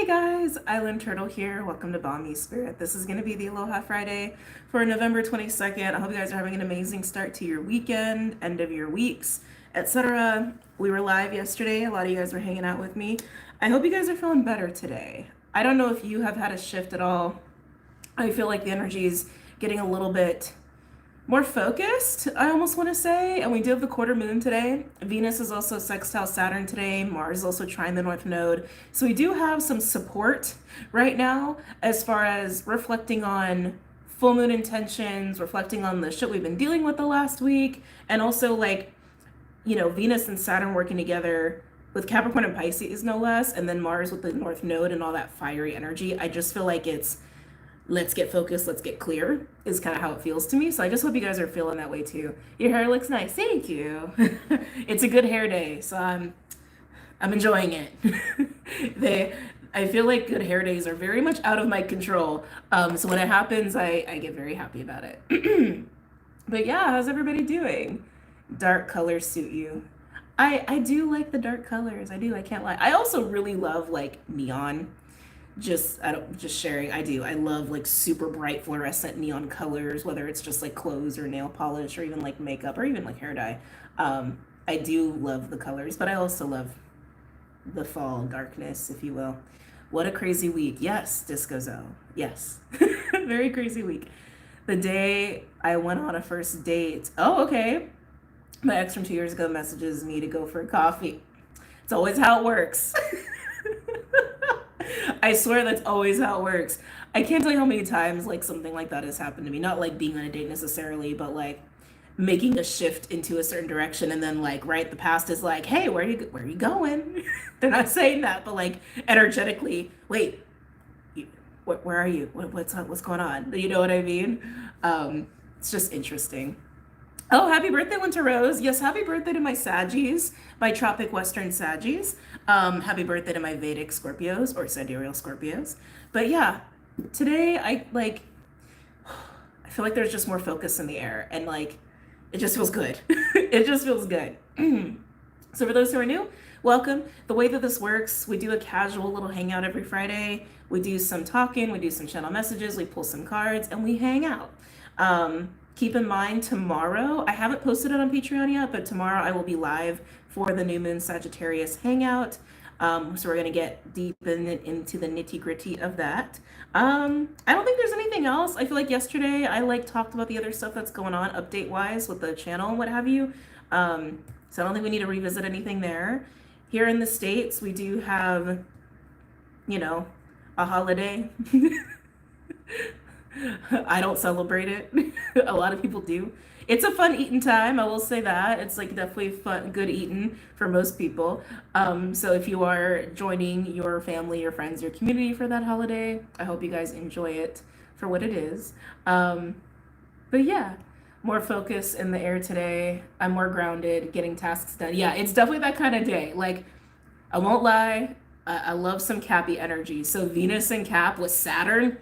guys, Island Turtle here. Welcome to BOMISpirit. This is going to be the Aloha Friday for November 22nd. I hope you guys are having an amazing start to your weekend, end of your weeks, etc. We were live yesterday. A lot of you guys were hanging out with me. I hope you guys are feeling better today. I don't know if you have had a shift at all. I feel like the energy is getting a little bit more focused, I almost want to say. And we do have the quarter moon today. Venus is also sextile Saturn today. Mars is also trine the North Node. So we do have some support right now as far as reflecting on full moon intentions, reflecting on the shit we've been dealing with the last week, and also like, you know, Venus and Saturn working together with Capricorn and Pisces no less, and then Mars with the North Node and all that fiery energy. I just feel like it's let's get focused, let's get clear is kind of how it feels to me. So I just hope you guys are feeling that way too. Your hair looks nice. Thank you. It's a good hair day, so I'm enjoying it. I feel like good hair days are very much out of my control. So when it happens, I get very happy about it. But yeah, how's everybody doing? Dark colors suit you. I do like the dark colors. I do. I can't lie. I also really love like neon. Just sharing. I love like super bright fluorescent neon colors, whether it's just like clothes or nail polish or even like makeup or even like hair dye. I do love the colors, but I also love the fall darkness, if you will. What a crazy week. Yes, Disco Zoe. Yes. Very crazy week. The day I went on a first date. Oh, okay. My ex from 2 years ago messages me to go for a coffee. It's always how it works. I swear that's always how it works. I can't tell you how many times like something like that has happened to me. Not like being on a date necessarily, but like making a shift into a certain direction, and then like right, the past is like, hey, where are you going? They're not saying that, but like energetically, wait, where are you? What's going on? You know what I mean? It's just interesting. Oh, happy birthday, Winter Rose. Yes, happy birthday to my Saggies, my Tropic Western Saggies. Happy birthday to my Vedic Scorpios or Sidereal Scorpios. But yeah, today I feel like there's just more focus in the air, and like it just feels good. It just feels good. So for those who are new, welcome. The way that this works, we do a casual little hangout every Friday. We do some talking, we do some channel messages, we pull some cards, and we hang out. Keep in mind, tomorrow, I haven't posted it on Patreon yet, but tomorrow I will be live for the New Moon Sagittarius Hangout. So we're going to get deep into the nitty gritty of that. I don't think there's anything else. I feel like yesterday I like talked about the other stuff that's going on update wise with the channel and what have you. So I don't think we need to revisit anything there. Here in the States, we do have, you know, a holiday. I don't celebrate it. A lot of people do. It's a fun eating time, I will say that. It's like definitely fun, good eating for most people. So if you are joining your family, your friends, your community for that holiday, I hope you guys enjoy it for what it is. But yeah, more focus in the air today. I'm more grounded, getting tasks done. Yeah, it's definitely that kind of day. Like, I won't lie, I love some Cappy energy. So Venus and Cap with Saturn,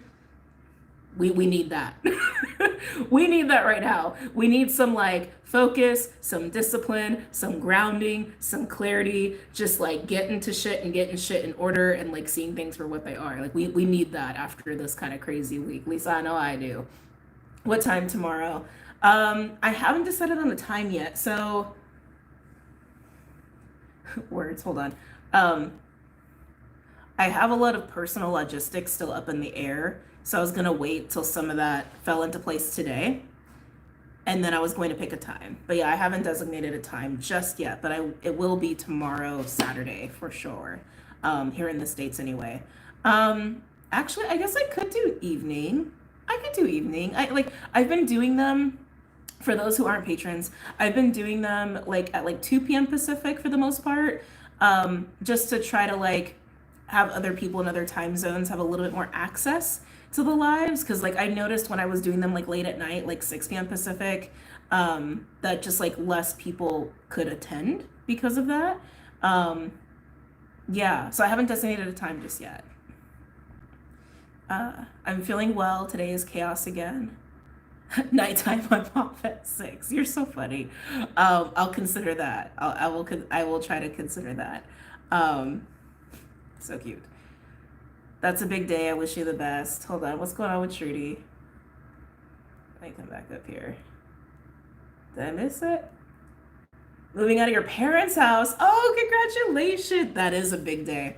we need that. We need that right now. We need some like focus, some discipline, some grounding, some clarity, just like getting to shit and getting shit in order and like seeing things for what they are. Like we need that after this kind of crazy week. At least I know I do. What time tomorrow? I haven't decided on the time yet. So words, hold on. I have a lot of personal logistics still up in the air. So I was gonna wait till some of that fell into place today, and then I was going to pick a time. But yeah, I haven't designated a time just yet, but it will be tomorrow, Saturday, for sure, here in the States anyway. Actually, I guess I could do evening. I could do evening. I've been doing them, for those who aren't patrons, I've been doing them like at like 2 p.m. Pacific for the most part, just to try to like have other people in other time zones have a little bit more access to the lives, because like I noticed when I was doing them like late at night, like 6 p.m. Pacific, that just like less people could attend because of that. Yeah, so I haven't designated a time just yet. I'm feeling well. Today is chaos again. Nighttime, I'm off at 6. You're so funny. I'll consider that. I will try to consider that. So cute. That's a big day. I wish you the best. Hold on. What's going on with Trudy? Let me come back up here. Did I miss it? Moving out of your parents' house. Oh, congratulations. That is a big day.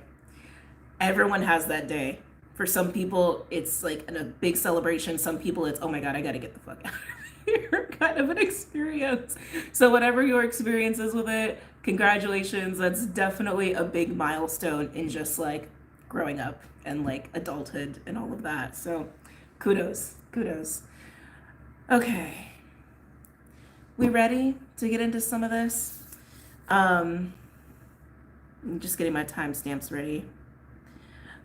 Everyone has that day. For some people, it's like a big celebration. Some people, it's, oh my God, I got to get the fuck out of here kind of an experience. So, whatever your experience is with it, congratulations. That's definitely a big milestone in just like growing up and like adulthood and all of that. So, kudos, kudos. Okay. We ready to get into some of this? I'm just getting my timestamps ready.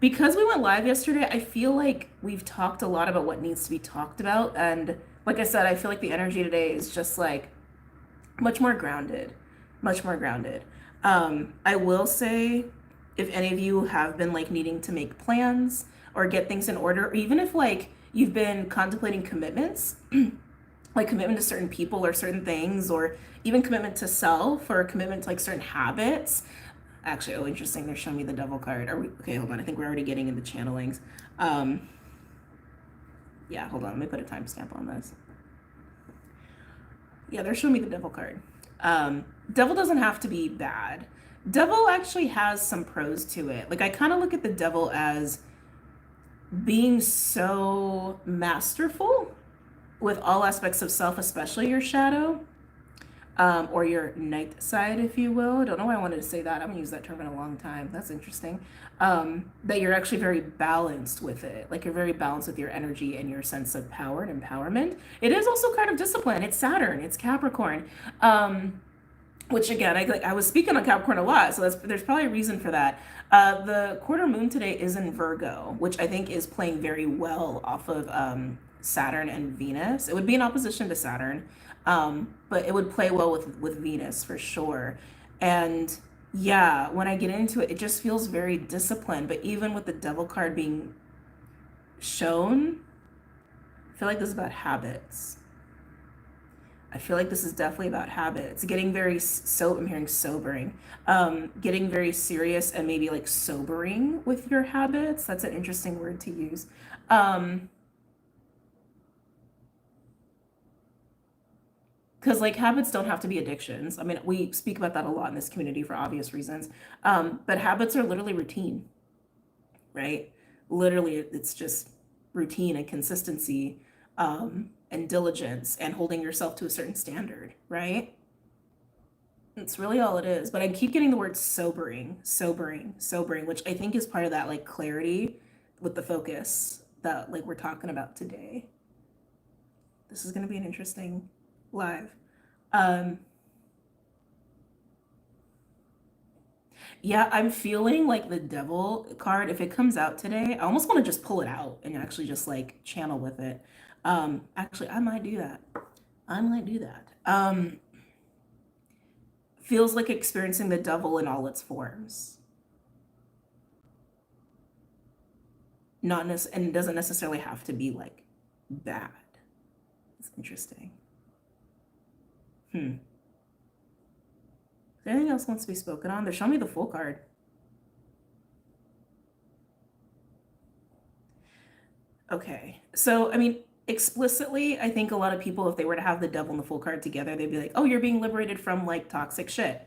Because we went live yesterday, I feel like we've talked a lot about what needs to be talked about. And like I said, I feel like the energy today is just like much more grounded, much more grounded. I will say, if any of you have been like needing to make plans or get things in order, or even if like you've been contemplating commitments, like commitment to certain people or certain things, or even commitment to self or commitment to like certain habits. Actually, oh, interesting. They're showing me the devil card. Are we okay? Hold on. I think we're already getting into channelings. Yeah, hold on. Let me put a timestamp on this. Yeah, they're showing me the devil card. Devil doesn't have to be bad. Devil actually has some pros to it. Like I kind of look at the devil as being so masterful with all aspects of self, especially your shadow. Or your night side, if you will. I don't know why I wanted to say that. I haven't used that term in a long time. That's interesting. That you're actually very balanced with it. Like you're very balanced with your energy and your sense of power and empowerment. It is also kind of discipline. It's Saturn. It's Capricorn. Which again, I was speaking on Capricorn a lot, so there's probably a reason for that. The quarter moon today is in Virgo, which I think is playing very well off of Saturn and Venus. It would be in opposition to Saturn. But it would play well with Venus for sure. And yeah, when I get into it, it just feels very disciplined. But even with the devil card being shown, I feel like this is about habits. I feel like this is definitely about habits. Getting very, I'm hearing sobering. Getting very serious and maybe like sobering with your habits. That's an interesting word to use. Because like habits don't have to be addictions. I mean, we speak about that a lot in this community for obvious reasons. But habits are literally routine, right? Literally, it's just routine and consistency, and diligence and holding yourself to a certain standard, right? It's really all it is. But I keep getting the word sobering, sobering, sobering, which I think is part of that like clarity with the focus that like we're talking about today. This is going to be an interesting live. Yeah, I'm feeling like the devil card, if it comes out today, I almost want to just pull it out and actually just like channel with it. Actually, I might do that. I might do that. Feels like experiencing the devil in all its forms. And it doesn't necessarily have to be like bad. It's interesting. Is there anything else wants to be spoken on? They're showing me the full card. Okay, so I mean, explicitly, I think a lot of people, if they were to have the devil and the full card together, they'd be like, oh, you're being liberated from like toxic shit.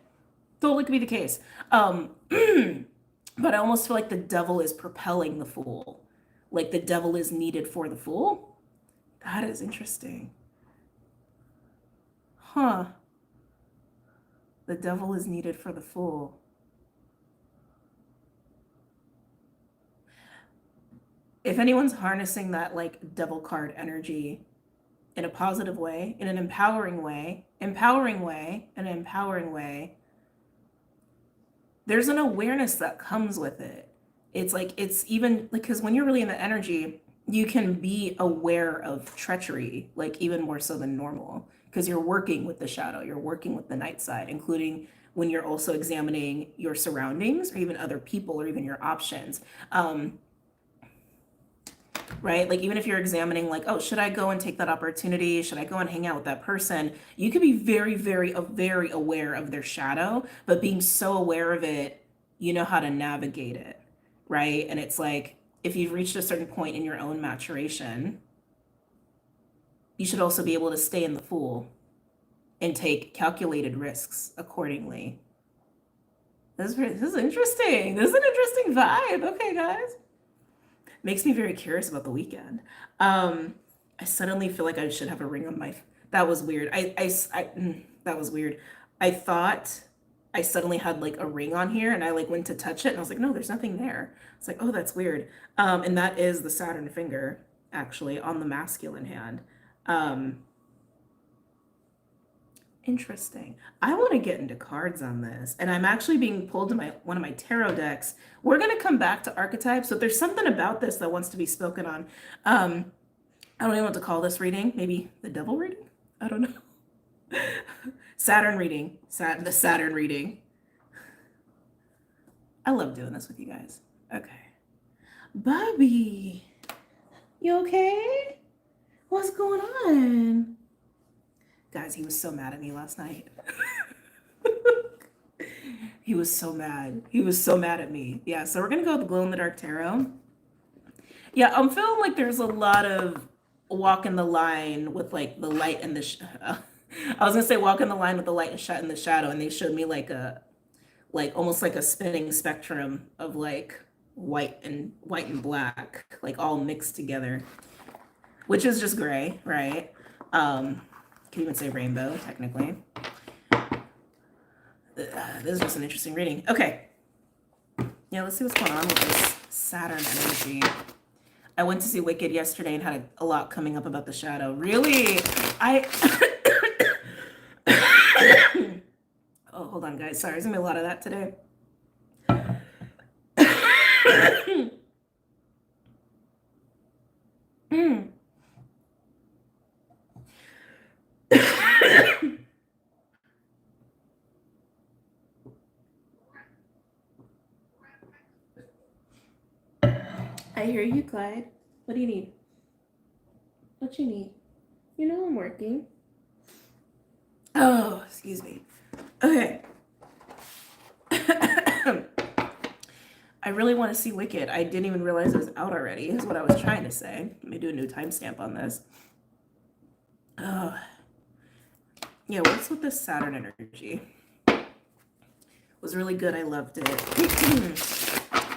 Totally could be the case. But I almost feel like the devil is propelling the fool. Like the devil is needed for the fool. That is interesting. Huh. The devil is needed for the fool. If anyone's harnessing that like devil card energy in a positive way, in an empowering way, there's an awareness that comes with it. It's like, it's even like, because when you're really in the energy, you can be aware of treachery, like even more so than normal, because you're working with the shadow, you're working with the night side, including when you're also examining your surroundings or even other people or even your options. Right? Like even if you're examining like, oh, should I go and take that opportunity? Should I go and hang out with that person? You could be very, very, very aware of their shadow, but being so aware of it, you know how to navigate it, right? And it's like if you've reached a certain point in your own maturation, you should also be able to stay in the Fool and take calculated risks accordingly. This is interesting. This is an interesting vibe. Okay, guys. Makes me very curious about the weekend. I suddenly feel like I should have a ring on my... That was weird. That was weird. I thought I suddenly had like a ring on here, and I like went to touch it and I was like, no, there's nothing there. It's like, oh, that's weird. And that is the Saturn finger actually on the masculine hand. Interesting. I want to get into cards on this, and I'm actually being pulled to one of my tarot decks. We're going to come back to archetypes, so if there's something about this that wants to be spoken on. I don't even know what to call this reading. Maybe the devil reading? I don't know. Saturn reading. The Saturn reading. I love doing this with you guys. Okay. Bobby, you okay? What's going on? Guys, he was so mad at me last night. He was so mad. He was so mad at me. Yeah, so we're going to go with the glow-in-the-dark tarot. Yeah, I'm feeling like there's a lot of walking the line with like the light and the... I was going to say walking the line with the light and the shadow, and they showed me like almost like a spinning spectrum of like white and black, like all mixed together, which is just gray, right? Can even say rainbow, technically. This is just an interesting reading. Okay. Yeah, let's see what's going on with this Saturn energy. I went to see Wicked yesterday and had a lot coming up about the shadow. Really? Oh, hold on, guys. Sorry, there's going to be a lot of that today. I hear you, Clyde. What do you need? What you need? You know I'm working. Oh, excuse me. Okay. I really want to see Wicked. I didn't even realize it was out already, is what I was trying to say. Let me do a new timestamp on this. Yeah, what's with this Saturn energy? It was really good. I loved it.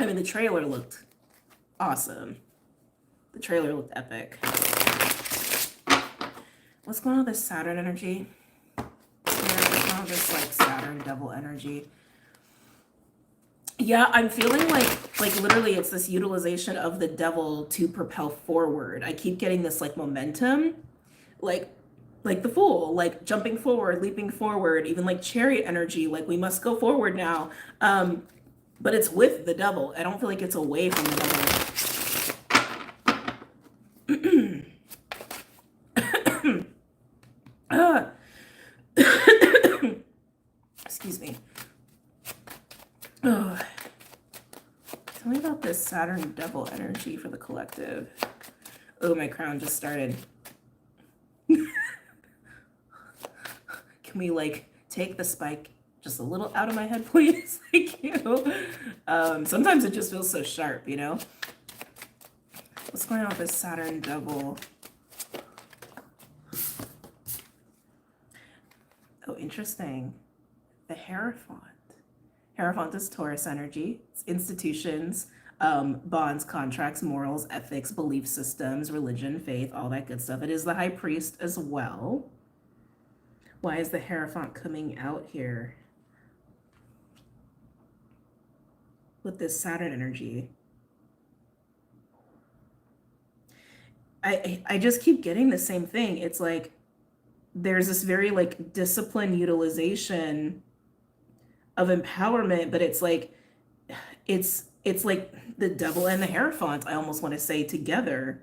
I mean, the trailer looked awesome. The trailer looked epic. What's going on with this Saturn energy? Yeah, what's going on with this like Saturn devil energy? Yeah, I'm feeling like literally it's this utilization of the devil to propel forward. I keep getting this like momentum, like the Fool, like jumping forward, leaping forward, even like Chariot energy, like we must go forward now. But it's with the devil. I don't feel like it's away from the devil. Excuse me. Oh. Tell me about this Saturn devil energy for the collective. Oh, my crown just started. Can we like take the spike just a little out of my head, please? Thank you. Sometimes it just feels so sharp, you know? What's going on with this Saturn devil? Oh, interesting. The Hierophant. Hierophant is Taurus energy. It's institutions, bonds, contracts, morals, ethics, belief systems, religion, faith, all that good stuff. It is the High Priest as well. Why is the Hierophant coming out here with this Saturn energy? I just keep getting the same thing. It's like there's this very like disciplined utilization of empowerment, but it's like it's like the devil and the Hierophant, I almost want to say, together,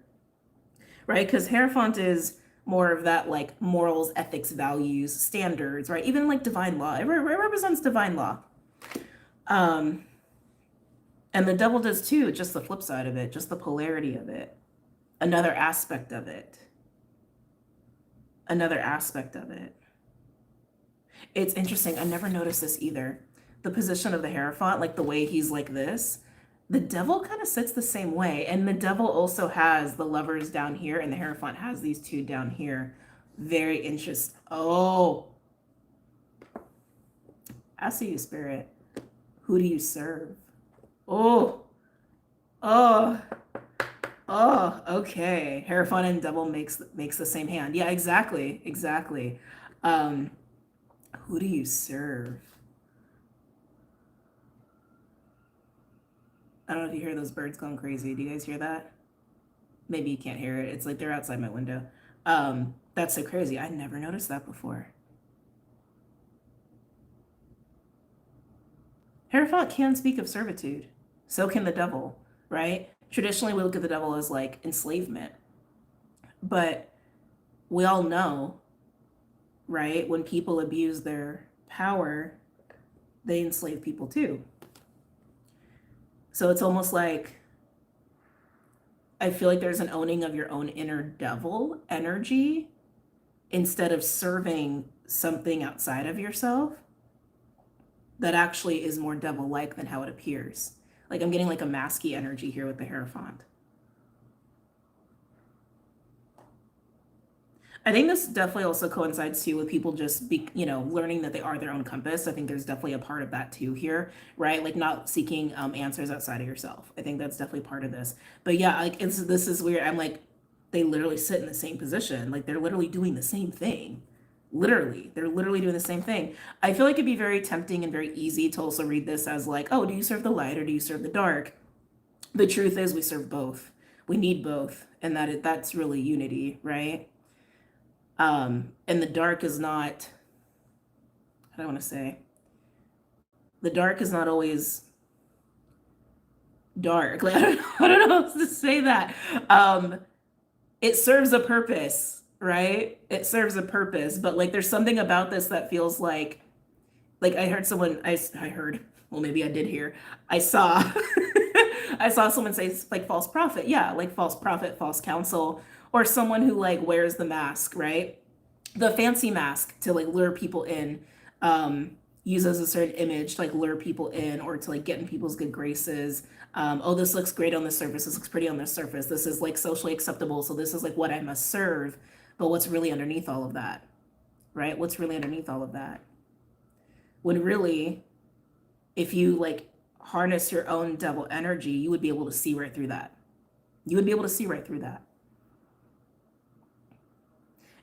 right? Because Hierophant is more of that like morals, ethics, values, standards, right? Even like divine law. It represents divine law. And the devil does too, just the flip side of it, just the polarity of it. Another aspect of it. Another aspect of it. It's interesting. I never noticed this either. The position of the Hierophant, like the way he's like this, The devil kind of sits the same way. And the devil also has the lovers down here, and the Hierophant has these two down here. Very interesting. Oh, I see you, Spirit. Who do you serve? Oh, oh, oh, okay. Hierophant and devil makes the same hand. Yeah, exactly, exactly. Who do you serve? I don't know if you hear those birds going crazy. Do you guys hear that? Maybe you can't hear it. It's like they're outside my window. That's so crazy. I never noticed that before. Hierophant can speak of servitude. So can the devil, right? Traditionally, we look at the devil as like enslavement. But we all know, right, when people abuse their power, they enslave people too. So it's almost like, I feel like there's an owning of your own inner devil energy instead of serving something outside of yourself that actually is more devil-like than how it appears. Like I'm getting like a masky energy here with the Hierophant. I think this definitely also coincides too with people just learning that they are their own compass. I think there's definitely a part of that too here, right? Like not seeking answers outside of yourself. I think that's definitely part of this. But yeah, like this is weird. I'm like, they literally sit in the same position. Like they're literally doing the same thing. Literally, they're literally doing the same thing. I feel like it'd be very tempting and very easy to also read this as like, oh, do you serve the light or do you serve the dark? The truth is we serve both. We need both. And that's really unity, right? And the dark is not, I don't want to say, the dark is not always dark. Like, I don't know how to say that. It serves a purpose, right? It serves a purpose, but like there's something about this that feels like I heard someone, I heard, well, maybe I did hear, I saw, I saw someone say like false prophet. Yeah, like false prophet, false counsel, or someone who like wears the mask, right? The fancy mask to like lure people in, uses a certain image to like lure people in or to like get in people's good graces. Oh, this looks great on the surface. This looks pretty on the surface. This is like socially acceptable. So this is like what I must serve. But what's really underneath all of that, right? What's really underneath all of that? When really, if you like harness your own devil energy, you would be able to see right through that. You would be able to see right through that.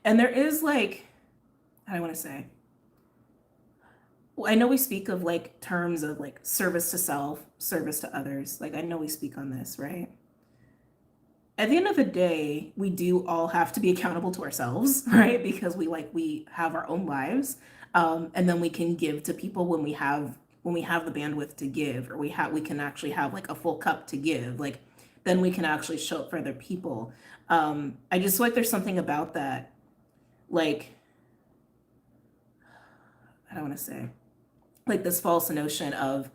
And there is like, I want to say, I know we speak of like terms of like service to self, service to others. Like I know we speak on this, right? At the end of the day, we do all have to be accountable to ourselves, right? Because we have our own lives, and then we can give to people when we have the bandwidth to give, or we can actually have like a full cup to give. Like then we can actually show up for other people. I just feel like there's something about that, like I don't want to say, like this false notion of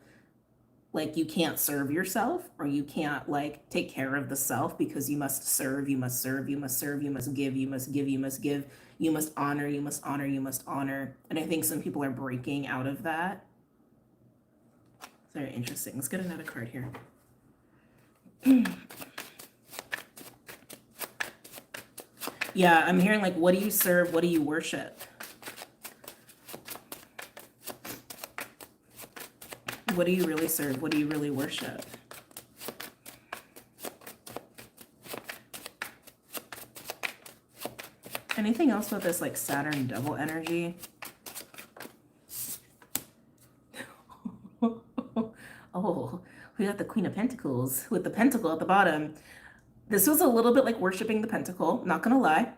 like you can't serve yourself or you can't like take care of the self because you must serve, you must serve, you must serve, you must give, you must give, you must give, you must honor, you must honor, you must honor. And I think some people are breaking out of that. It's very interesting. Let's get another card here. Yeah, I'm hearing like, what do you serve? What do you worship? What do you really serve? What do you really worship? Anything else with this like Saturn devil energy? Oh, we got the Queen of Pentacles with the pentacle at the bottom. This was a little bit like worshiping the pentacle, not gonna lie.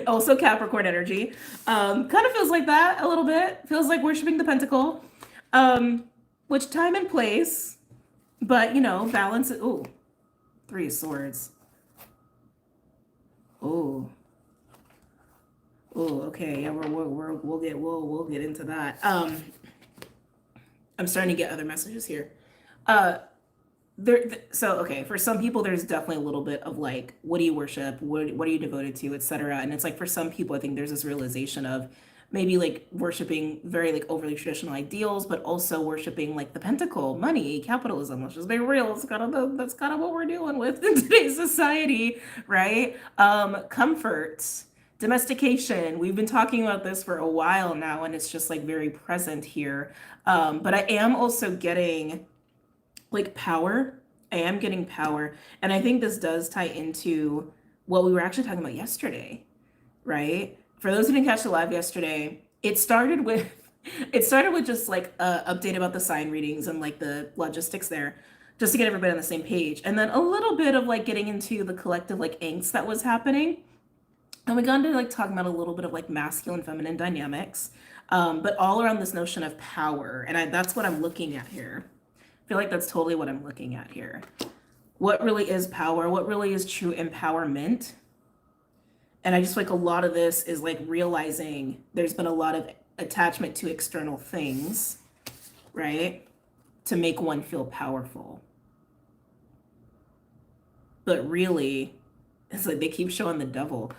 Also Capricorn energy. Kind of feels like that a little bit. Feels like worshiping the pentacle. Which time and place, but you know, balance it. Ooh, 3 of Swords. Ooh. Ooh, okay, yeah, we'll get into that. I'm starting to get other messages here. So okay, for some people there's definitely a little bit of like, what do you worship, what are you devoted to, etc. And it's like for some people I think there's this realization of maybe like worshiping very like overly traditional ideals, but also worshiping like the pentacle, money, capitalism, which is very real. That's kind of what we're dealing with in today's society, right? Comfort, domestication. We've been talking about this for a while now, and it's just like very present here. But I am also getting like power. I am getting power. And I think this does tie into what we were actually talking about yesterday, right? For those who didn't catch the live yesterday, it started with just like a update about the sign readings and like the logistics there, just to get everybody on the same page. And then a little bit of like getting into the collective like angst that was happening. And we got into like talking about a little bit of like masculine, feminine dynamics, but all around this notion of power. And that's what I'm looking at here. I feel like that's totally what I'm looking at here. What really is power? What really is true empowerment? And I just feel like a lot of this is like realizing there's been a lot of attachment to external things, right? To make one feel powerful. But really, it's like they keep showing the devil.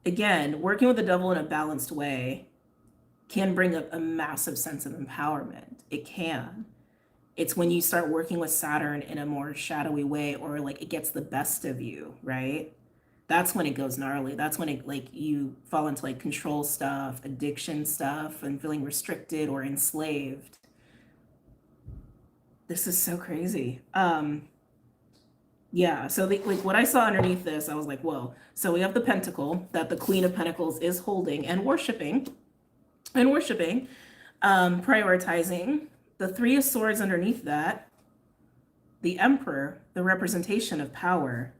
Again, working with the devil in a balanced way can bring a massive sense of empowerment. It can. It's when you start working with Saturn in a more shadowy way, or like it gets the best of you, right? That's when it goes gnarly. That's when it like you fall into like control stuff, addiction stuff, and feeling restricted or enslaved. This is so crazy. Yeah, so like what I saw underneath this, I was like, whoa. So we have the pentacle that the Queen of Pentacles is holding and worshiping, prioritizing. The Three of Swords underneath that, the Emperor, the representation of power.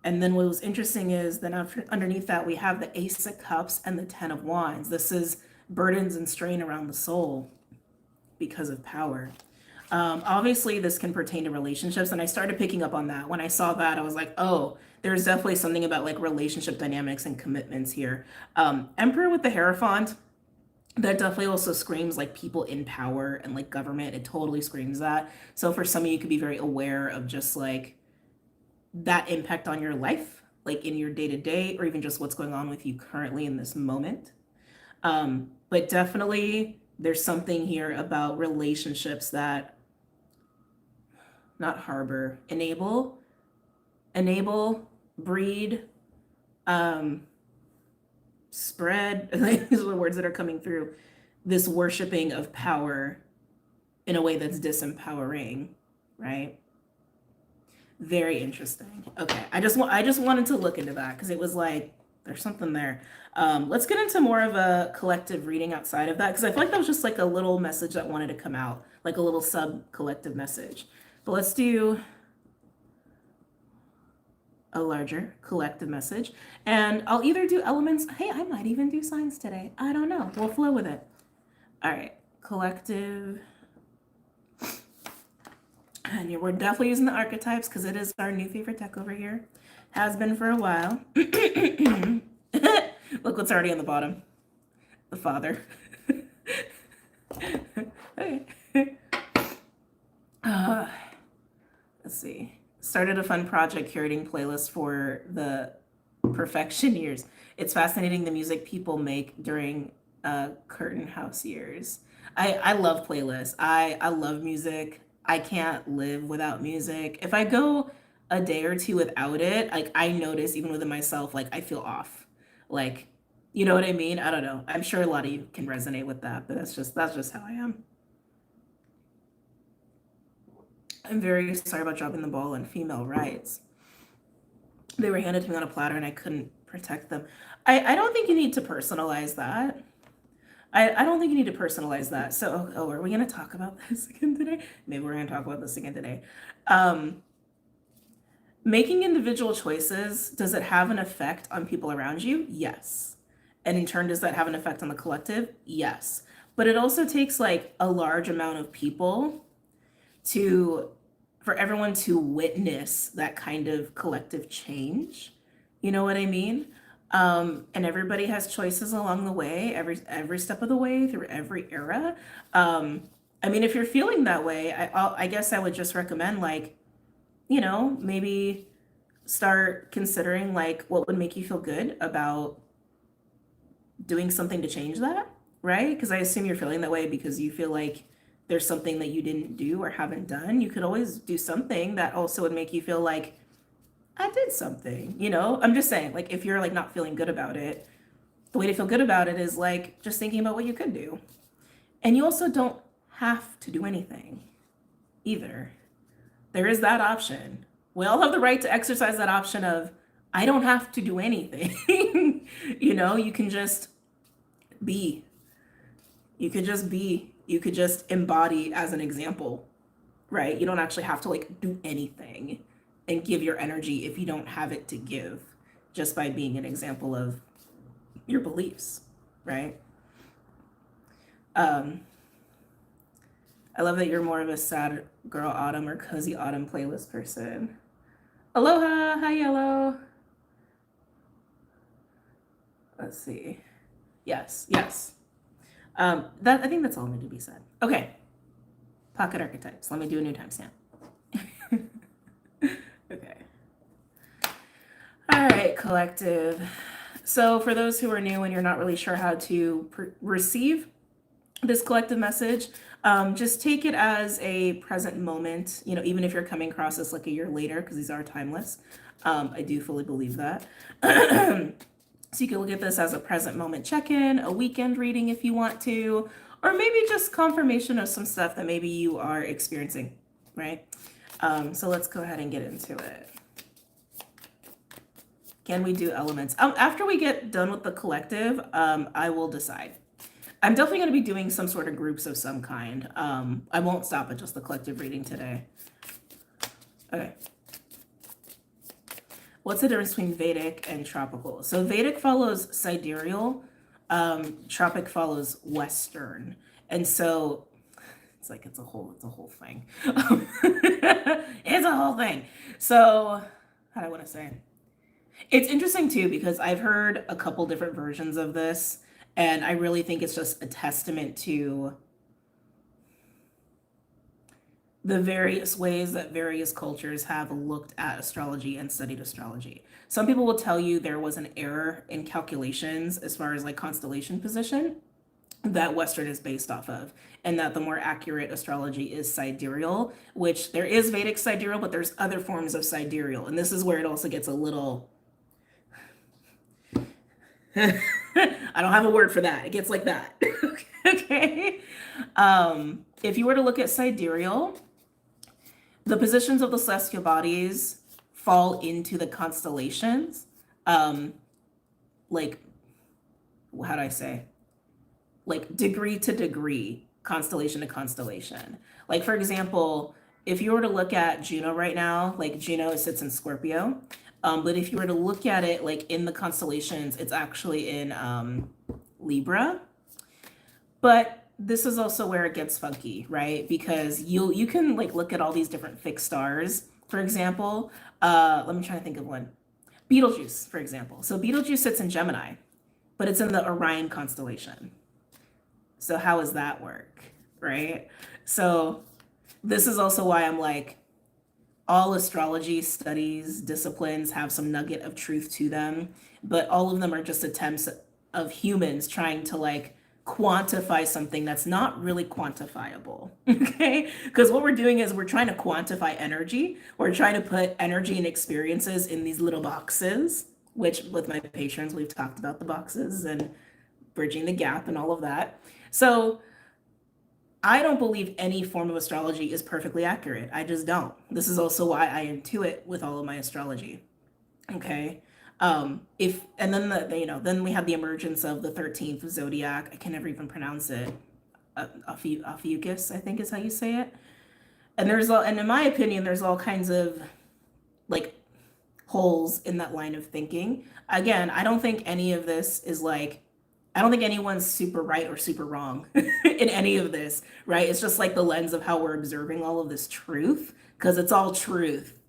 And then what was interesting is then underneath that, we have the Ace of Cups and the Ten of Wands. This is burdens and strain around the soul because of power. Obviously, this can pertain to relationships. And I started picking up on that. When I saw that, I was like, oh, there's definitely something about like relationship dynamics and commitments here. Emperor with the Hierophant, that definitely also screams like people in power and like government. It totally screams that. So for some of you, could be very aware of just like that impact on your life, like in your day to day, or even just what's going on with you currently in this moment. But definitely there's something here about relationships that not harbor, enable, breed, spread. These are the words that are coming through. This worshiping of power in a way that's disempowering, right? Very interesting. Okay, I just wanted to look into that because it was like there's something there. Let's get into more of a collective reading outside of that, because I feel like that was just like a little message that wanted to come out, like a little sub-collective message. But let's do a larger collective message. And I'll either do elements. Hey, I might even do signs today. I don't know. We'll flow with it. All right, collective. And we're definitely using the archetypes because it is our new favorite deck over here. Has been for a while. Look what's already on the bottom. The Father. Okay. Let's see. Started a fun project curating playlists for the perfection years. It's fascinating the music people make during curtain house years. I love playlists. I love music. I can't live without music. If I go a day or two without it, like I notice even within myself, like I feel off. Like, you know what I mean? I don't know. I'm sure a lot of you can resonate with that, but that's just how I am. I'm very sorry about dropping the ball on female rights. They were handed to me on a platter and I couldn't protect them. I don't think you need to personalize that. I don't think you need to personalize that. So, are we going to talk about this again today? Maybe we're going to talk about this again today. Making individual choices, does it have an effect on people around you? Yes. And in turn, does that have an effect on the collective? Yes. But it also takes like a large amount of people for everyone to witness that kind of collective change. You know what I mean? And everybody has choices along the way, every step of the way through every era. I mean, if you're feeling that way, I guess I would just recommend like, maybe start considering like what would make you feel good about doing something to change that, right? Because I assume you're feeling that way because you feel like there's something that you didn't do or haven't done. You could always do something that also would make you feel like I did something, you know? I'm just saying, like, if you're like not feeling good about it, the way to feel good about it is like just thinking about what you could do. And you also don't have to do anything either. There is that option. We all have the right to exercise that option of, I don't have to do anything. You know, you can just be. You could just be. You could just embody as an example, right? You don't actually have to like do anything and give your energy if you don't have it to give, just by being an example of your beliefs, right? I love that you're more of a sad girl autumn or cozy autumn playlist person. Aloha, hi yellow. Let's see. Yes. That I think that's all needed to be said. Okay. Pocket archetypes. Let me do a new timestamp. Okay. All right, collective. So for those who are new and you're not really sure how to receive this collective message, just take it as a present moment, you know, even if you're coming across this like a year later, because these are timeless. I do fully believe that. So you can look at this as a present moment check-in, a weekend reading if you want to, or maybe just confirmation of some stuff that maybe you are experiencing, right? So let's go ahead and get into it. Can we do elements? After we get done with the collective, I will decide. I'm definitely going to be doing some sort of groups of some kind. I won't stop at just the collective reading today. Okay. What's the difference between Vedic and tropical? So Vedic follows sidereal, tropic follows Western. And so it's like it's a whole thing. It's a whole thing. So how do I want to say? It's interesting too, because I've heard a couple different versions of this, and I really think it's just a testament to the various ways that various cultures have looked at astrology and studied astrology. Some people will tell you there was an error in calculations as far as like constellation position that Western is based off of, and that the more accurate astrology is sidereal, which there is Vedic sidereal, but there's other forms of sidereal. And this is where it also gets a little, I don't have a word for that. It gets like that. Okay. If you were to look at sidereal, the positions of the celestial bodies fall into the constellations. Like, how do I say? Like degree to degree, constellation to constellation. Like, for example, if you were to look at Juno right now, like Juno sits in Scorpio. But if you were to look at it like in the constellations, it's actually in Libra. But this is also where it gets funky, right? Because you can like look at all these different fixed stars. For example, let me try to think of one. Betelgeuse, for example. So Betelgeuse sits in Gemini, but it's in the Orion constellation. So how does that work, right? So this is also why I'm like, all astrology studies, disciplines have some nugget of truth to them, but all of them are just attempts of humans trying to like quantify something that's not really quantifiable, okay? Because what we're doing is we're trying to quantify energy. We're trying to put energy and experiences in these little boxes, which with my patrons, we've talked about the boxes and bridging the gap and all of that. So I don't believe any form of astrology is perfectly accurate. I just don't. This is also why I intuit with all of my astrology. Okay. Then then we have the emergence of the 13th zodiac. I can never even pronounce it. Ophiuchus, I think is how you say it. And in my opinion, there's all kinds of like holes in that line of thinking. Again, I don't think any of this is like, I don't think anyone's super right or super wrong in any of this, right? It's just like the lens of how we're observing all of this truth, because it's all truth,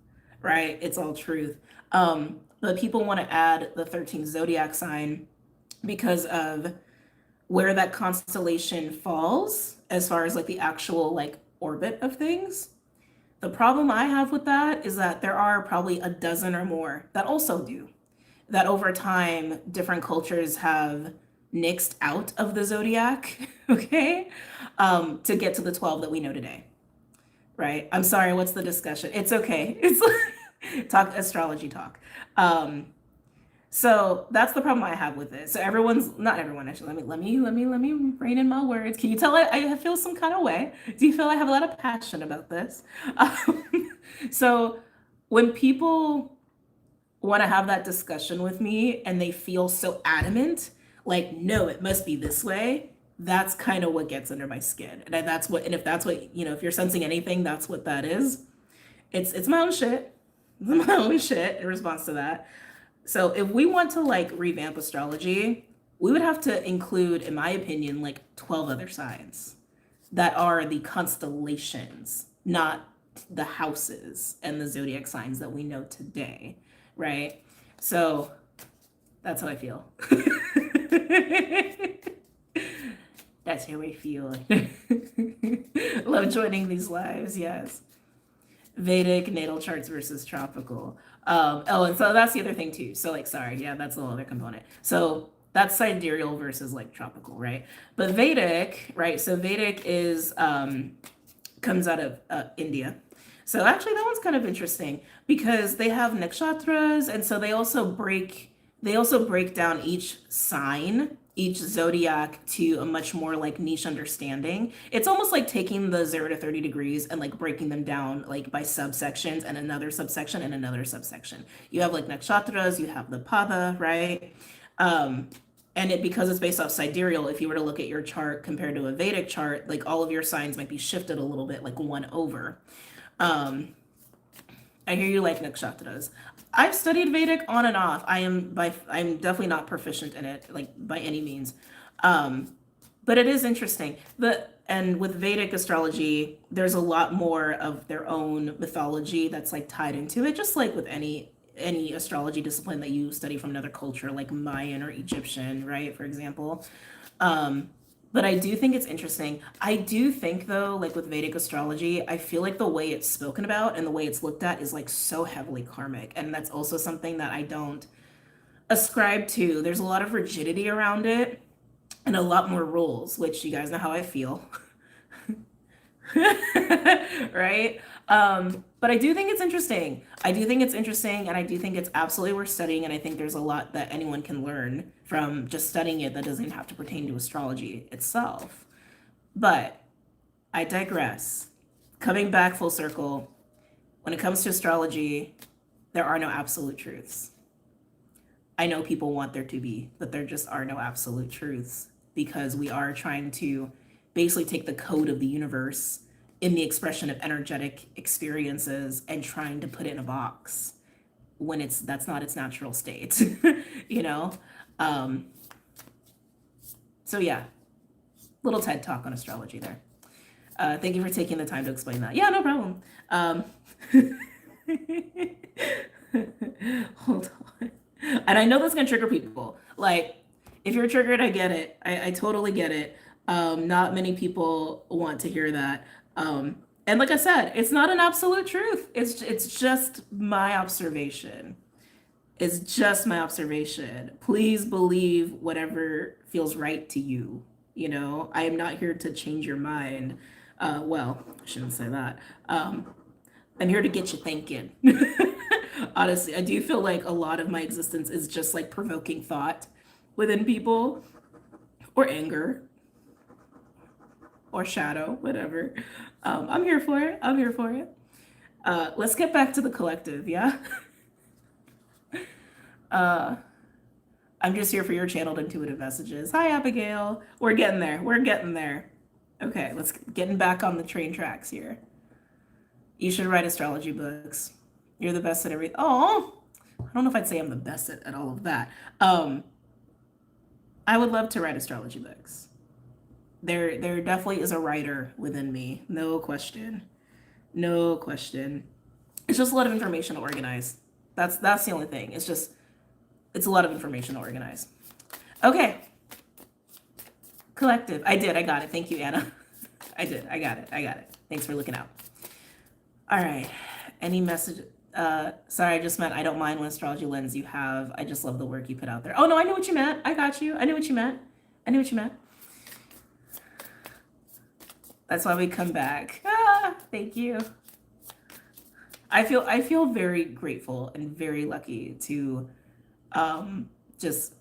right? It's all truth. But people want to add the 13th zodiac sign because of where that constellation falls as far as like the actual like orbit of things. The problem I have with that is that there are probably a dozen or more that also do. That over time, different cultures have nixed out of the zodiac, okay, to get to the 12 that we know today, right? I'm sorry, what's the discussion? It's okay. It's talk astrology talk. So that's the problem I have with it. So everyone's not everyone actually. Let me rein in my words. Can you tell I feel some kind of way? Do you feel I have a lot of passion about this? So when people want to have that discussion with me and they feel so adamant, like no, it must be this way. That's kind of what gets under my skin, and that's what. And if that's what if you're sensing anything, that's what that is. It's my own shit. It's my own shit in response to that. So if we want to like revamp astrology, we would have to include, in my opinion, like 12 other signs that are the constellations, not the houses and the zodiac signs that we know today, right? So that's how I feel. That's how I feel. Love joining these lives, yes. Vedic natal charts versus tropical. And so that's the other thing too. So like, sorry, yeah, that's the other component. So that's sidereal versus like tropical, right? But Vedic, right? So Vedic is comes out of India. So actually, that one's kind of interesting because they have nakshatras, and so they also break down each sign, each zodiac, to a much more like niche understanding. It's almost like taking the 0 to 30 degrees and like breaking them down like by subsections and another subsection and another subsection. You have like nakshatras, you have the pada, right? And because it's based off sidereal, if you were to look at your chart compared to a Vedic chart, like all of your signs might be shifted a little bit, like one over. I hear you like nakshatras. I've studied Vedic on and off. I'm definitely not proficient in it, like by any means. But it is interesting. And with Vedic astrology, there's a lot more of their own mythology that's like tied into it, just like with any astrology discipline that you study from another culture, like Mayan or Egyptian, right? For example. But I do think it's interesting. I do think though, like with Vedic astrology, I feel like the way it's spoken about and the way it's looked at is like so heavily karmic. And that's also something that I don't ascribe to. There's a lot of rigidity around it and a lot more rules, which you guys know how I feel. Right? But I do think it's interesting. I do think it's interesting, and I do think it's absolutely worth studying, and I think there's a lot that anyone can learn from just studying it that doesn't have to pertain to astrology itself. But I digress. Coming back full circle, when it comes to astrology, there are no absolute truths. I know people want there to be, but there just are no absolute truths because we are trying to basically take the code of the universe in the expression of energetic experiences and trying to put it in a box when that's not its natural state, you know? So yeah, little TED talk on astrology there. Thank you for taking the time to explain that. Yeah, no problem. Hold on. And I know that's gonna trigger people. Like, if you're triggered, I get it. I totally get it. Not many people want to hear that. And like I said, it's not an absolute truth. It's just my observation. It's just my observation. Please believe whatever feels right to you. You know, I am not here to change your mind. Well, I shouldn't say that. I'm here to get you thinking. Honestly, I do feel like a lot of my existence is just like provoking thought within people, or anger, or shadow, whatever. I'm here for it. I'm here for it. Let's get back to the collective, yeah? I'm just here for your channeled intuitive messages. Hi, Abigail. We're getting there. We're getting there. Okay, let's getting back on the train tracks here. You should write astrology books. You're the best at everything. Oh, I don't know if I'd say I'm the best at all of that. I would love to write astrology books. There definitely is a writer within me. No question. No question. It's just a lot of information to organize. That's the only thing. It's a lot of information to organize. Okay. Collective. I got it. Thank you, Anna. I got it. Thanks for looking out. All right. Any message? Sorry, I just meant I don't mind what astrology lens you have. I just love the work you put out there. Oh no, I knew what you meant. I got you. I knew what you meant. I knew what you meant. That's why we come back. Ah, thank you. I feel very grateful and very lucky to just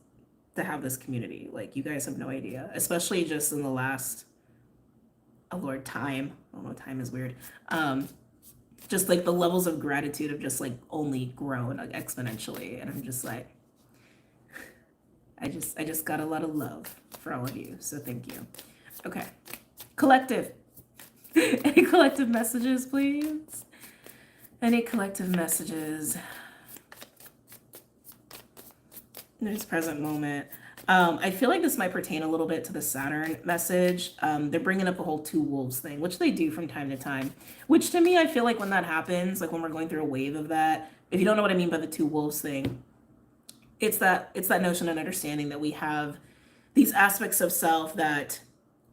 to have this community. Like, you guys have no idea, especially just in the last, oh Lord, time. I don't know, time is weird. Just like the levels of gratitude have just like only grown like, exponentially, and I'm just like, I just got a lot of love for all of you, so thank you. Okay, collective. Any collective messages, please? Any collective messages? There's present moment. I feel like this might pertain a little bit to the Saturn message. They're bringing up the whole two wolves thing, which they do from time to time. Which to me, I feel like when that happens, like when we're going through a wave of that, if you don't know what I mean by the two wolves thing, it's that notion and understanding that we have these aspects of self that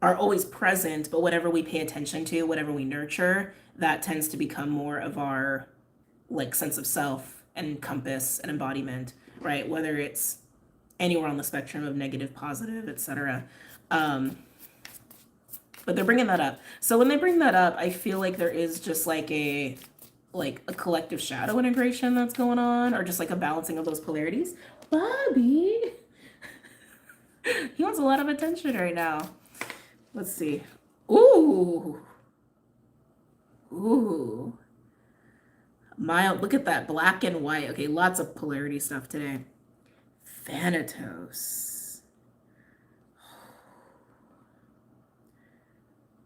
are always present, but whatever we pay attention to, whatever we nurture, that tends to become more of our like sense of self and compass and embodiment, right? Whether it's anywhere on the spectrum of negative, positive, etc. But they're bringing that up. So when they bring that up, I feel like there is just like a collective shadow integration that's going on, or just like a balancing of those polarities. Bobby, he wants a lot of attention right now. Let's see. Ooh. Mild. Look at that. Black and white. Okay, lots of polarity stuff today. Thanatos.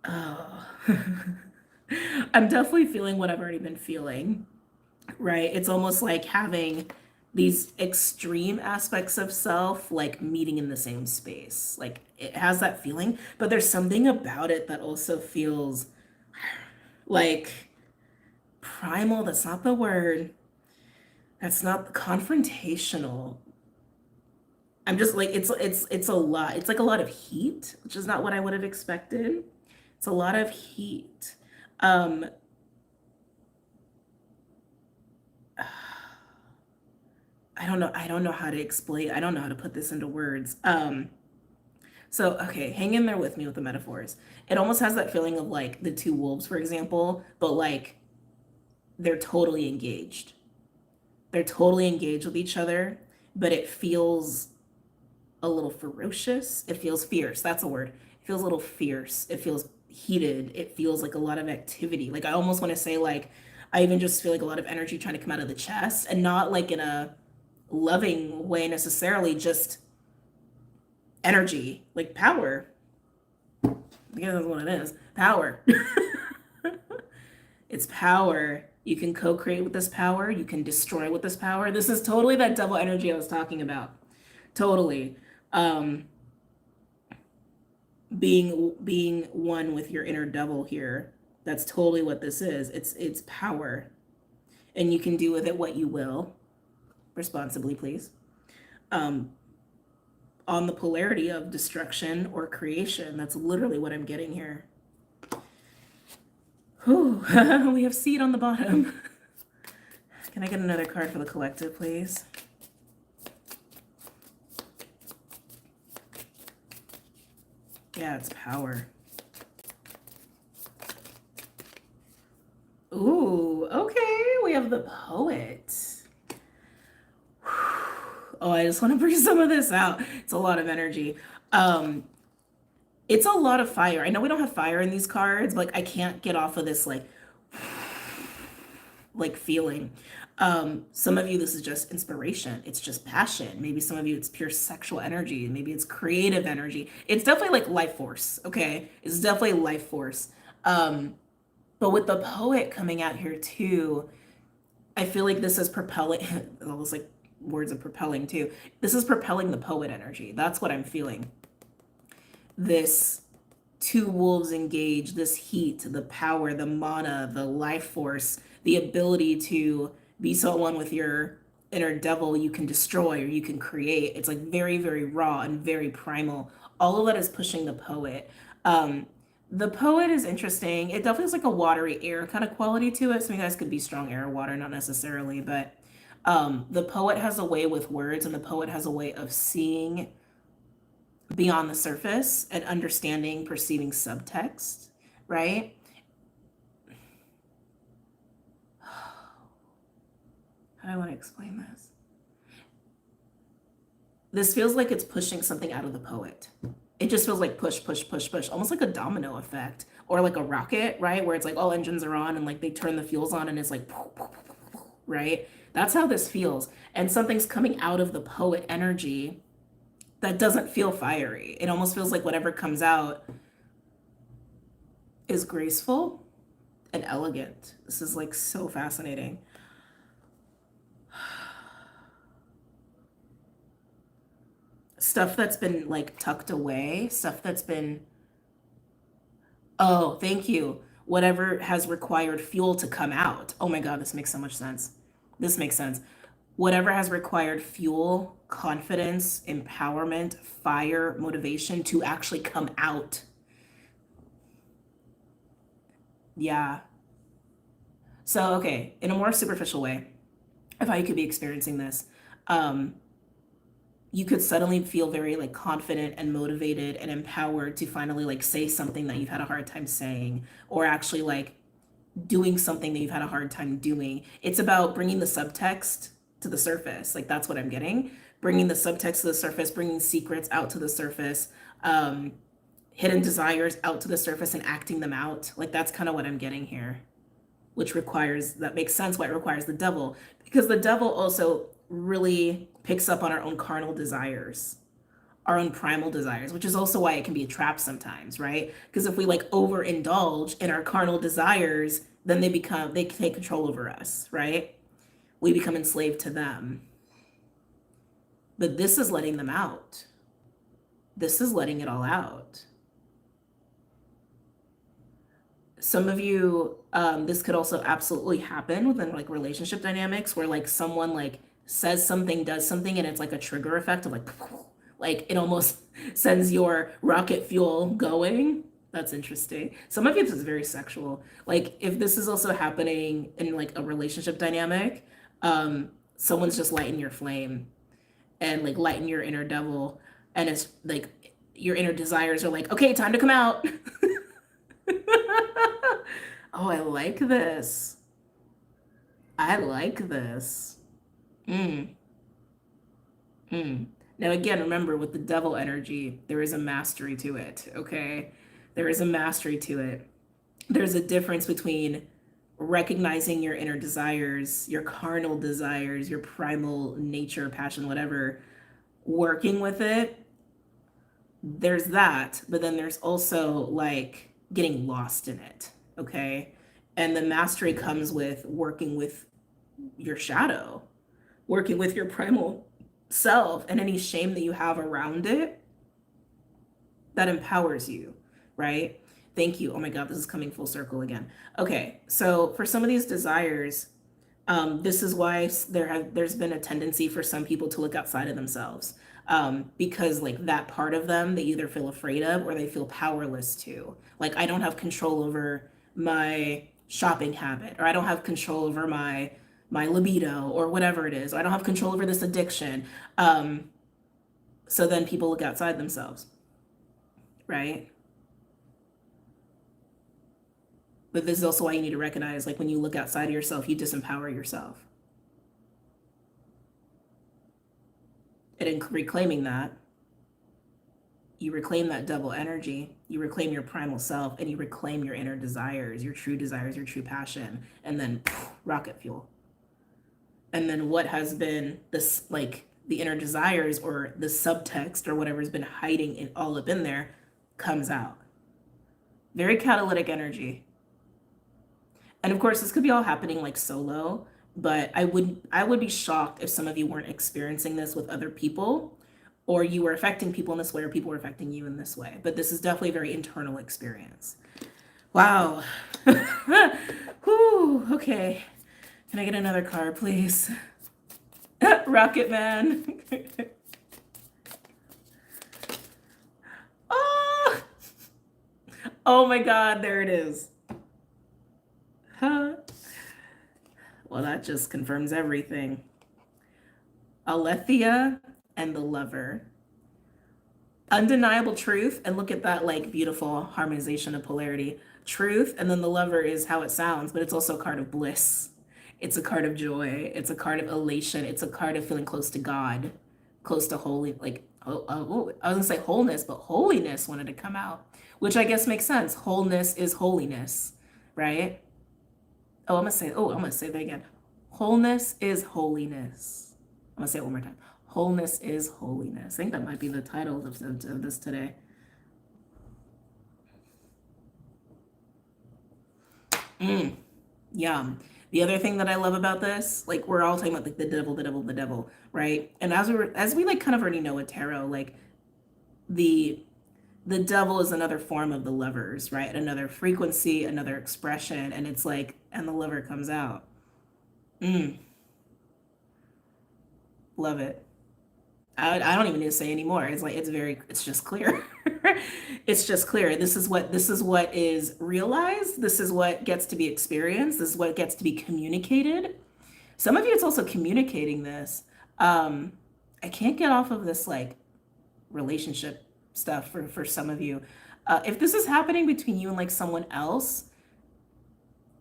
Oh. I'm definitely feeling what I've already been feeling, right? It's almost like having these extreme aspects of self like meeting in the same space. Like it has that feeling, but there's something about it that also feels like primal. That's not the word. That's not confrontational. I'm just like it's a lot. It's like a lot of heat, which is not what I would have expected. It's a lot of heat. I don't know how to explain. I don't know how to put this into words. So okay, hang in there with me with the metaphors. It almost has that feeling of like the two wolves, for example, but like they're totally engaged. They're totally engaged with each other, but it feels a little ferocious. It feels fierce. That's a word. It feels a little fierce. It feels heated. It feels like a lot of activity. Like I almost want to say like I even just feel like a lot of energy trying to come out of the chest, and not like in a loving way necessarily, just energy, like power. I guess that's what it is. Power. It's power. You can co-create with this power. You can destroy with this power. This is totally that double energy I was talking about. Totally. Being one with your inner devil here. That's totally what this is. It's power. And you can do with it what you will. Responsibly, please. On the polarity of destruction or creation. That's literally what I'm getting here. Whew. We have seed on the bottom. Can I get another card for the collective, please? Yeah, it's power. Ooh, okay. We have the poet. Oh, I just want to bring some of this out. It's a lot of energy. It's a lot of fire. I know we don't have fire in these cards, but like, I can't get off of this like feeling. Some of you, this is just inspiration. It's just passion. Maybe some of you, it's pure sexual energy. Maybe it's creative energy. It's definitely like life force. Okay. It's definitely life force. But with the poet coming out here too, I feel like this is propelling, almost like words of propelling too. This is propelling the poet energy. That's what I'm feeling. This two wolves engage, this heat, the power, the mana, the life force, the ability to be so one with your inner devil, you can destroy or you can create. It's like very, very raw and very primal. All of that is pushing the poet. The poet is interesting. It definitely has like a watery air kind of quality to it. Some of you guys could be strong air or water, not necessarily, but the poet has a way with words, and the poet has a way of seeing beyond the surface and understanding, perceiving subtext, right? How do I want to explain this? This feels like it's pushing something out of the poet. It just feels like push, push, push, push, almost like a domino effect or like a rocket, right? Where it's like all engines are on and like they turn the fuels on and it's like, right? That's how this feels. And something's coming out of the poet energy that doesn't feel fiery. It almost feels like whatever comes out is graceful and elegant. This is like so fascinating. Stuff that's been like tucked away, stuff that's been, oh, thank you. Whatever has required fuel to come out. Oh my God, this makes so much sense. This makes sense. Whatever has required fuel, confidence, empowerment, fire, motivation to actually come out. Yeah. So, okay, in a more superficial way, of how you could be experiencing this, you could suddenly feel very like confident and motivated and empowered to finally like say something that you've had a hard time saying, or actually like doing something that you've had a hard time doing. It's about bringing the subtext to the surface. Like that's what I'm getting. Bringing the subtext to the surface, bringing secrets out to the surface, hidden desires out to the surface and acting them out. Like that's kind of what I'm getting here, which requires, that makes sense why it requires the devil, because the devil also really picks up on our own carnal desires, our own primal desires, which is also why it can be a trap sometimes, right? Because if we like overindulge in our carnal desires, then they take control over us, right? We become enslaved to them. But this is letting them out. This is letting it all out. Some of you, this could also absolutely happen within like relationship dynamics where like someone like says something, does something, and it's like a trigger effect of like it almost sends your rocket fuel going. That's interesting. Some of you, this is very sexual. Like if this is also happening in like a relationship dynamic, someone's just lighting your flame and like lighting your inner devil, and it's like your inner desires are like, okay, time to come out. Oh, I like this. I like this. Mm. Now, again, remember with the devil energy, there is a mastery to it, okay? There is a mastery to it. There's a difference between recognizing your inner desires, your carnal desires, your primal nature, passion, whatever, working with it. There's that, but then there's also like getting lost in it, okay? And the mastery comes with working with your shadow, working with your primal self and any shame that you have around it that empowers you, right? Thank you. Oh my God, this is coming full circle again. Okay, so for some of these desires, this is why there's been a tendency for some people to look outside of themselves, because like that part of them they either feel afraid of or they feel powerless to. Like I don't have control over my shopping habit, or I don't have control over my libido or whatever it is, or I don't have control over this addiction. So then people look outside themselves, right? But this is also why you need to recognize, like when you look outside of yourself, you disempower yourself. And in reclaiming that, you reclaim that double energy, you reclaim your primal self, and you reclaim your inner desires, your true passion, and then rocket fuel. And then what has been this, like the inner desires or the subtext or whatever's been hiding in all up in there comes out. Very catalytic energy. And of course, this could be all happening like solo, but I would be shocked if some of you weren't experiencing this with other people, or you were affecting people in this way, or people were affecting you in this way. But this is definitely a very internal experience. Wow. Whew, okay. Can I get another card, please? Rocket Man. Oh my God, there it is. Huh? Well, that just confirms everything. Aletheia and the Lover. Undeniable truth, and look at that like beautiful harmonization of polarity. Truth, and then the Lover is how it sounds, but it's also a card of bliss. It's a card of joy. It's a card of elation. It's a card of feeling close to God, close to holy, like, I was gonna say wholeness, but holiness wanted to come out, which I guess makes sense. Wholeness is holiness, right? I'm gonna say that again. Wholeness is holiness. I'm gonna say it one more time. Wholeness is holiness. I think that might be the title of this today. Yum. The other thing that I love about this, like we're all talking about like the devil, right? And as we like kind of already know with tarot, like the devil is another form of the Lovers, right? Another frequency, another expression, and it's like, and the Lover comes out. Love it. I don't even need to say anymore. It's like it's just clear. It's just clear. This is what is realized. This is what gets to be experienced. This is what gets to be communicated. Some of you, it's also communicating this. I can't get off of this like relationship stuff for some of you. If this is happening between you and like someone else,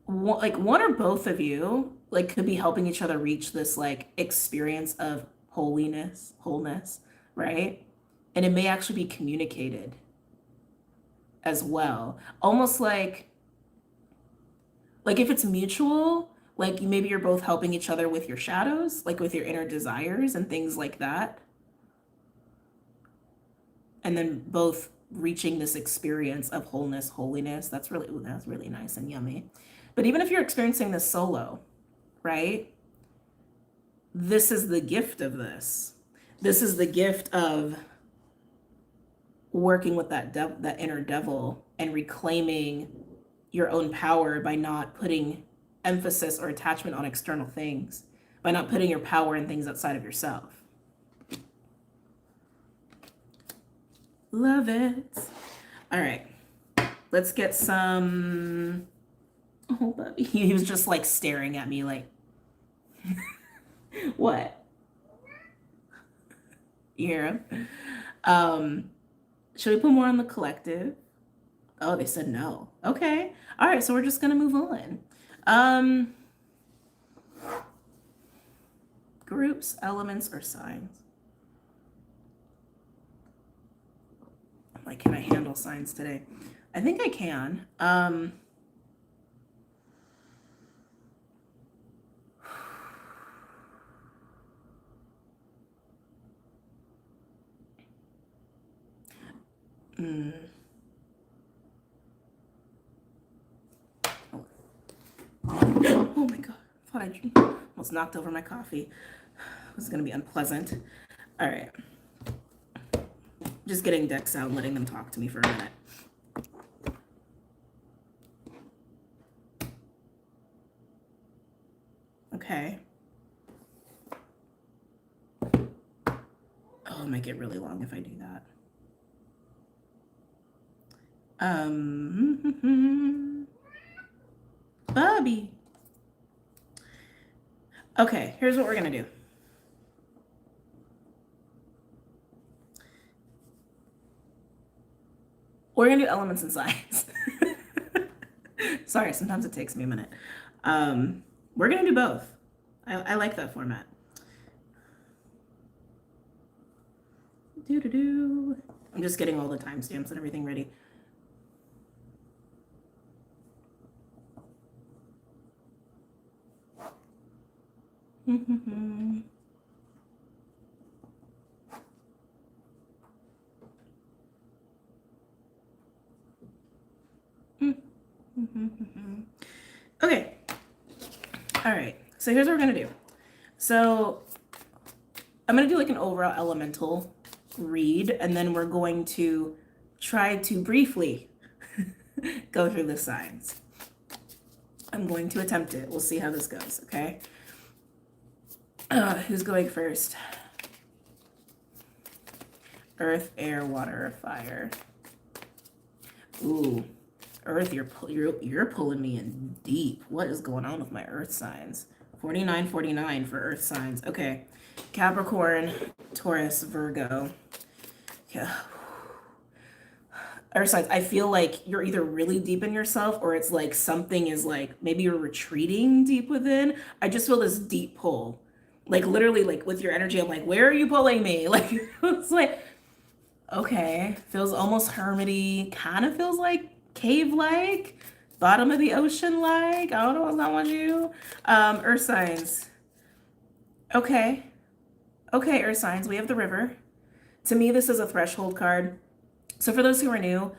one or both of you like could be helping each other reach this like experience of wholeness, right? And it may actually be communicated as well. Almost like if it's mutual, like maybe you're both helping each other with your shadows, like with your inner desires and things like that. And then both reaching this experience of wholeness, holiness. That's really nice and yummy. But even if you're experiencing this solo, right? This is the gift of this. This is the gift of working with that inner devil and reclaiming your own power by not putting emphasis or attachment on external things, by not putting your power in things outside of yourself. Love it. All right, let's get some. Oh, buddy, he was just like staring at me like. What? You hear him? Should we put more on the collective? Oh, they said no. Okay. All right, so we're just gonna move on. Groups, elements, or signs? I'm like, can I handle signs today? I think I can. Oh my God, I thought I almost knocked over my coffee. It was gonna be unpleasant. All right, just getting decks out and letting them talk to me for a minute. Okay. Oh, it might get really long if I do that. Bobby. Okay, here's what we're gonna do. We're gonna do elements and signs. Sorry, sometimes it takes me a minute. We're gonna do both. I like that format. I'm just getting all the timestamps and everything ready. Okay. All right. So here's what we're gonna do. So I'm gonna do like an overall elemental read, and then we're going to try to briefly go through the signs. I'm going to attempt it. We'll see how this goes, okay? Who's going first? Earth, air, water, or fire? Ooh, Earth, you're pulling me in deep. What is going on with my Earth signs? 49 for Earth signs. Okay. Capricorn, Taurus, Virgo. Yeah. Earth signs, I feel like you're either really deep in yourself or it's like something is like maybe you're retreating deep within. I just feel this deep pull. Like literally like with your energy, I'm like, where are you pulling me? Like it's like, okay, feels almost hermity, kind of feels like cave-like, bottom of the ocean-like. I don't know what's not with you. Earth signs. Okay. Okay, Earth signs. We have the river. To me, this is a threshold card. So for those who are new,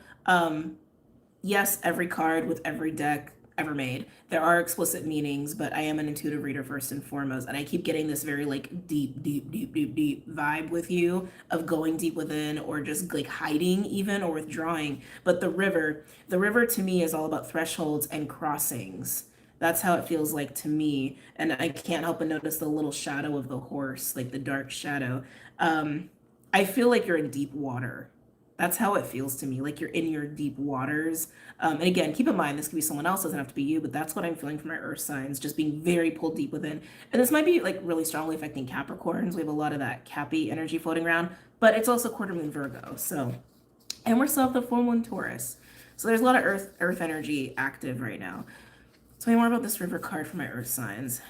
yes, every card with every deck ever made, there are explicit meanings, but I am an intuitive reader first and foremost, and I keep getting this very like deep vibe with you of going deep within or just like hiding even or withdrawing. But the river to me is all about thresholds and crossings. That's how it feels like to me. And I can't help but notice the little shadow of the horse, like the dark shadow. I feel like you're in deep water. That's how it feels to me, like you're in your deep waters. And again, keep in mind, this could be someone else, doesn't have to be you, but that's what I'm feeling from my Earth signs, just being very pulled deep within. And this might be like really strongly affecting Capricorns. We have a lot of that Cappy energy floating around, but it's also quarter moon Virgo. So, and we're still at the full moon Taurus. So there's a lot of Earth energy active right now. Tell me more about this river card for my Earth signs.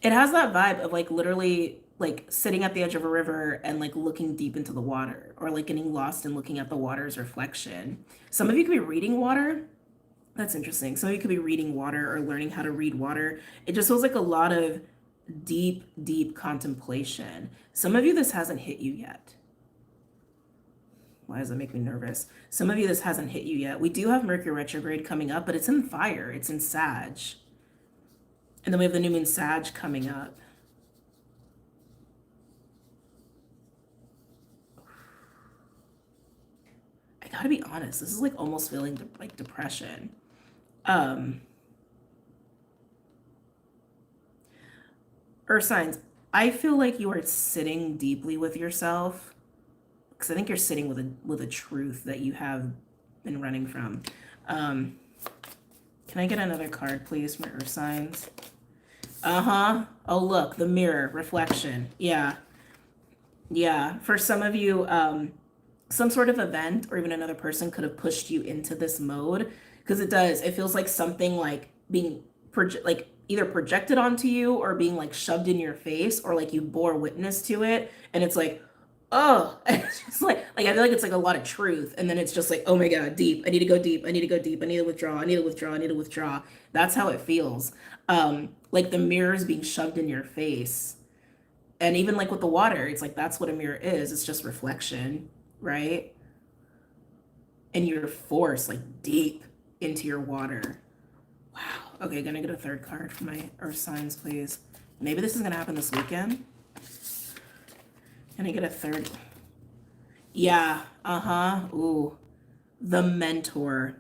It has that vibe of like literally like sitting at the edge of a river and like looking deep into the water or like getting lost and looking at the water's reflection. Some of you could be reading water. That's interesting. Some of you could be reading water or learning how to read water. It just feels like a lot of deep contemplation. Some of you, this hasn't hit you yet. Why does that make me nervous? Some of you, this hasn't hit you yet. We do have Mercury retrograde coming up, but it's in fire. It's in Sag. And then we have the new moon Sag coming up. I gotta be honest, this is like almost feeling like depression. Earth signs, I feel like you are sitting deeply with yourself because I think you're sitting with a truth that you have been running from. Can I get another card, please, from Earth signs? Oh, look, the mirror reflection. Yeah. For some of you, some sort of event or even another person could have pushed you into this mode because it does. It feels like something like being like either projected onto you or being like shoved in your face or like you bore witness to it. And it's like, oh, it's just like I feel like it's like a lot of truth. And then it's just like, oh my God, deep. I need to go deep. I need to go deep. I need to withdraw. I need to withdraw. I need to withdraw. That's how it feels. Like the mirror is being shoved in your face. And even like with the water, it's like, that's what a mirror is. It's just reflection. Right? And you're forced like deep into your water. Wow. Okay, gonna get a third card for my Earth signs, please. Maybe this is gonna happen this weekend. Can I get a third? Yeah. Ooh. The mentor.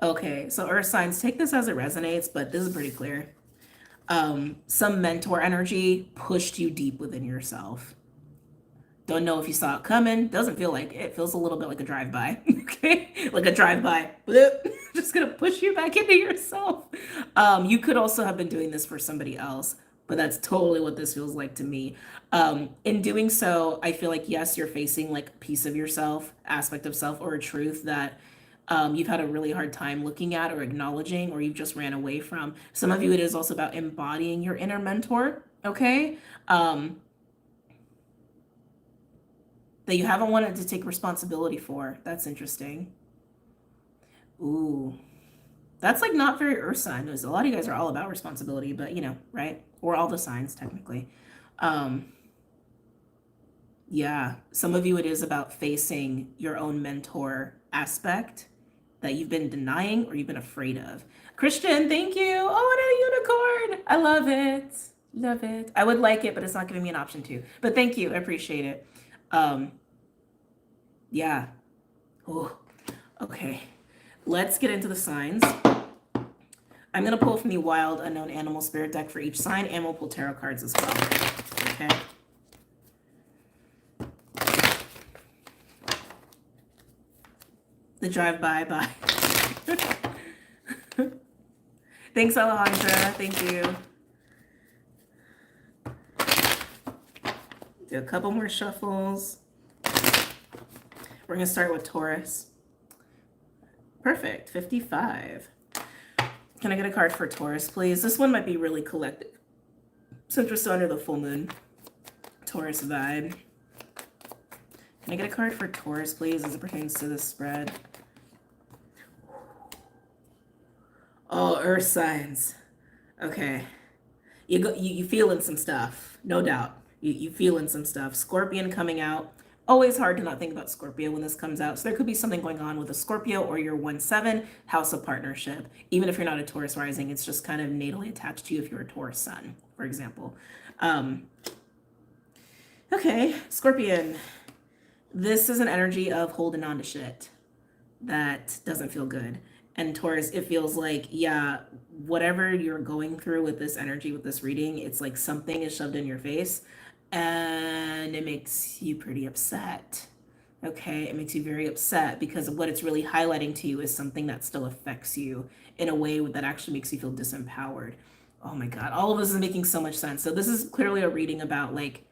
Okay, so Earth signs, take this as it resonates, but this is pretty clear. Some mentor energy pushed you deep within yourself. Don't know if you saw it coming. Doesn't feel like it. Feels a little bit like a drive-by. Okay? Like a drive-by. Just gonna push you back into yourself. You could also have been doing this for somebody else, but that's totally what this feels like to me. In doing so, I feel like, yes, you're facing like a piece of yourself, aspect of self, or a truth that you've had a really hard time looking at or acknowledging, or you've just ran away from. Some of you, it is also about embodying your inner mentor, okay? That you haven't wanted to take responsibility for. That's interesting. Ooh. That's like not very Earth sign. A lot of you guys are all about responsibility, but you know, right? Or all the signs technically. Yeah, some of you it is about facing your own mentor aspect that you've been denying or you've been afraid of. Christian, thank you. Oh, and a unicorn. I love it. Love it. I would like it, but it's not giving me an option to. But thank you. I appreciate it. Yeah. Oh, okay. Let's get into the signs. I'm going to pull from the Wild Unknown Animal Spirit deck for each sign, and we'll pull tarot cards as well. Okay. The drive-by, bye. Thanks, Alejandra. Thank you. Do a couple more shuffles. We're going to start with Taurus. Perfect. 55. Can I get a card for Taurus, please? This one might be really collective, since we're still under the full moon. Taurus vibe. Can I get a card for Taurus, please, as it pertains to this spread? Oh, earth signs. Okay. You feeling some stuff, no doubt. You feeling some stuff. Scorpion coming out. Always hard to not think about Scorpio when this comes out. So there could be something going on with a Scorpio or your 1-7 house of partnership. Even if you're not a Taurus rising, it's just kind of natally attached to you if you're a Taurus sun, for example. Okay, Scorpion. This is an energy of holding on to shit that doesn't feel good. And Taurus, it feels like, yeah, whatever you're going through with this energy, with this reading, it's like something is shoved in your face and it makes you pretty upset. Okay, it makes you very upset because what it's really highlighting to you is something that still affects you in a way that actually makes you feel disempowered. Oh my God, all of this is making so much sense. So this is clearly a reading about like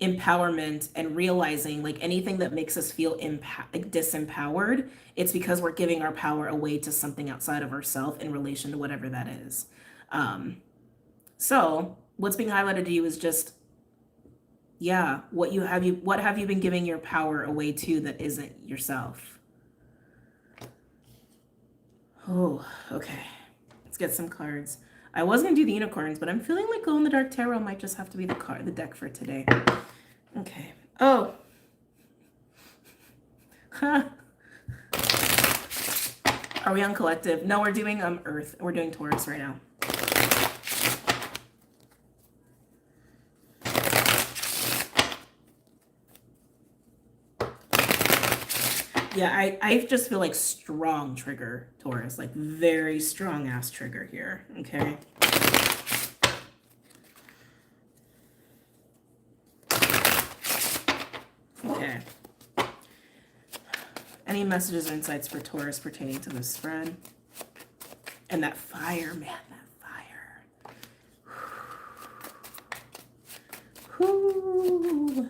empowerment and realizing like anything that makes us feel like disempowered, it's because we're giving our power away to something outside of ourselves in relation to whatever that is. So what's being highlighted to you is just, yeah, what have you been giving your power away to that isn't yourself? Oh, okay. Let's get some cards. I was gonna do the unicorns, but I'm feeling like Glow in the Dark Tarot might just have to be the deck for today. Okay. Oh. Huh. Are we on collective? No, we're doing Earth. We're doing Taurus right now. Yeah, I just feel like strong trigger, Taurus, like very strong ass trigger here. Okay. Okay. Any messages or insights for Taurus pertaining to this spread? And that fire, man, that fire. Whew.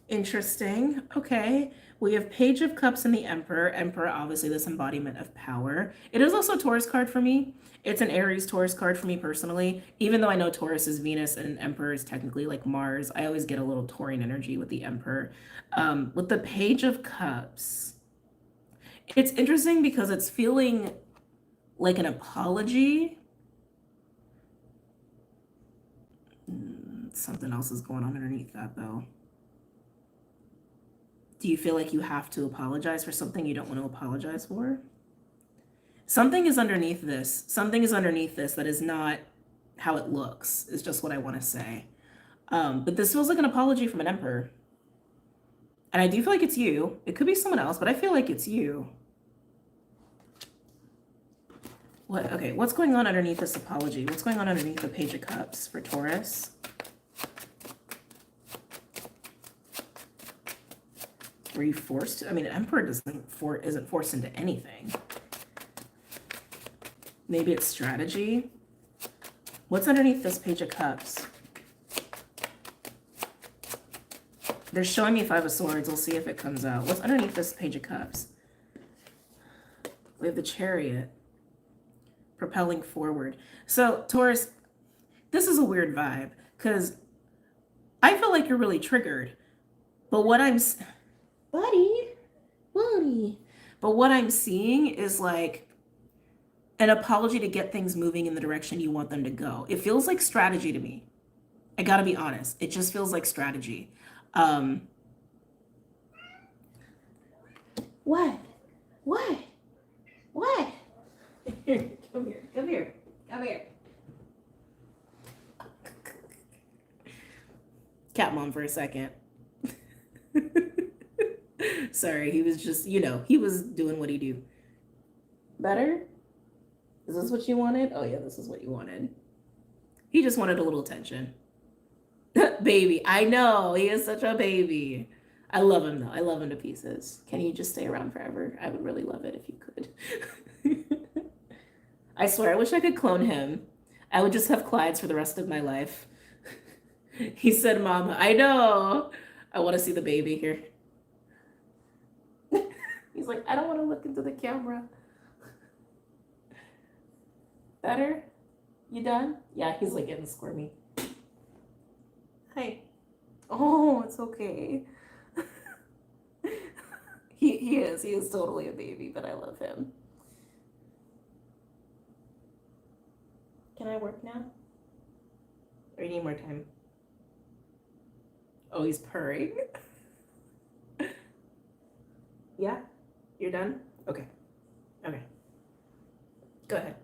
Interesting. Okay. We have Page of Cups and the Emperor. Emperor, obviously this embodiment of power. It is also a Taurus card for me. It's an Aries Taurus card for me personally. Even though I know Taurus is Venus and Emperor is technically like Mars, I always get a little Taurian energy with the Emperor. With the Page of Cups, it's interesting because it's feeling like an apology. Something else is going on underneath that though. Do you feel like you have to apologize for something you don't want to apologize for? Something is underneath this. Something is underneath this that is not how it looks, is just what I want to say. But this feels like an apology from an Emperor. And I do feel like it's you. It could be someone else, but I feel like it's you. What? Okay, what's going on underneath this apology? What's going on underneath the Page of Cups for Taurus? Were you forced to? I mean, an Emperor isn't forced into anything. Maybe it's strategy. What's underneath this Page of Cups? They're showing me Five of Swords. We'll see if it comes out. What's underneath this Page of Cups? We have the Chariot. Propelling forward. So, Taurus, this is a weird vibe because I feel like you're really triggered. But what I'm... Buddy. But what I'm seeing is like an apology to get things moving in the direction you want them to go. It feels like strategy to me. I gotta be honest. It just feels like strategy. What? Here, come here. Cat mom for a second. Sorry, he was just, he was doing what he do. Better? Is this what you wanted? Oh yeah, this is what you wanted. He just wanted a little attention. Baby, I know, he is such a baby. I love him though. I love him to pieces. Can you just stay around forever? I would really love it if you could. I swear, I wish I could clone him. I would just have Clydes for the rest of my life. He said, Mama, I know. I want to see the baby here. He's like, I don't want to look into the camera. Better? You done? Yeah, he's like getting squirmy. Hey. Oh, it's okay. He is totally a baby, but I love him. Can I work now? Or you need more time? Oh, he's purring. Yeah? You're done? Okay. Okay. Go ahead.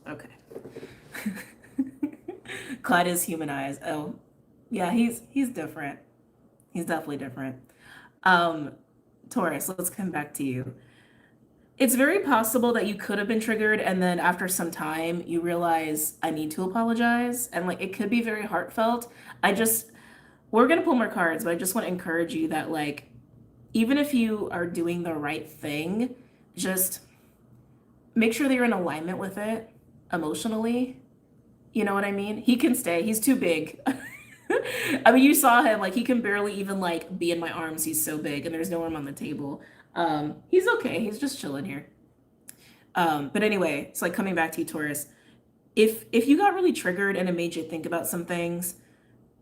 Okay. Clyde is humanized. Oh, yeah, he's different. He's definitely different. Taurus, let's come back to you. It's very possible that you could have been triggered, and then after some time, you realize I need to apologize, and like it could be very heartfelt. We're gonna pull more cards, but I just want to encourage you that like, even if you are doing the right thing, just make sure that you're in alignment with it emotionally. You know what I mean? He can stay. He's too big. I mean, you saw him, like he can barely even like be in my arms. He's so big, and there's no room on the table. He's okay. He's just chilling here. But anyway, it's like coming back to you, Taurus. If you got really triggered and it made you think about some things,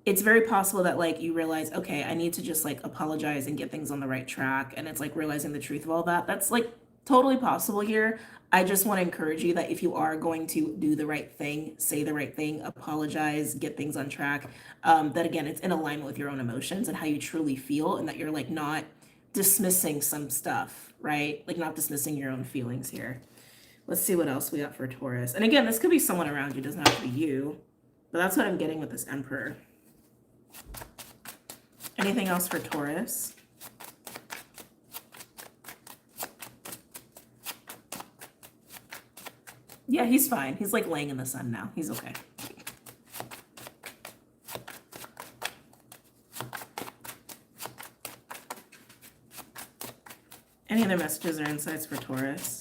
it's very possible that like you realize, okay, I need to just like apologize and get things on the right track. And it's like realizing the truth of all that. That's like totally possible here. I just want to encourage you that if you are going to do the right thing, say the right thing, apologize, get things on track, that again, it's in alignment with your own emotions and how you truly feel, and that you're like not dismissing some stuff, right? Like not dismissing your own feelings here. Let's see what else we got for Taurus. And again, this could be someone around you, doesn't have to be you, but that's what I'm getting with this Emperor. Anything else for Taurus? Yeah, he's fine. He's like laying in the sun now. He's okay. Any other messages or insights for Taurus?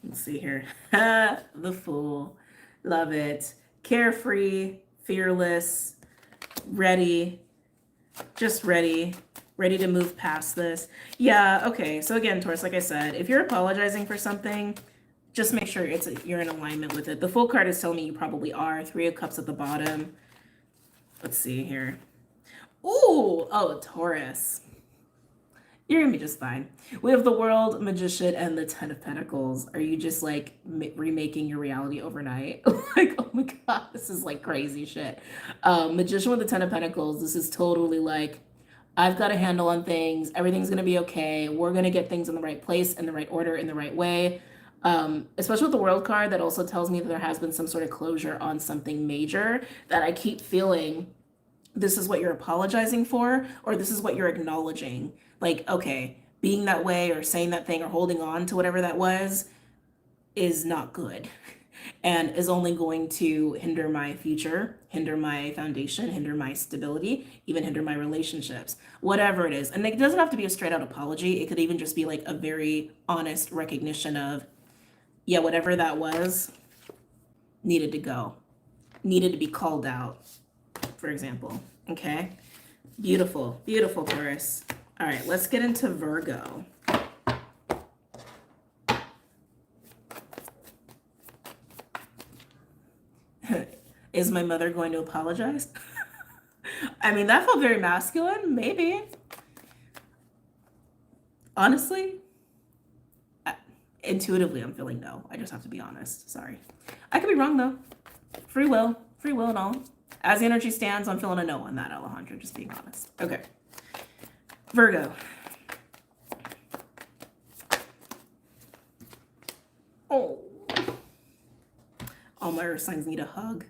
Let's see here. The Fool. Love it. Carefree, fearless, ready, just ready to move past this. Yeah, okay. So again, Taurus, like I said, if you're apologizing for something, just make sure you're in alignment with it. The Fool card is telling me you probably are. 3 of Cups at the bottom. Let's see here. Ooh, oh, Taurus. You're gonna be just fine. We have the World, Magician, and the 10 of Pentacles. Are you just like remaking your reality overnight? Like, oh my God, this is like crazy shit. Magician with the 10 of Pentacles. This is totally like, I've got a handle on things. Everything's gonna be okay. We're gonna get things in the right place, in the right order, in the right way. Especially with the World card, that also tells me that there has been some sort of closure on something major that I keep feeling this is what you're apologizing for, or this is what you're acknowledging. Like, okay, being that way or saying that thing or holding on to whatever that was is not good and is only going to hinder my future, hinder my foundation, hinder my stability, even hinder my relationships, whatever it is. And it doesn't have to be a straight out apology. It could even just be like a very honest recognition of, yeah, whatever that was needed to go, needed to be called out, for example. Okay. Beautiful, beautiful, Taurus. All right, let's get into Virgo. Is my mother going to apologize? I mean, that felt very masculine, maybe. Honestly, intuitively, I'm feeling no. I just have to be honest. Sorry. I could be wrong, though. Free will and all. As the energy stands, I'm feeling a no on that, Alejandro, just being honest. Okay. Virgo. Oh. All my earth signs need a hug.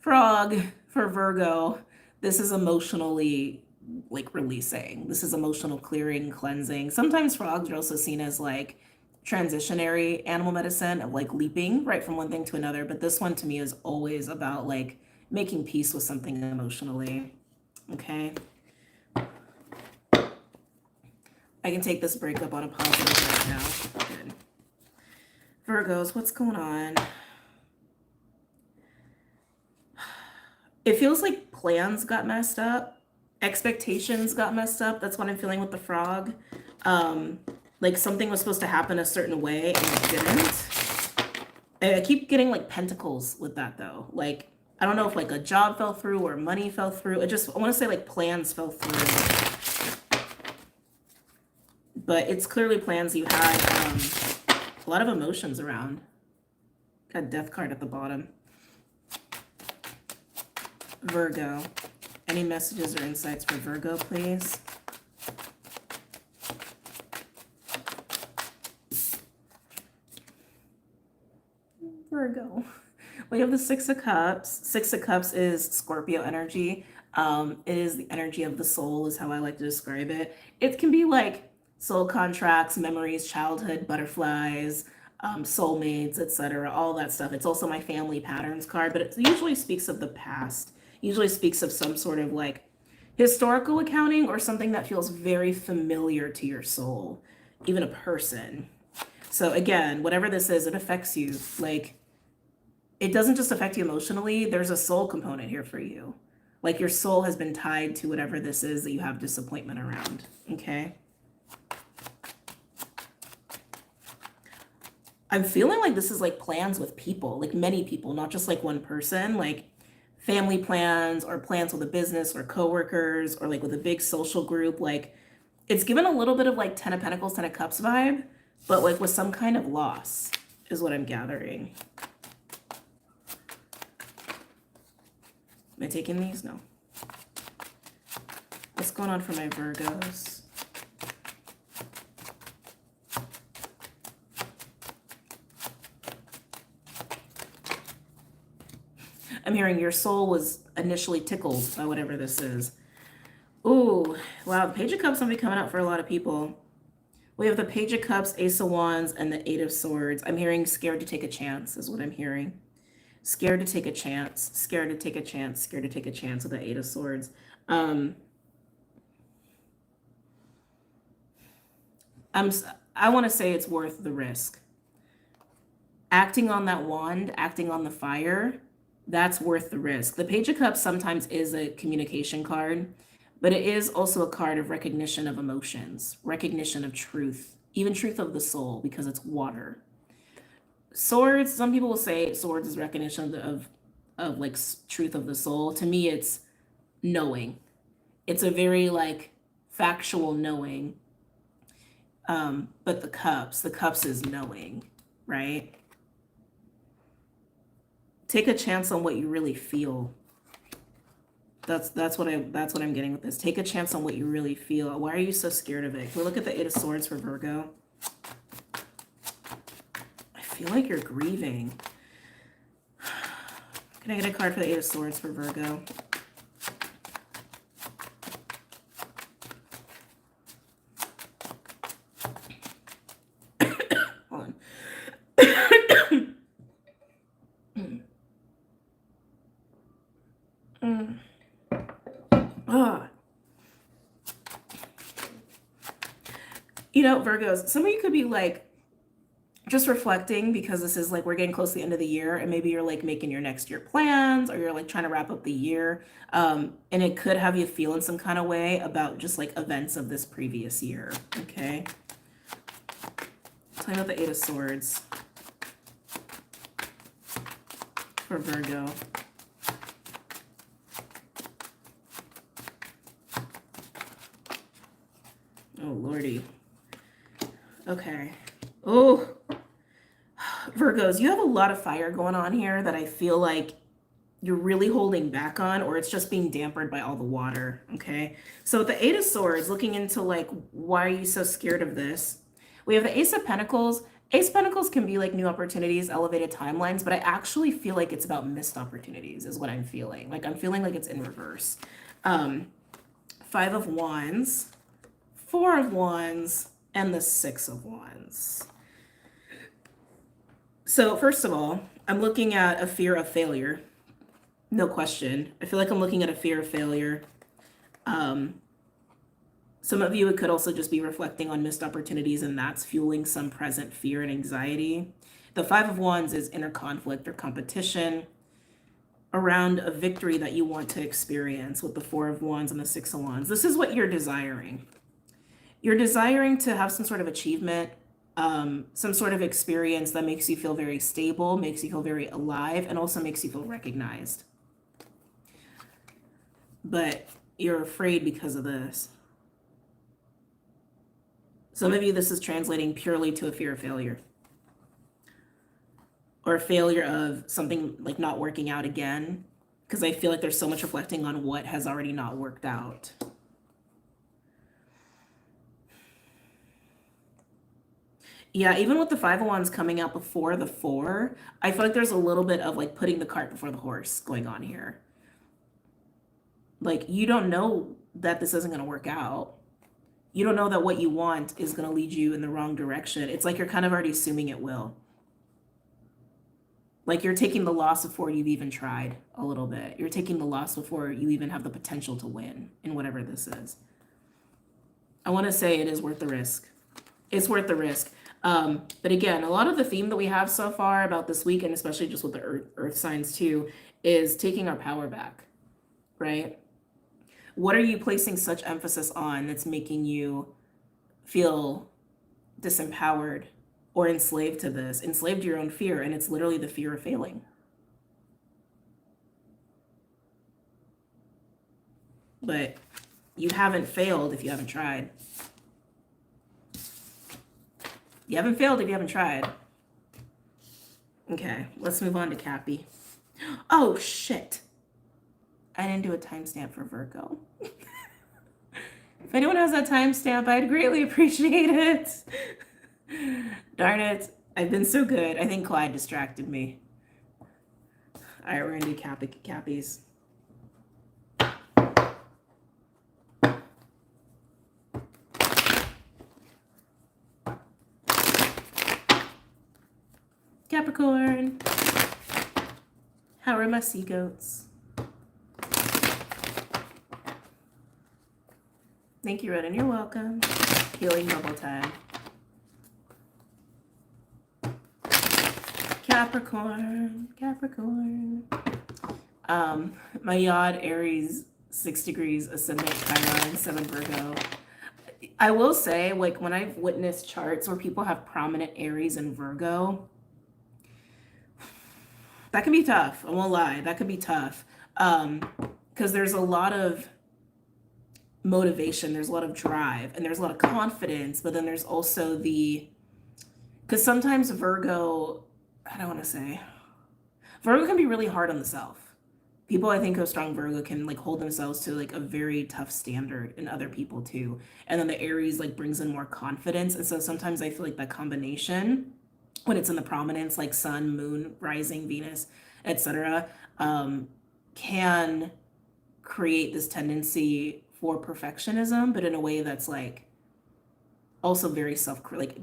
Frog for Virgo. This is emotionally like releasing. This is emotional clearing, cleansing. Sometimes frogs are also seen as like transitionary animal medicine of like leaping right from one thing to another. But this one to me is always about like making peace with something emotionally. Okay. I can take this breakup on a positive right now. Good. Virgos, what's going on? It feels like plans got messed up. Expectations got messed up. That's what I'm feeling with the frog. Like something was supposed to happen a certain way and it didn't. I keep getting like pentacles with that though. Like, I don't know if like a job fell through or money fell through. I want to say like plans fell through. But it's clearly plans you had. A lot of emotions around. Got death card at the bottom. Virgo. Any messages or insights for Virgo, please? Virgo. We have the Six of Cups. Six of Cups is Scorpio energy. It is the energy of the soul, is how I like to describe it. It can be like soul contracts, memories, childhood, butterflies, soulmates, etc., all that stuff. It's also my family patterns card, but it usually speaks of the past. Usually speaks of some sort of like historical accounting or something that feels very familiar to your soul, even a person. So again, whatever this is, it affects you. Like, it doesn't just affect you emotionally. There's a soul component here for you. Like your soul has been tied to whatever this is that you have disappointment around. Okay. I'm feeling like this is like plans with people, like many people, not just like one person, like family plans or plans with a business or coworkers or like with a big social group. Like it's given a little bit of like 10 of Pentacles, 10 of Cups vibe, but like with some kind of loss is what I'm gathering. Am I taking these? No. What's going on for my Virgos? I'm hearing your soul was initially tickled by whatever this is. Ooh, wow. The Page of Cups might be coming out for a lot of people. We have the Page of Cups, Ace of Wands, and the Eight of Swords. I'm hearing scared to take a chance is what I'm hearing. Scared to take a chance, scared to take a chance, scared to take a chance with the Eight of Swords. I want to say it's worth the risk. Acting on that wand, acting on the fire, that's worth the risk. The Page of Cups sometimes is a communication card, but it is also a card of recognition of emotions, recognition of truth, even truth of the soul, because it's water. Swords, some people will say swords is recognition of like truth of the soul. To me, it's knowing. It's a very like factual knowing. But the cups is knowing, right? Take a chance on what you really feel. That's what I'm getting with this. Take a chance on what you really feel. Why are you so scared of it? Can we look at the Eight of Swords for Virgo? I feel like you're grieving. Can I get a card for the Eight of Swords for Virgo? Hold on. You know, Virgos, some of you could be like just reflecting because this is like we're getting close to the end of the year and maybe you're like making your next year plans or you're like trying to wrap up the year. And it could have you feel in some kind of way about just like events of this previous year. Okay. Tell me about the Eight of Swords for Virgo. Oh, Lordy. Okay. Oh, Virgos, you have a lot of fire going on here that I feel like you're really holding back on, or it's just being dampened by all the water. Okay. So with the Eight of Swords, looking into like, why are you so scared of this? We have the Ace of Pentacles. Ace of Pentacles can be like new opportunities, elevated timelines, but I actually feel like it's about missed opportunities is what I'm feeling. Like I'm feeling like it's in reverse. Five of Wands, Four of Wands, and the Six of Wands. So first of all, I'm looking at a fear of failure. No question. I feel like I'm looking at a fear of failure. Some of you, it could also just be reflecting on missed opportunities, and that's fueling some present fear and anxiety. The Five of Wands is inner conflict or competition around a victory that you want to experience with the Four of Wands and the Six of Wands. This is what you're desiring. You're desiring to have some sort of achievement, some sort of experience that makes you feel very stable, makes you feel very alive, and also makes you feel recognized. But you're afraid because of this. Some of you, this is translating purely to a fear of failure. Or a failure of something like not working out again. Because I feel like there's so much reflecting on what has already not worked out. Yeah, even with the Five of Wands coming out before the Four, I feel like there's a little bit of like putting the cart before the horse going on here. Like, you don't know that this isn't going to work out. You don't know that what you want is going to lead you in the wrong direction. It's like you're kind of already assuming it will. Like you're taking the loss before you've even tried a little bit. You're taking the loss before you even have the potential to win in whatever this is. I want to say it is worth the risk. It's worth the risk. But again, a lot of the theme that we have so far about this week, and especially just with the earth signs too, is taking our power back, right? What are you placing such emphasis on that's making you feel disempowered or enslaved to this, enslaved to your own fear? And it's literally the fear of failing. But you haven't failed if you haven't tried. You haven't failed if you haven't tried. Okay, let's move on to Cappy. Oh, shit. I didn't do a timestamp for Virgo. If anyone has that timestamp, I'd greatly appreciate it. Darn it. I've been so good. I think Clyde distracted me. All right, we're going to do Cappies. Capricorn. How are my sea goats? Thank you, Redden. You're welcome. Healing bubble time. Capricorn. My Yod, Aries, 6 degrees, ascendant Chiron, 7 Virgo. I will say, like, when I've witnessed charts where people have prominent Aries and Virgo, that can be tough. I won't lie. That could be tough. Because there's a lot of motivation, there's a lot of drive, and there's a lot of confidence, but then there's also because sometimes Virgo can be really hard on the self. People, I think, who have strong Virgo can like hold themselves to like a very tough standard in other people too. And then the Aries like brings in more confidence. And so sometimes I feel like that combination, when it's in the prominence, like Sun, Moon, Rising, Venus, etc., can create this tendency for perfectionism, but in a way that's like also very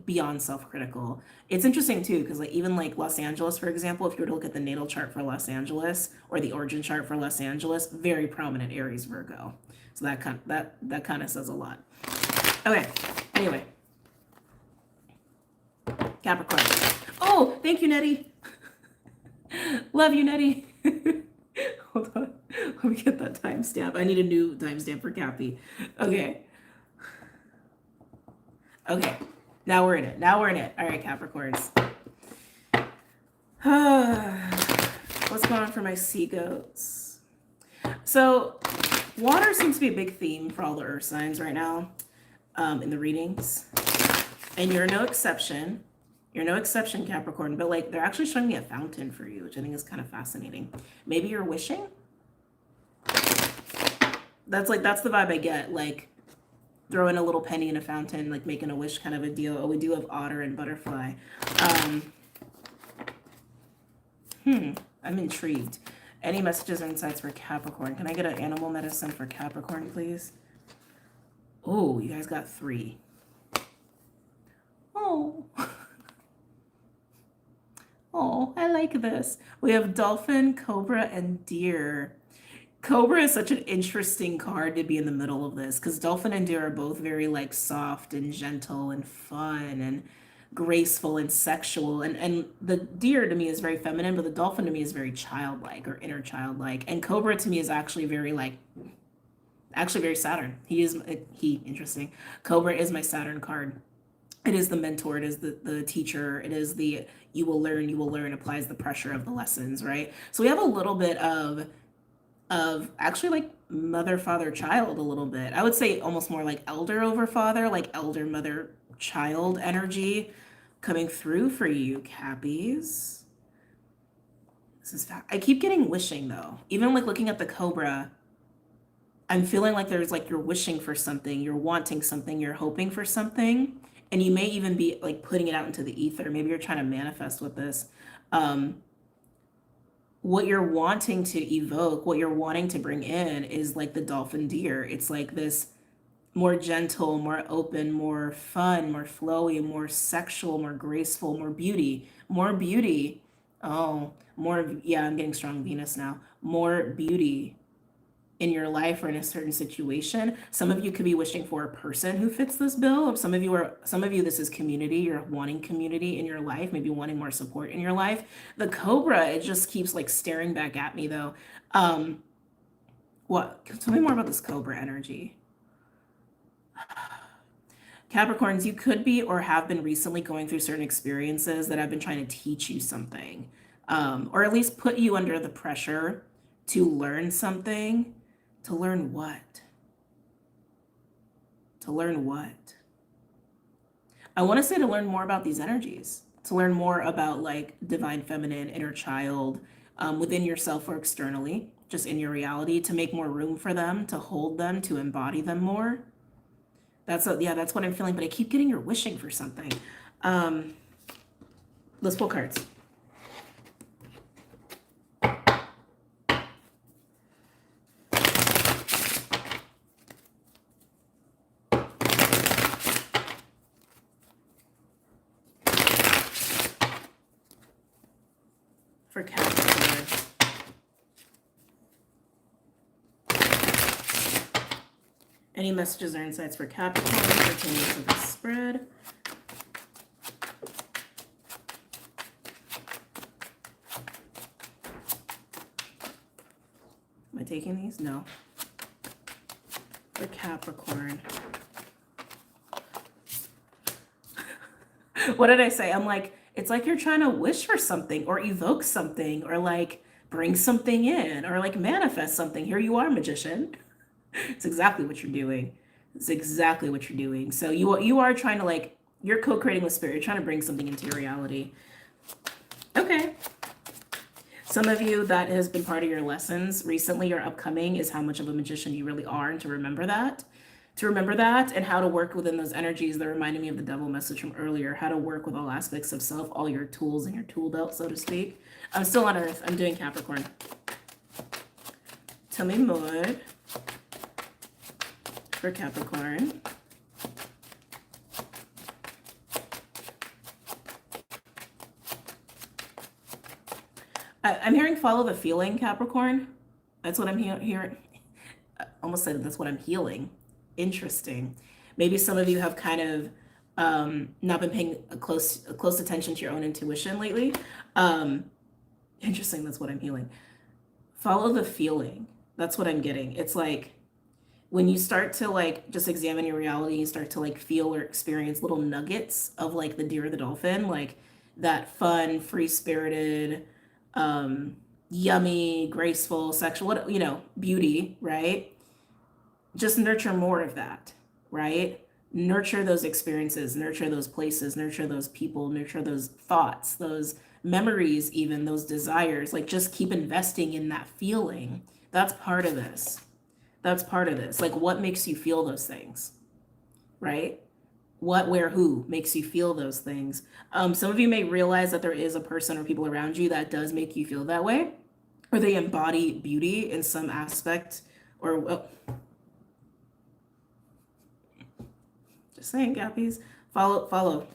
beyond self-critical. It's interesting too, because like even like Los Angeles, for example, if you were to look at the natal chart for Los Angeles or the origin chart for Los Angeles, very prominent Aries Virgo. So that kind of says a lot. Okay, anyway. Capricorn. Oh, thank you, Nettie. Love you, Nettie. Hold on. Let me get that timestamp. I need a new timestamp for Cappy. Okay. Now we're in it. All right, Capricorns. What's going on for my sea goats? So water seems to be a big theme for all the earth signs right now in the readings. And you're no exception. Capricorn, but like they're actually showing me a fountain for you, which I think is kind of fascinating. Maybe you're wishing. That's the vibe I get. Like throwing a little penny in a fountain, like making a wish kind of a deal. Oh, we do have otter and butterfly. I'm intrigued. Any messages or insights for Capricorn? Can I get an animal medicine for Capricorn, please? Oh, you guys got 3. Oh. Oh, I like this. We have dolphin, cobra, and deer. Cobra is such an interesting card to be in the middle of this because dolphin and deer are both very like soft and gentle and fun and graceful and sexual. And the deer to me is very feminine, but the dolphin to me is very childlike or inner childlike. And cobra to me is actually very like actually very Saturn. Interesting. Cobra is my Saturn card. It is the mentor, it is the teacher, it is the you will learn, applies the pressure of the lessons, right? So we have a little bit of actually like mother, father, child a little bit. I would say almost more like elder over father, like elder, mother, child energy coming through for you, Cappies. I keep getting wishing though. Even like looking at the Cobra, I'm feeling like there's like you're wishing for something, you're wanting something, you're hoping for something, and you may even be like putting it out into the ether. Maybe you're trying to manifest with this. Um, what you're wanting to evoke, what you're wanting to bring in is like the dolphin deer. It's like this more gentle, more open, more fun, more flowy, more sexual, more graceful, more beauty, more beauty. Oh, more, yeah, I'm getting strong Venus now. More beauty in your life or in a certain situation. Some of you could be wishing for a person who fits this bill. Some of you this is community. You're wanting community in your life, maybe wanting more support in your life. The Cobra, it just keeps like staring back at me though. What? Tell me more about this Cobra energy. Capricorns, you could be or have been recently going through certain experiences that have been trying to teach you something, or at least put you under the pressure to learn something. To learn what? To learn what? I want to say to learn more about these energies, to learn more about like divine feminine, inner child, within yourself or externally, just in your reality, to make more room for them, to hold them, to embody them more. Yeah, that's what I'm feeling, but I keep getting you're wishing for something. Let's pull cards. For Capricorn. Any messages or insights for Capricorn pertaining to the spread? Am I taking these? No. For Capricorn. What did I say? I'm like, it's like you're trying to wish for something or evoke something or like bring something in or like manifest something. Here you are, magician. It's exactly what you're doing. It's exactly what you're doing. So you are trying to like, you're co-creating with spirit. You're trying to bring something into your reality. Okay. Some of you, that has been part of your lessons recently or upcoming is how much of a magician you really are, and to remember that. To remember that and how to work within those energies that reminded me of the devil message from earlier, how to work with all aspects of self, all your tools in your tool belt, so to speak. I'm still on Earth. I'm doing Capricorn. Tell me more for Capricorn. I'm hearing follow the feeling, Capricorn. That's what I'm hearing. I almost said that's what I'm healing. Interesting. Maybe some of you have kind of not been paying a close attention to your own intuition lately. Interesting. That's what I'm healing. Follow the feeling. That's what I'm getting. It's like when you start to like just examine your reality, you start to like feel or experience little nuggets of like the deer or the dolphin, like that fun, free-spirited, yummy, graceful, sexual, beauty, right? Just nurture more of that, right? Nurture those experiences, nurture those places, nurture those people, nurture those thoughts, those memories, even those desires. Like just keep investing in that feeling. That's part of this. That's part of this. Like what makes you feel those things, right? What, where, who makes you feel those things. Some of you may realize that there is a person or people around you that does make you feel that way, or they embody beauty in some aspect, or Just saying, Gappies. Follow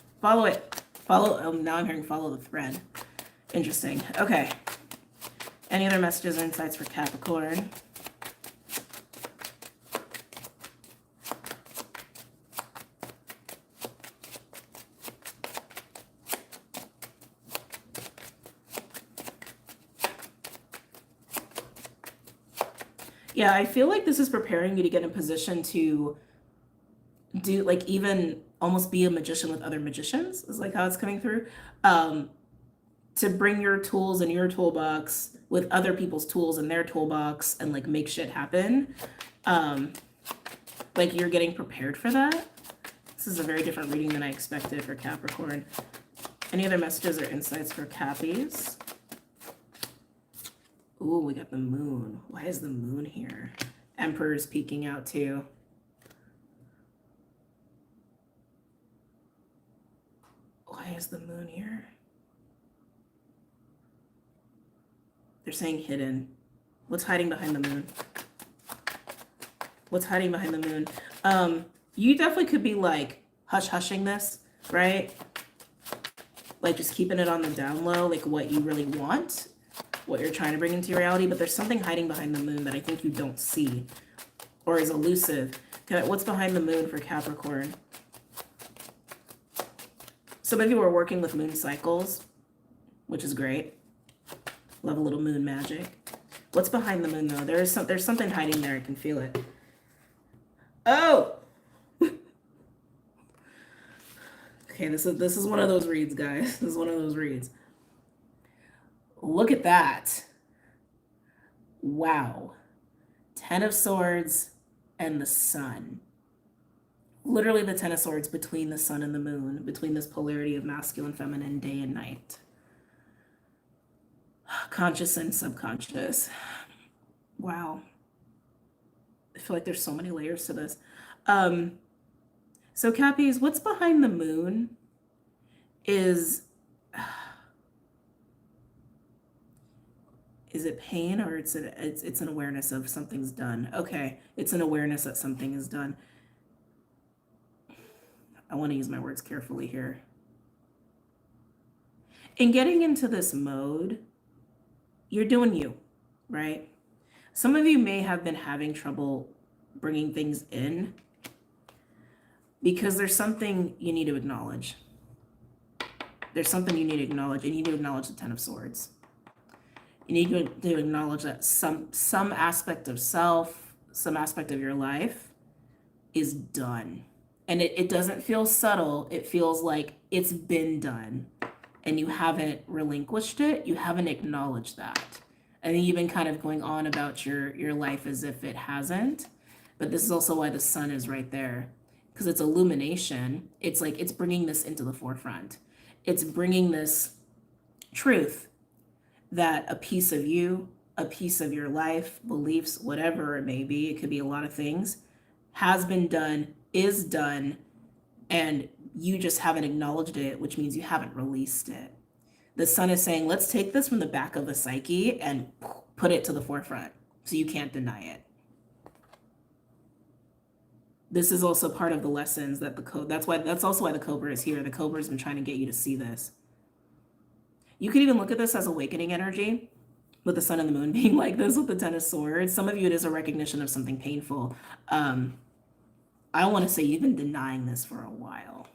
it. Follow, now I'm hearing follow the thread. Interesting. Okay. Any other messages or insights for Capricorn? Yeah, I feel like this is preparing you to get in position to do, like, even almost be a magician with other magicians, is like how it's coming through. To bring your tools in your toolbox with other people's tools in their toolbox and like make shit happen. Like you're getting prepared for that. This is a very different reading than I expected for Capricorn. Any other messages or insights for Cappies? Ooh, we got the moon. Why is the moon here? Emperor's peeking out too. Why is the moon here? They're saying hidden. What's hiding behind the moon? What's hiding behind the moon? You definitely could be like hushing this, right? Like just keeping it on the down low, like what you really want, what you're trying to bring into your reality, but there's something hiding behind the moon that I think you don't see or is elusive. Okay, what's behind the moon for Capricorn? Some of you are working with moon cycles, which is great. Love a little moon magic. What's behind the moon though? There's something hiding there. I can feel it. Oh. Okay, this is one of those reads, guys. This is one of those reads. Look at that. Wow. 10 of Swords and the Sun. Literally the 10 of Swords between the Sun and the Moon, between this polarity of masculine, feminine, day and night. Conscious and subconscious. Wow. I feel like there's so many layers to this. So Cappies, what's behind the moon is it pain or it's an awareness of something's done? Okay, it's an awareness that something is done. I want to use my words carefully here. In getting into this mode, you're doing you, right? Some of you may have been having trouble bringing things in because there's something you need to acknowledge. There's something you need to acknowledge. You need to acknowledge the 10 of Swords. You need to acknowledge that some aspect of self, some aspect of your life is done. And it doesn't feel subtle. It feels like it's been done. And you haven't relinquished it. You haven't acknowledged that. I think you've been kind of going on about your life as if it hasn't. But this is also why the Sun is right there. Because it's illumination. It's like it's bringing this into the forefront. It's bringing this truth that a piece of you, a piece of your life, beliefs, whatever it may be, it could be a lot of things, has been done, is done, and you just haven't acknowledged it, which means you haven't released it. The Sun is saying, let's take this from the back of the psyche and put it to the forefront so you can't deny it. This is also part of the lessons that that's also why the Cobra is here. The Cobra has been trying to get you to see this. You could even look at this as awakening energy, with the Sun and the Moon being like this with the 10 of Swords. Some of you, it is a recognition of something painful. I want to say you've been denying this for a while.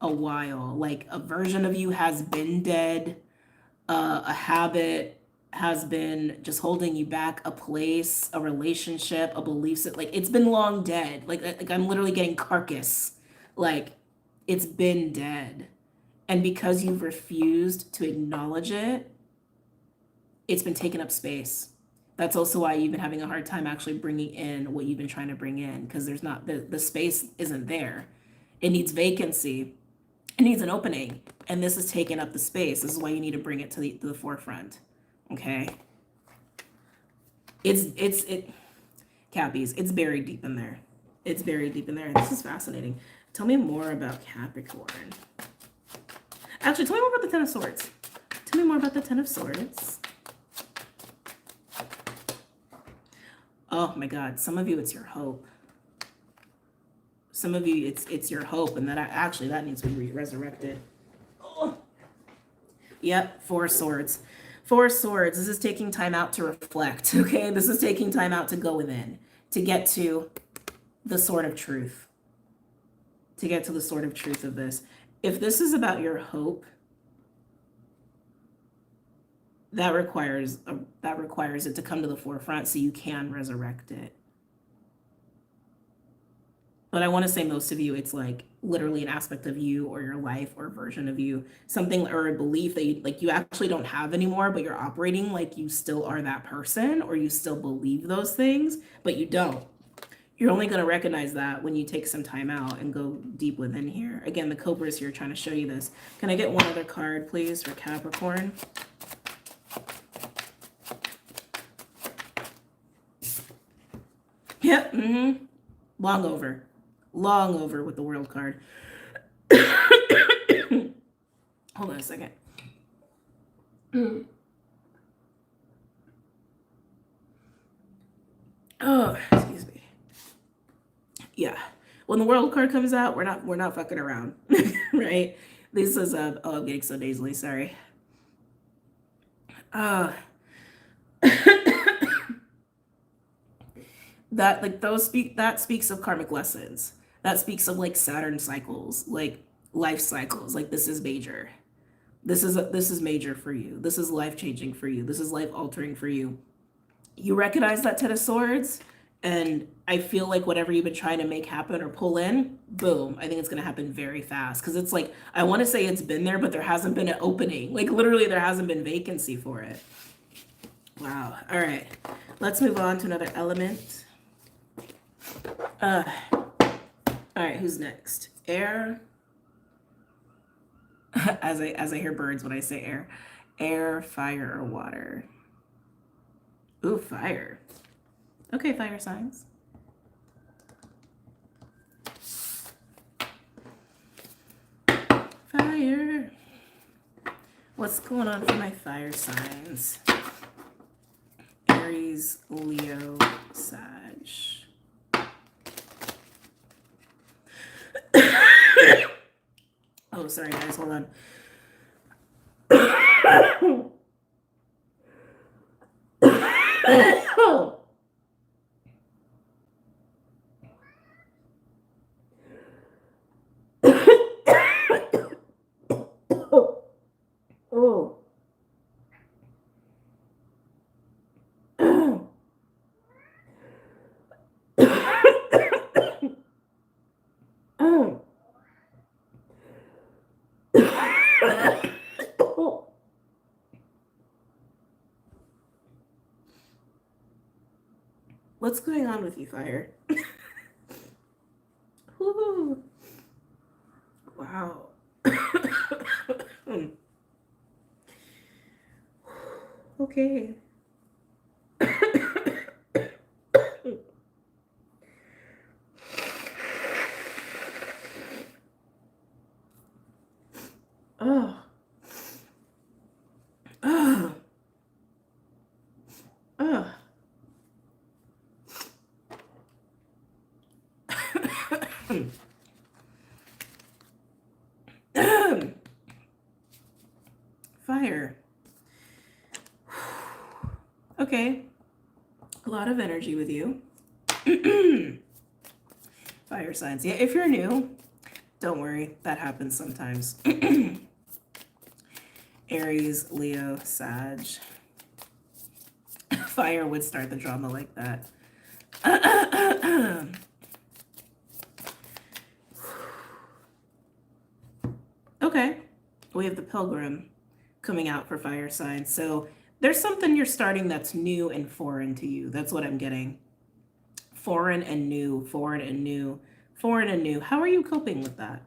Like a version of you has been dead. A habit has been just holding you back, a place, a relationship, a belief set. Like it's been long dead. Like I'm literally getting carcass. Like it's been dead. And because you've refused to acknowledge it, it's been taking up space. That's also why you've been having a hard time actually bringing in what you've been trying to bring in, because there's not, the space isn't there. It needs vacancy. It needs an opening. And this is taking up the space. This is why you need to bring it to the forefront. Okay? Cappies, it's buried deep in there. It's buried deep in there. This is fascinating. Tell me more about Capricorn. Actually, tell me more about the 10 of Swords. Tell me more about the 10 of Swords. Oh my God, some of you, it's your hope. Some of you, it's your hope, and that actually that needs to be resurrected. Oh. Yep, Four Swords. Four Swords. This is taking time out to reflect, okay? This is taking time out to go within, to get to the sword of truth. To get to the sword of truth of this. If this is about your hope, that requires it to come to the forefront so you can resurrect it. But I want to say most of you, it's like literally an aspect of you or your life or a version of you, something or a belief that you actually don't have anymore, but you're operating like you still are that person, or you still believe those things, but you don't. You're only going to recognize that when you take some time out and go deep within here. Again, the Cobra is here trying to show you this. Can I get one other card, please, for Capricorn? Yep. Mm-hmm. Long over with the World card. Hold on a second. Oh, excuse me. Yeah. When the World card comes out, we're not fucking around. Right? This is oh, I'm getting so nasally, sorry. That like that speaks of karmic lessons. That speaks of like Saturn cycles, like life cycles. Like this is major. This is major for you. This is life changing for you. This is life altering for you. You recognize that Ten of Swords, and I feel like whatever you've been trying to make happen or pull in, boom, I think it's going to happen very fast. Because it's like, I want to say it's been there, but there hasn't been an opening. Like literally there hasn't been vacancy for it. Wow. All right. Let's move on to another element. All right, who's next? Air. As I hear birds when I say air. Air, fire, or water. Ooh, fire. Okay, fire signs. Fire. What's going on for my fire signs? Aries, Leo, Sag. Oh, sorry guys, hold on. What's going on with you, fire? Wow. Okay. Oh. Oh. Oh. Fire. Okay. A lot of energy with you. Fire signs. Yeah, if you're new, don't worry. That happens sometimes. Aries, Leo, Sag. Fire would start the drama like that. Okay. We have the Pilgrim coming out for fire signs. So there's something you're starting that's new and foreign to you. That's what I'm getting. Foreign and new, foreign and new, foreign and new. How are you coping with that?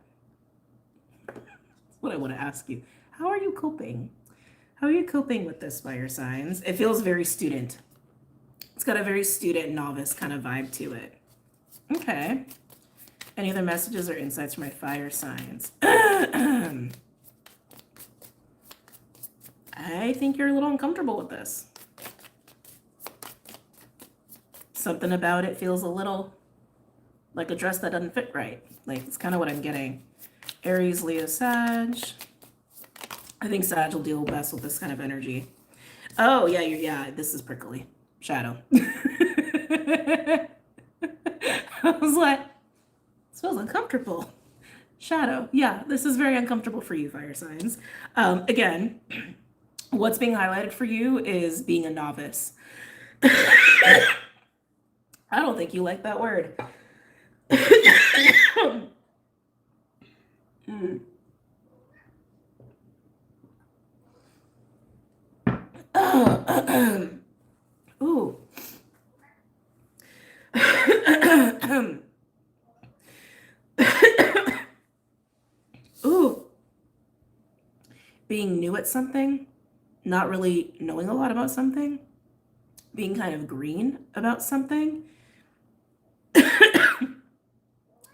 That's what I want to ask you. How are you coping? How are you coping with this, fire signs? It feels very student. It's got a very student novice kind of vibe to it. Okay. Any other messages or insights for my fire signs? I think you're a little uncomfortable with this. Something about it feels a little like a dress that doesn't fit right. Like, it's kind of what I'm getting. Aries, Leo, Sag. I think Sag will deal best with this kind of energy. Oh, yeah, this is prickly. Shadow. I was like, this feels uncomfortable. Shadow. Yeah, this is very uncomfortable for you, fire signs. Again, what's being highlighted for you is being a novice. I don't think you like that word. Ooh. Ooh. Being new at something, not really knowing a lot about something, being kind of green about something.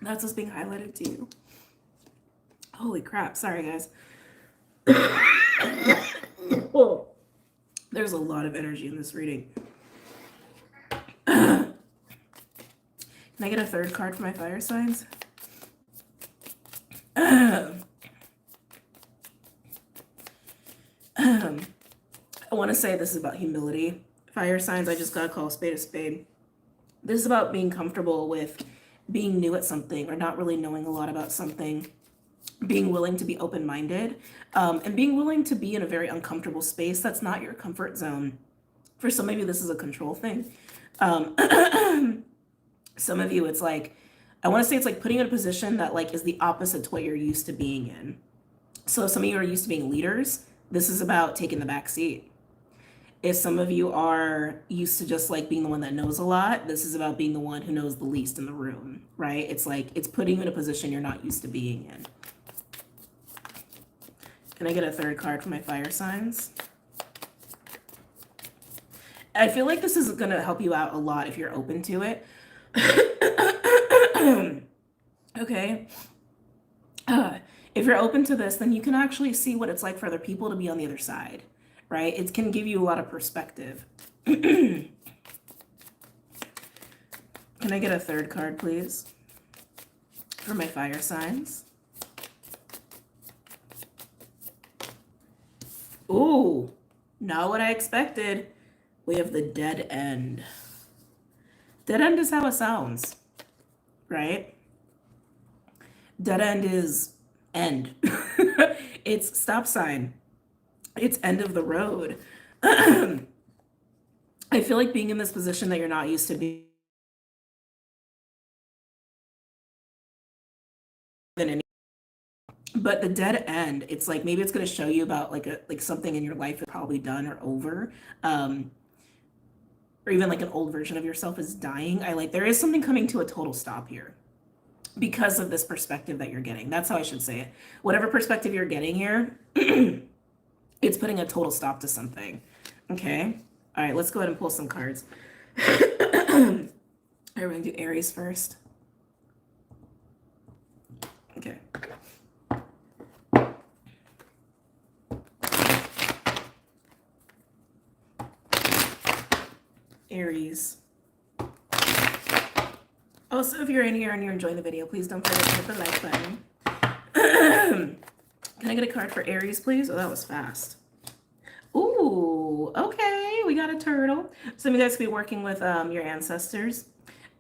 That's what's being highlighted to you. Holy crap. Sorry, guys. Oh, there's a lot of energy in this reading. Can I get a third card for my fire signs? I want to say this is about humility. Fire signs, I just got to call a spade a spade. This is about being comfortable with being new at something or not really knowing a lot about something, being willing to be open-minded, and being willing to be in a very uncomfortable space that's not your comfort zone. For some of you, this is a control thing. Some of you, it's like, I want to say it's like putting you in a position that like is the opposite to what you're used to being in. So some of you are used to being leaders. This is about taking the back seat. If some of you are used to just like being the one that knows a lot, this is about being the one who knows the least in the room, right? It's like, it's putting you in a position you're not used to being in. Can I get a third card for my fire signs? I feel like this is going to help you out a lot if you're open to it. Okay. If you're open to this, then you can actually see what it's like for other people to be on the other side, right? It can give you a lot of perspective. Can I get a third card, please, for my fire signs? Ooh, not what I expected. We have the dead end. Dead end is how it sounds, right? Dead end is end. It's stop sign. It's end of the road. I feel like being in this position that you're not used to being in any, but the dead end, it's like maybe it's going to show you about like something in your life that's probably done or over. Or even like an old version of yourself is dying. There is something coming to a total stop here because of this perspective that you're getting. That's how I should say it. Whatever perspective you're getting here, it's putting a total stop to something. Okay. All right, let's go ahead and pull some cards. All right, we're going to do Aries first. Okay. Aries. Also, if you're in here and you're enjoying the video, please don't forget to hit the like button. Can I get a card for Aries, please? Oh, that was fast. Ooh, okay, we got a turtle. Some of you guys could be working with your ancestors.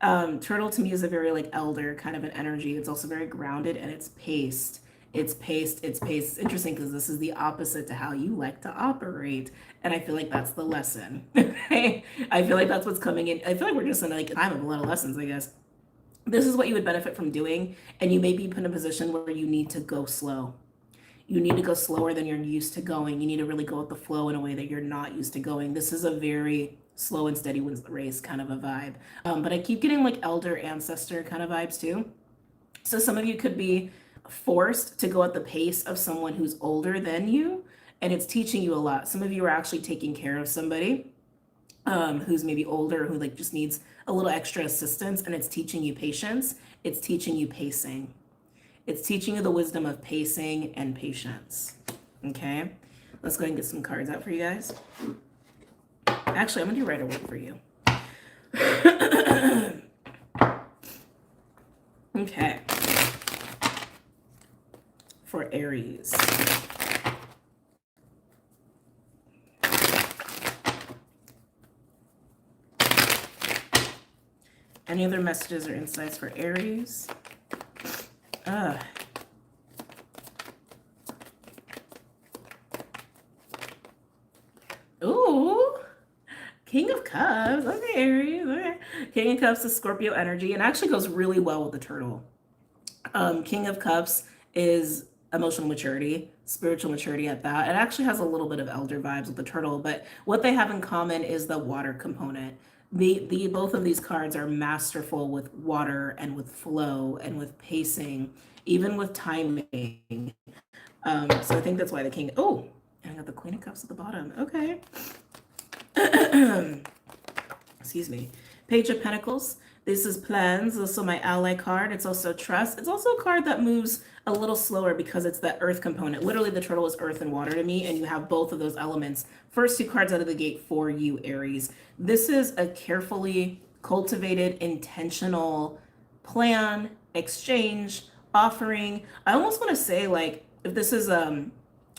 Turtle to me is a very like elder kind of an energy. It's also very grounded and it's paced. It's paced. It's interesting because this is the opposite to how you like to operate. And I feel like that's the lesson. I feel like that's what's coming in. I feel like we're just in like a time of a lot of lessons, I guess. This is what you would benefit from doing. And you may be put in a position where you need to go slow. You need to go slower than you're used to going. You need to really go with the flow in a way that you're not used to going. This is a very slow and steady wins the race kind of a vibe. But I keep getting like elder ancestor kind of vibes too. So some of you could be forced to go at the pace of someone who's older than you, and it's teaching you a lot. Some of you are actually taking care of somebody who's maybe older, who like just needs a little extra assistance, and it's teaching you patience. It's teaching you pacing. It's teaching you the wisdom of pacing and patience. Okay, let's go ahead and get some cards out for you guys. Actually, I'm gonna do Rider-Waite for you. Okay. For Aries. Any other messages or insights for Aries? Ooh, King of Cups. Okay, Aries. Okay. King of Cups is Scorpio energy and actually goes really well with the turtle. King of Cups is emotional maturity, spiritual maturity at that. It actually has a little bit of elder vibes with the turtle, but what they have in common is the water component. The both of these cards are masterful with water and with flow and with pacing, even with timing. So I think that's why the king. Oh, and I got the Queen of Cups at the bottom. Okay. Excuse me. Page of Pentacles. This is plans. Also my ally card. It's also trust. It's also a card that moves a little slower because it's that earth component. Literally, the turtle is earth and water to me, and you have both of those elements. First two cards out of the gate for you, Aries. This is a carefully cultivated, intentional plan, exchange, offering. I almost want to say, like, if this is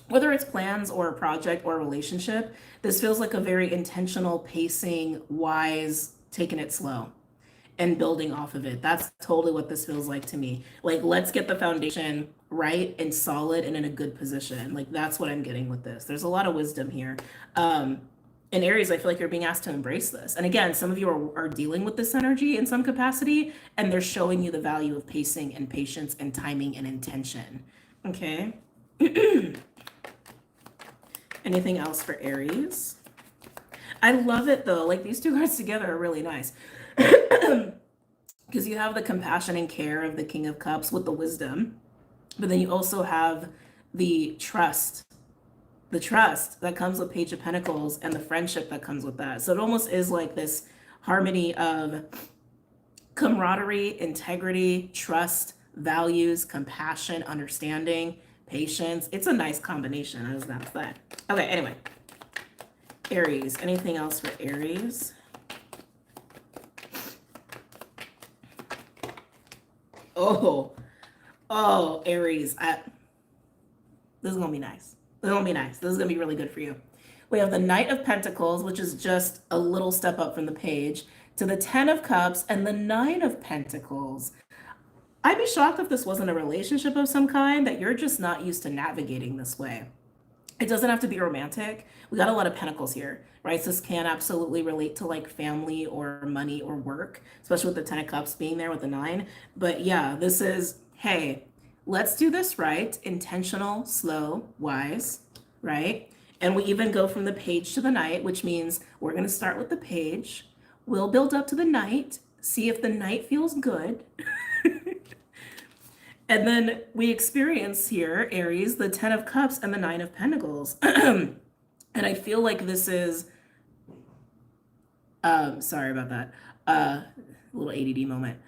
whether it's plans or a project or a relationship, this feels like a very intentional, pacing, wise, taking it slow and building off of it. That's totally what this feels like to me. Like, let's get the foundation right and solid and in a good position. Like, that's what I'm getting with this. There's a lot of wisdom here. In Aries, I feel like you're being asked to embrace this. And again, some of you are dealing with this energy in some capacity, and they're showing you the value of pacing and patience and timing and intention. Okay. Anything else for Aries? I love it though. Like, these two cards together are really nice. Because you have the compassion and care of the King of Cups with the wisdom, but then you also have the trust that comes with Page of Pentacles and the friendship that comes with that. So it almost is like this harmony of camaraderie, integrity, trust, values, compassion, understanding, patience. It's a nice combination. I was gonna say. Okay, anyway. Aries. Anything else for Aries? Oh, Aries. This is gonna be nice. This is gonna be nice. This is gonna be really good for you. We have the Knight of Pentacles, which is just a little step up from the page, to the Ten of Cups and the Nine of Pentacles. I'd be shocked if this wasn't a relationship of some kind, that you're just not used to navigating this way. It doesn't have to be romantic. We got a lot of pentacles here, right? So this can absolutely relate to like family or money or work, especially with the Ten of Cups being there with the Nine. But yeah, this is, hey, let's do this right. Intentional, slow, wise, right? And we even go from the page to the Knight, which means we're going to start with the page. We'll build up to the Knight, see if the Knight feels good. And then we experience here, Aries, the Ten of Cups and the Nine of Pentacles. And I feel like this is, sorry about that, little ADD moment.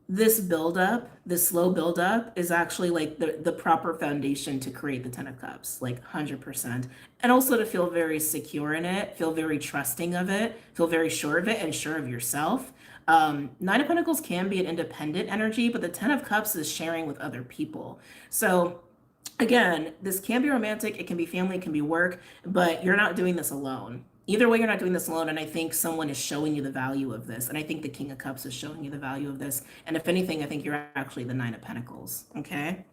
This buildup, this slow buildup is actually like the proper foundation to create the Ten of Cups, like 100%. And also to feel very secure in it, feel very trusting of it, feel very sure of it and sure of yourself. Nine of Pentacles can be an independent energy, but the Ten of Cups is sharing with other people. So again, this can be romantic, it can be family, it can be work, but you're not doing this alone. Either way, you're not doing this alone, and I think someone is showing you the value of this, and I think the King of Cups is showing you the value of this, and if anything, I think you're actually the Nine of Pentacles, okay?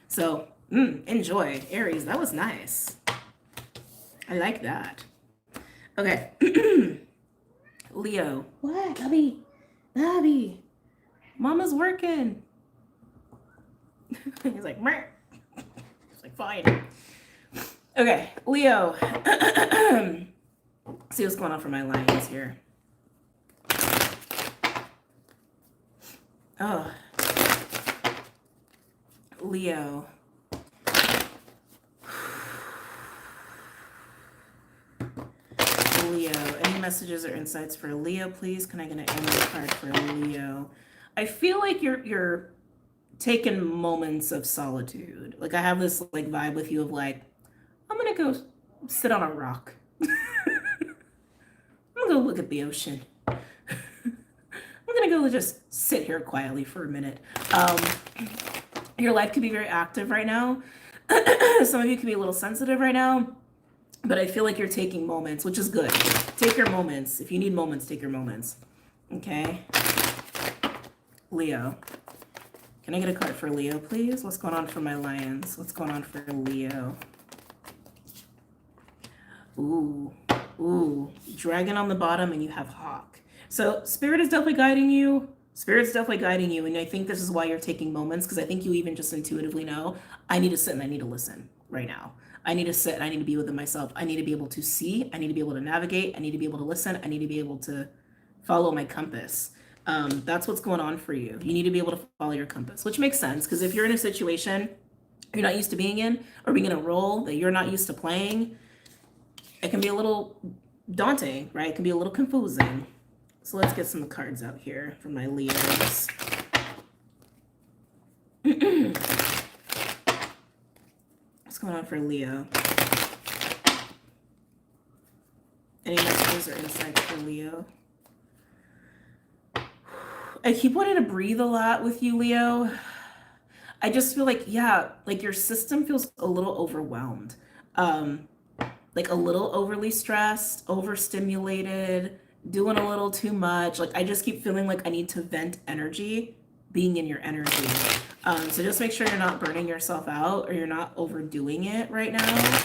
So, enjoy. Aries, that was nice. I like that. Okay. Leo. What? Bobby, Mama's working. He's like, meh. He's like, fine. Okay, Leo. See what's going on for my lions here. Oh. Leo. Leo. Any messages or insights for Leo, please? Can I get an energy card for Leo? I feel like you're taking moments of solitude. Like, I have this like vibe with you of like, I'm gonna go sit on a rock. I'm gonna go look at the ocean. I'm gonna able to just sit here quietly for a minute. Your life could be very active right now. Some of you can be a little sensitive right now, but I feel like you're taking moments, which is good. Take your moments. If you need moments, take your moments. Okay. Leo. Can I get a card for Leo, please? What's going on for my lions? What's going on for Leo? Ooh. Ooh. Dragon on the bottom, and you have hawk. So Spirit is definitely guiding you. Spirit's definitely guiding you. And I think this is why you're taking moments, because I think you even just intuitively know, I need to sit and I need to listen right now. I need to sit and I need to be within myself. I need to be able to see. I need to be able to navigate. I need to be able to listen. I need to be able to follow my compass. That's what's going on for you. You need to be able to follow your compass, which makes sense, because if you're in a situation you're not used to being in, or being in a role that you're not used to playing, it can be a little daunting, right? It can be a little confusing. So let's get some cards out here for my Leos. What's going on for Leo? Any messages or insights for Leo? I keep wanting to breathe a lot with you, Leo. I just feel like, yeah, like your system feels a little overwhelmed. Like a little overly stressed, overstimulated, doing a little too much. Like I just keep feeling like I need to vent energy, being in your energy. So just make sure you're not burning yourself out, or you're not overdoing it right now,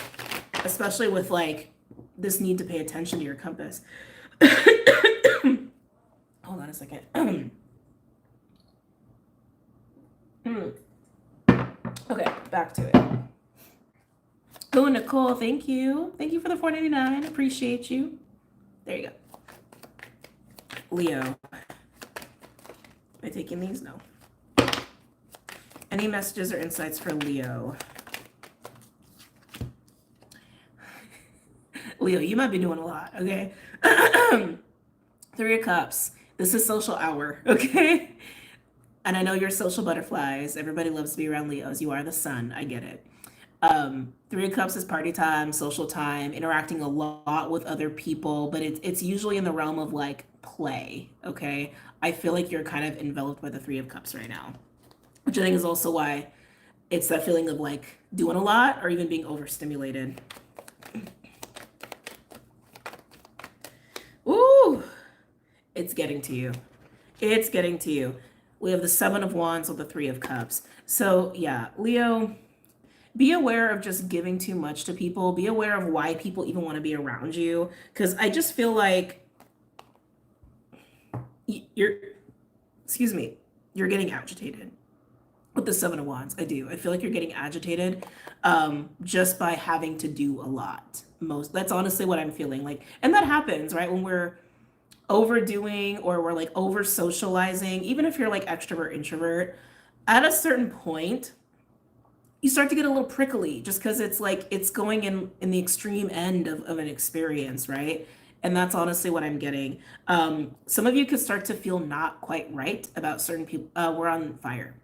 especially with like this need to pay attention to your compass. Hold on a second. Okay, back to it. Oh, Nicole, thank you. Thank you for the $4.99. Appreciate you. There you go. Leo. Am I taking these? No. Any messages or insights for Leo? Leo, you might be doing a lot, okay? Three of Cups. This is social hour, okay? And I know you're social butterflies. Everybody loves to be around Leos. You are the sun. I get it. Three of Cups is party time, social time, interacting a lot with other people, but it's usually in the realm of like play, okay? I feel like you're kind of enveloped by the Three of Cups right now, which I think is also why it's that feeling of like doing a lot or even being overstimulated. Ooh, it's getting to you. It's getting to you. We have the Seven of Wands with the Three of Cups. So yeah, Leo, be aware of just giving too much to people. Be aware of why people even want to be around you. Because I just feel like you're getting agitated with the Seven of Wands. I do. I feel like you're getting agitated just by having to do a lot. That's honestly what I'm feeling like. And that happens, right? When we're overdoing or we're like over socializing, even if you're like extrovert, introvert, at a certain point, you start to get a little prickly just because it's like it's going in the extreme end of an experience, right? And that's honestly what I'm getting. Some of you could start to feel not quite right about certain people. We're on fire.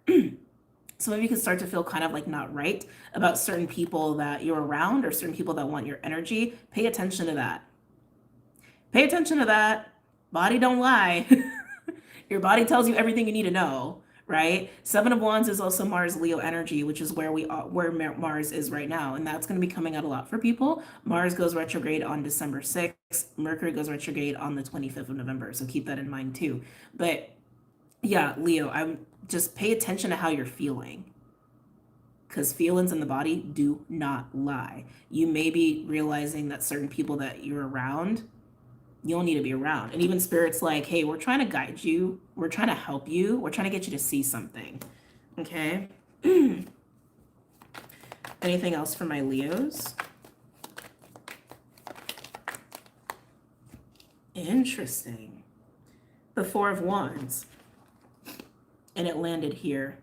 Some of you could start to feel kind of like not right about certain people that you're around or certain people that want your energy. Pay attention to that. Pay attention to that. Body don't lie. Your body tells you everything you need to know, right? Seven of Wands is also Mars Leo energy, which is where Mars is right now. And that's going to be coming out a lot for people. Mars goes retrograde on December 6th. Mercury goes retrograde on the 25th of November. So keep that in mind too. But yeah, Leo, I'm just pay attention to how you're feeling. Because feelings in the body do not lie. You may be realizing that certain people that you're around, you don't need to be around. And even Spirit's like, hey, we're trying to guide you. We're trying to help you. We're trying to get you to see something. Okay. Anything else for my Leos? Interesting. The Four of Wands. And it landed here.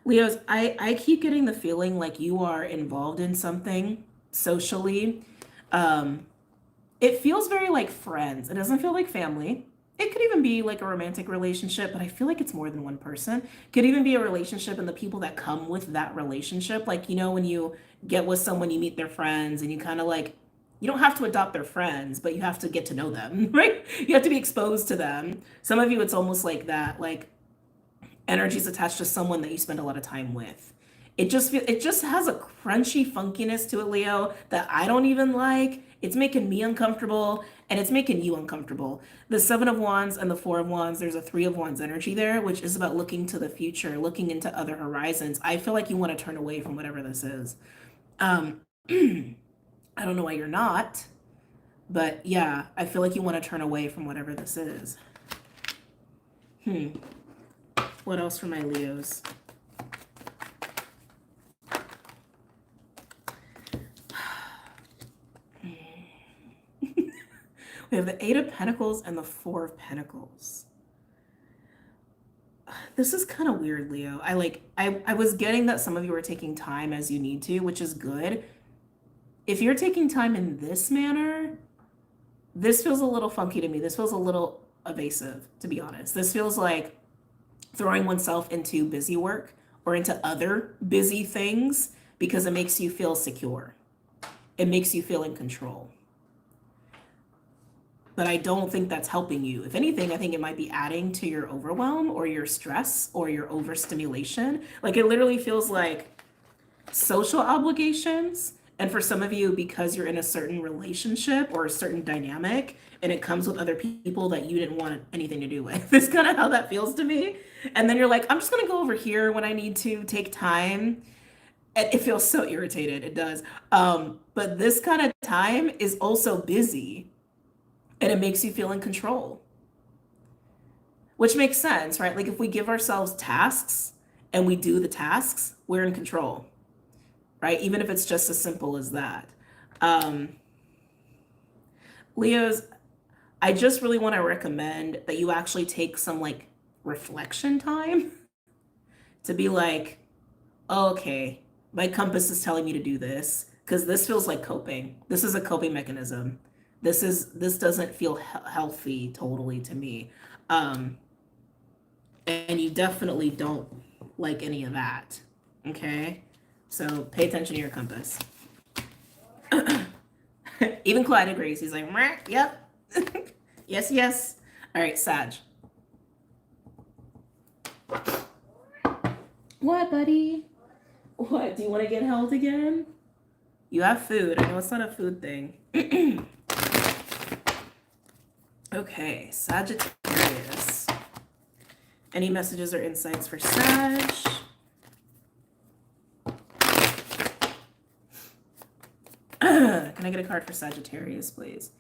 Leos, I keep getting the feeling like you are involved in something socially. It feels very like friends. It doesn't feel like family. It could even be like a romantic relationship, but I feel like it's more than one person. It could even be a relationship and the people that come with that relationship. Like, you know, when you get with someone, you meet their friends and you kind of like You don't have to adopt their friends, but you have to get to know them, right? You have to be exposed to them. Some of you, it's almost like that, like energy's attached to someone that you spend a lot of time with. It just has a crunchy funkiness to it, Leo, that I don't even like. It's making me uncomfortable and it's making you uncomfortable. The 7 of Wands and the 4 of Wands, there's a 3 of Wands energy there, which is about looking to the future, looking into other horizons. I feel like you want to turn away from whatever this is. Um, I don't know why you're not, but yeah, I feel like you want to turn away from whatever this is. What else for my Leos? We have the 8 of Pentacles and the 4 of Pentacles. This is kind of weird, Leo. I was getting that some of you are taking time as you need to, which is good. If you're taking time in this manner, this feels a little funky to me. This feels a little evasive, to be honest. This feels like throwing oneself into busy work or into other busy things because it makes you feel secure. It makes you feel in control. But I don't think that's helping you. If anything, I think it might be adding to your overwhelm or your stress or your overstimulation. Like it literally feels like social obligations. And for some of you, because you're in a certain relationship or a certain dynamic and it comes with other people that you didn't want anything to do with. It's kind of how that feels to me. And then you're like, I'm just going to go over here when I need to take time. And it feels so irritated. It does. But this kind of time is also busy. And it makes you feel in control, which makes sense, right? Like if we give ourselves tasks and we do the tasks, we're in control, right? Even if it's just as simple as that. Leos, I just really want to recommend that you actually take some like reflection time to be like, oh, okay, my compass is telling me to do this because this feels like coping. This is a coping mechanism. This doesn't feel healthy totally to me. And you definitely don't like any of that. Okay? So pay attention to your compass. Even Clyde agrees. He's like, yep. Yes, yes. All right, Sag. What, buddy? What? Do you want to get held again? You have food. I know it's not a food thing. Okay, Sagittarius. Any messages or insights for Sag? Can I get a card for Sagittarius, please?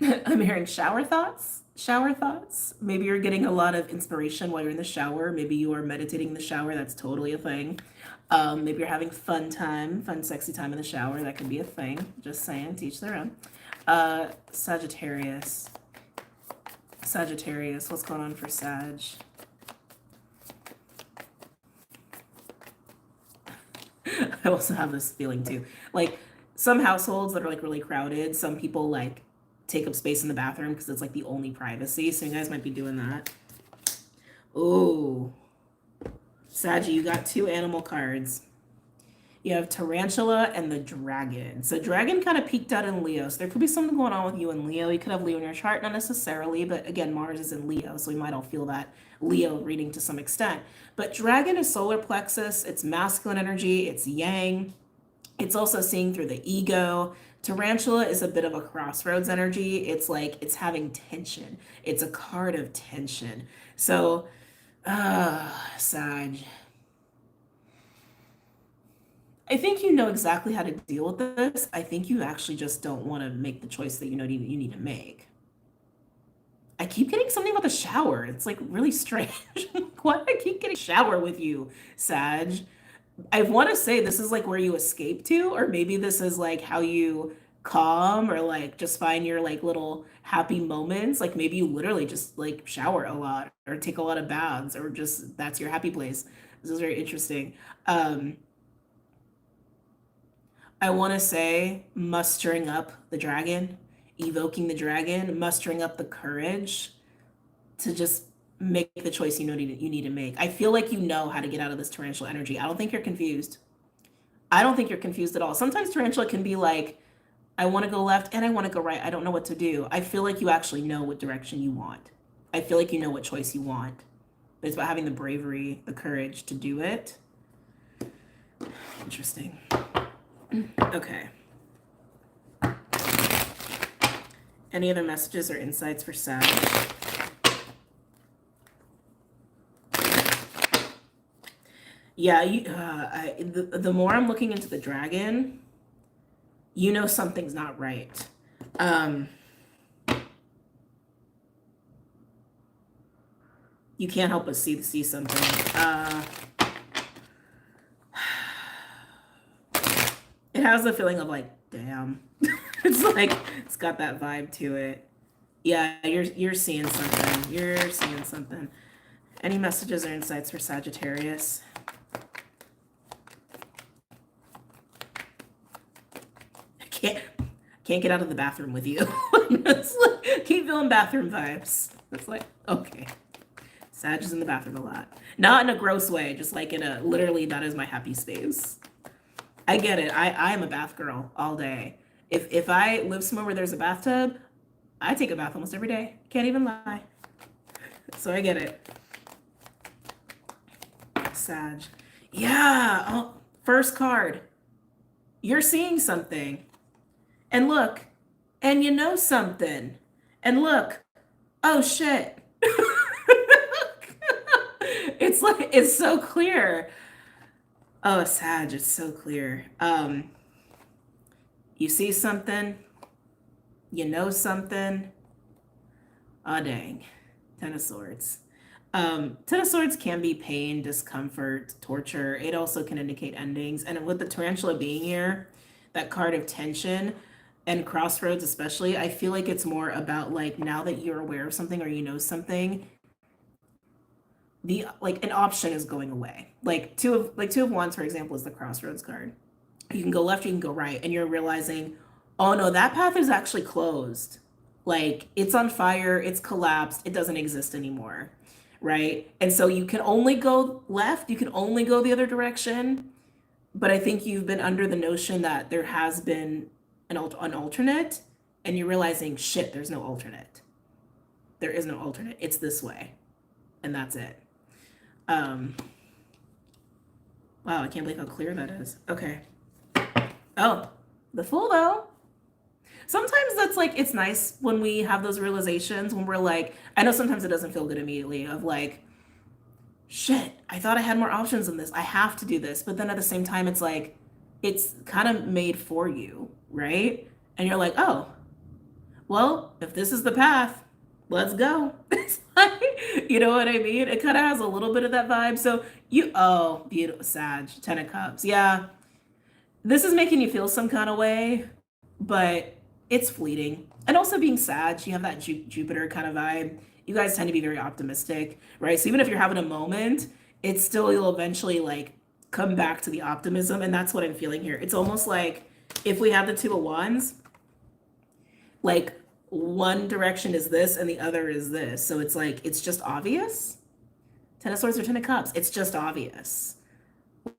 I'm hearing shower thoughts. Shower thoughts. Maybe you're getting a lot of inspiration while you're in the shower. Maybe you are meditating in the shower. That's totally a thing. Maybe you're having fun, sexy time in the shower. That could be a thing. Just saying, teach their own. Sagittarius. Sagittarius, what's going on for Sag? I also have this feeling too. Like some households that are like really crowded, some people like take up space in the bathroom because it's like the only privacy. So you guys might be doing that. Oh, Saggy, you got 2 animal cards. You have Tarantula and the Dragon. So Dragon kind of peaked out in Leo. So there could be something going on with you in Leo. You could have Leo in your chart, not necessarily, but again, Mars is in Leo. So we might all feel that Leo reading to some extent. But Dragon is solar plexus. It's masculine energy. It's yang. It's also seeing through the ego. Tarantula is a bit of a crossroads energy. It's like it's having tension. It's a card of tension. So, Sag. I think you know exactly how to deal with this. I think you actually just don't want to make the choice that you know you need to make. I keep getting something about the shower. It's like really strange. Why do I keep getting shower with you, Sag? I want to say this is like where you escape to, or maybe this is like how you calm or like just find your like little happy moments. Like maybe you literally just like shower a lot or take a lot of baths or just that's your happy place. This is very interesting. I want to say mustering up the dragon, evoking the dragon, mustering up the courage to just make the choice you know you need to make. I feel like you know how to get out of this tarantula energy. I don't think you're confused. I don't think you're confused at all. Sometimes tarantula can be like, I want to go left and I want to go right. I don't know what to do. I feel like you actually know what direction you want. I feel like you know what choice you want. But it's about having the bravery, the courage to do it. Interesting. Okay. Any other messages or insights for Sag? Yeah, the more I'm looking into the dragon, you know something's not right. You can't help but see something. It has a feeling of like, damn. It's like, it's got that vibe to it. Yeah, you're seeing something. You're seeing something. Any messages or insights for Sagittarius? Can't get out of the bathroom with you. It's like, keep feeling bathroom vibes. It's like, okay. Sag is in the bathroom a lot. Not in a gross way, just like in a, literally, that is my happy space. I get it. I am a bath girl all day. If I live somewhere where there's a bathtub, I take a bath almost every day. Can't even lie. So I get it. Sag. Yeah. Oh, first card. You're seeing something. And look. And you know something. And look. Oh, shit. It's like, it's so clear. Oh, Sag, it's so clear. You see something, you know something. Oh, dang. Ten of Swords. Ten of Swords can be pain, discomfort, torture. It also can indicate endings. And with the tarantula being here, that card of tension and crossroads especially, I feel like it's more about like, now that you're aware of something or you know something, an option is going away. Like two of wands, for example, is the crossroads card. You can go left, you can go right, and you're realizing, oh no, that path is actually closed. Like it's on fire, it's collapsed, it doesn't exist anymore, right? And so you can only go left, you can only go the other direction. But I think you've been under the notion that there has been an alternate, and you're realizing, shit, there's no alternate. There is no alternate. It's this way, and that's it. Wow, I can't believe how clear that is. Okay. Oh, the Fool though. Sometimes that's like, it's nice when we have those realizations when we're like, I know sometimes it doesn't feel good immediately of like, shit, I thought I had more options than this. I have to do this. But then at the same time, it's like, it's kind of made for you, right? And you're like, oh, well, if this is the path, let's go. It's like, you know what I mean? It kind of has a little bit of that vibe. So oh, beautiful, Sag, Ten of Cups. Yeah. This is making you feel some kind of way, but it's fleeting. And also being Sag, you have that Jupiter kind of vibe. You guys tend to be very optimistic, right? So even if you're having a moment, it's still, you'll eventually like come back to the optimism. And that's what I'm feeling here. It's almost like if we have the Two of Wands, like one direction is this and the other is this. So it's like, it's just obvious. Ten of Swords or Ten of Cups. It's just obvious.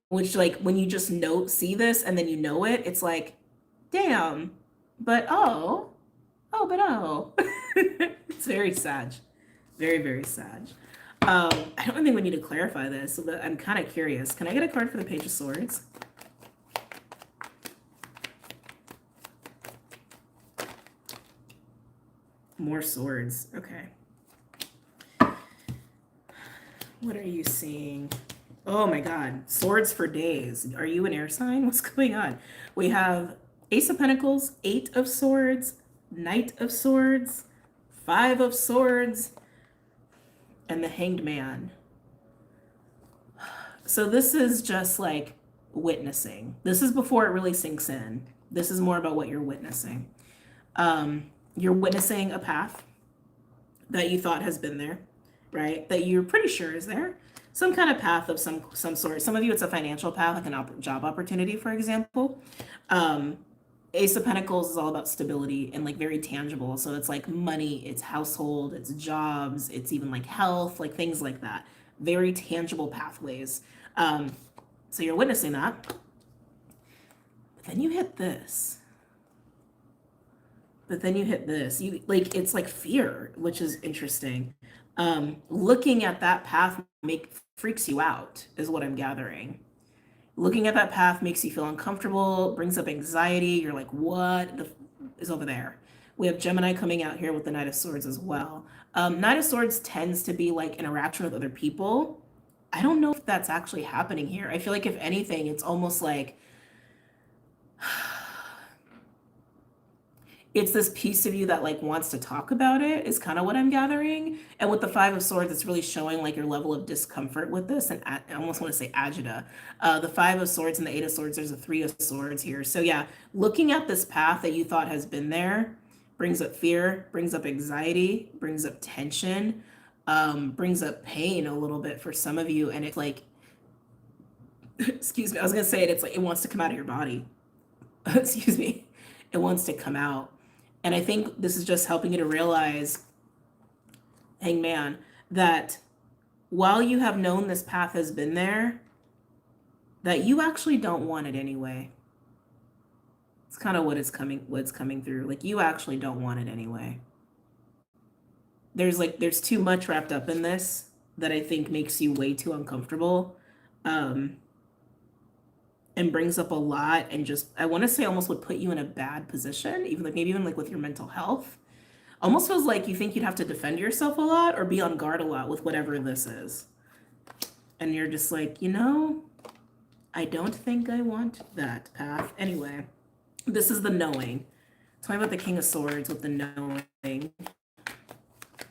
Which like when you just see this and then you know it, it's like, damn, but oh. It's very Sag. Very, very Sag. I don't think we need to clarify this, so I'm kind of curious. Can I get a card for the Page of Swords? More swords. Okay. What are you seeing? Oh my God. Swords for days. Are you an air sign? What's going on? We have Ace of Pentacles, Eight of Swords, Knight of Swords, Five of Swords, and the Hanged Man. So this is just like witnessing. This is before it really sinks in. This is more about what you're witnessing. You're witnessing a path that you thought has been there, right? That you're pretty sure is there. Some kind of path of some sort. Some of you, it's a financial path, like a job opportunity, for example. Ace of Pentacles is all about stability and like very tangible. So it's like money, it's household, it's jobs, it's even like health, like things like that. Very tangible pathways. So you're witnessing that. But then you hit this. But then you hit this. You like it's like fear, which is interesting. Looking at that path freaks you out, is what I'm gathering. Looking at that path makes you feel uncomfortable, brings up anxiety. You're like, what is over there? We have Gemini coming out here with the Knight of Swords as well. Knight of Swords tends to be like interaction with other people. I don't know if that's actually happening here. I feel like if anything, it's almost like it's this piece of you that like wants to talk about it is kind of what I'm gathering. And with the Five of Swords, it's really showing like your level of discomfort with this. And I almost want to say agita. The Five of Swords and the Eight of Swords, there's a Three of Swords here. So yeah, looking at this path that you thought has been there brings up fear, brings up anxiety, brings up tension, brings up pain a little bit for some of you. And it's like, excuse me, I was going to say it. It's like, it wants to come out of your body. Excuse me. It wants to come out. And I think this is just helping you to realize, Hangman, that while you have known this path has been there, that you actually don't want it anyway. It's kind of what's coming through. Like you actually don't want it anyway. There's too much wrapped up in this that I think makes you way too uncomfortable. And brings up a lot and just, I want to say almost would put you in a bad position, even like maybe even like with your mental health. Almost feels like you think you'd have to defend yourself a lot or be on guard a lot with whatever this is. And you're just like, you know, I don't think I want that path. Anyway, this is the knowing. Tell me about the King of Swords with the knowing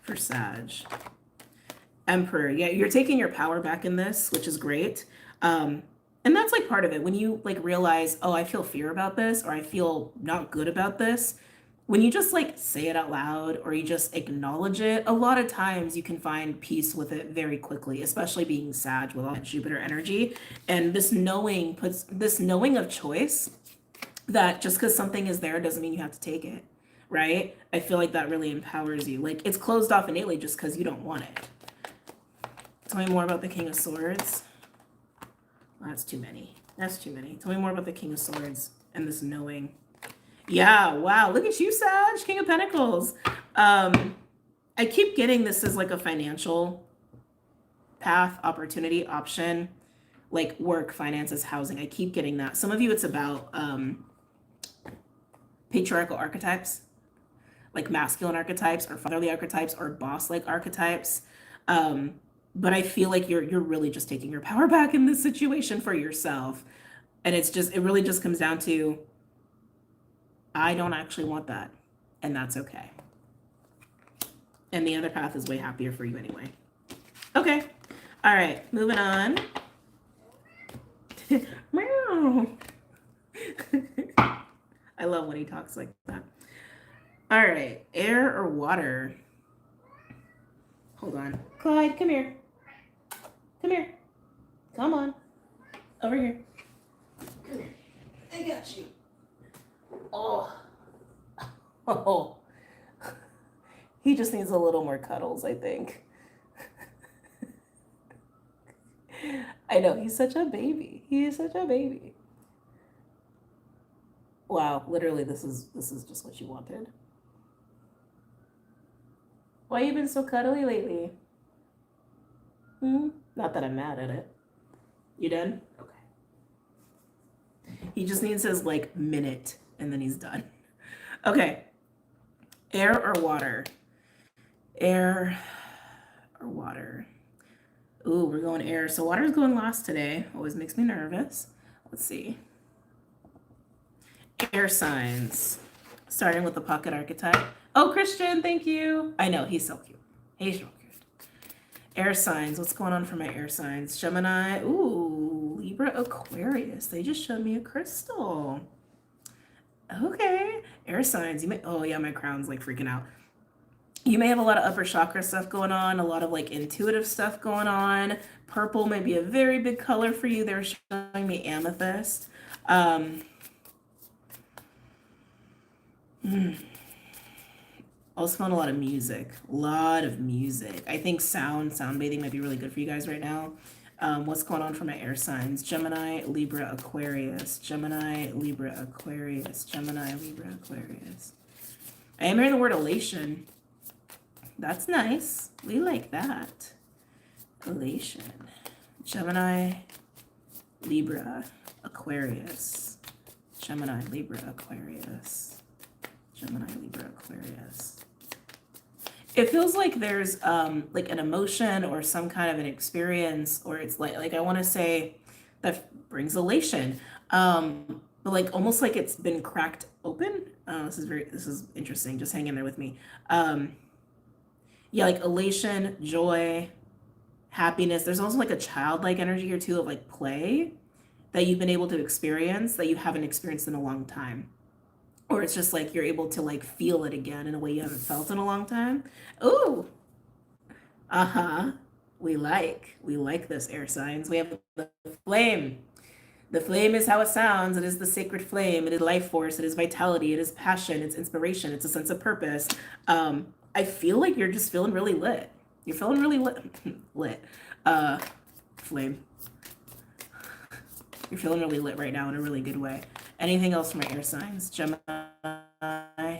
for Sag. Emperor. Yeah, you're taking your power back in this, which is great. And that's like part of it. When you like realize, oh, I feel fear about this, or I feel not good about this, when you just like say it out loud or you just acknowledge it, a lot of times you can find peace with it very quickly, especially being Sag with all that Jupiter energy. And this knowing puts this knowing of choice that just because something is there doesn't mean you have to take it, right? I feel like that really empowers you. Like it's closed off innately just because you don't want it. Tell me more about the King of Swords. Well, that's too many. That's too many. Tell me more about the King of Swords and this knowing. Yeah, wow. Look at you, Sag. King of Pentacles. I keep getting this as like a financial path, opportunity, option, like work, finances, housing. I keep getting that. Some of you, it's about patriarchal archetypes, like masculine archetypes or fatherly archetypes or boss-like archetypes. But I feel like you're really just taking your power back in this situation for yourself. And it really just comes down to, I don't actually want that. And that's okay. And the other path is way happier for you anyway. Okay. All right. Moving on. Meow. I love when he talks like that. All right. Air or water? Hold on. Clyde, come here. Come here. Come on. Over here. Come here. I got you. Oh. Oh. He just needs a little more cuddles, I think. I know, he's such a baby. He is such a baby. Wow, literally this is just what you wanted. Why you been so cuddly lately? Not that I'm mad at it. You done? Okay. He just needs his like minute and then he's done. Okay. Air or water? Air or water? Ooh, we're going air. So water's going last today. Always makes me nervous. Let's see. Air signs. Starting with the pocket archetype. Oh, Christian, thank you. I know, he's so cute. He's so cute. Air signs. What's going on for my air signs? Gemini. Ooh, Libra, Aquarius. They just showed me a crystal. Okay. Air signs. You may, oh yeah, my crown's like freaking out. You may have a lot of upper chakra stuff going on, a lot of like intuitive stuff going on. Purple may be a very big color for you. They're showing me amethyst. Also found a lot of music. I think sound bathing might be really good for you guys right now. What's going on for my air signs? Gemini, Libra, Aquarius. Gemini, Libra, Aquarius. Gemini, Libra, Aquarius. I am hearing the word elation. That's nice. We like that. Elation. Gemini, Libra, Aquarius. Gemini, Libra, Aquarius. Gemini, Libra, Aquarius. It feels like there's like an emotion or some kind of an experience, or it's like I want to say that brings elation. But like almost like it's been cracked open. This is interesting. Just hang in there with me. Yeah, like elation, joy, happiness. There's also like a childlike energy here too of like play that you've been able to experience that you haven't experienced in a long time. Or it's just like you're able to like feel it again in a way you haven't felt in a long time. Ooh. Uh-huh. We like this, air signs. We have the flame. The flame is how it sounds. It is the sacred flame. It is life force. It is vitality. It is passion. It's inspiration. It's a sense of purpose. I feel like you're just feeling really lit. You're feeling really lit. Flame. You're feeling really lit right now in a really good way. Anything else from my air signs? Gemini,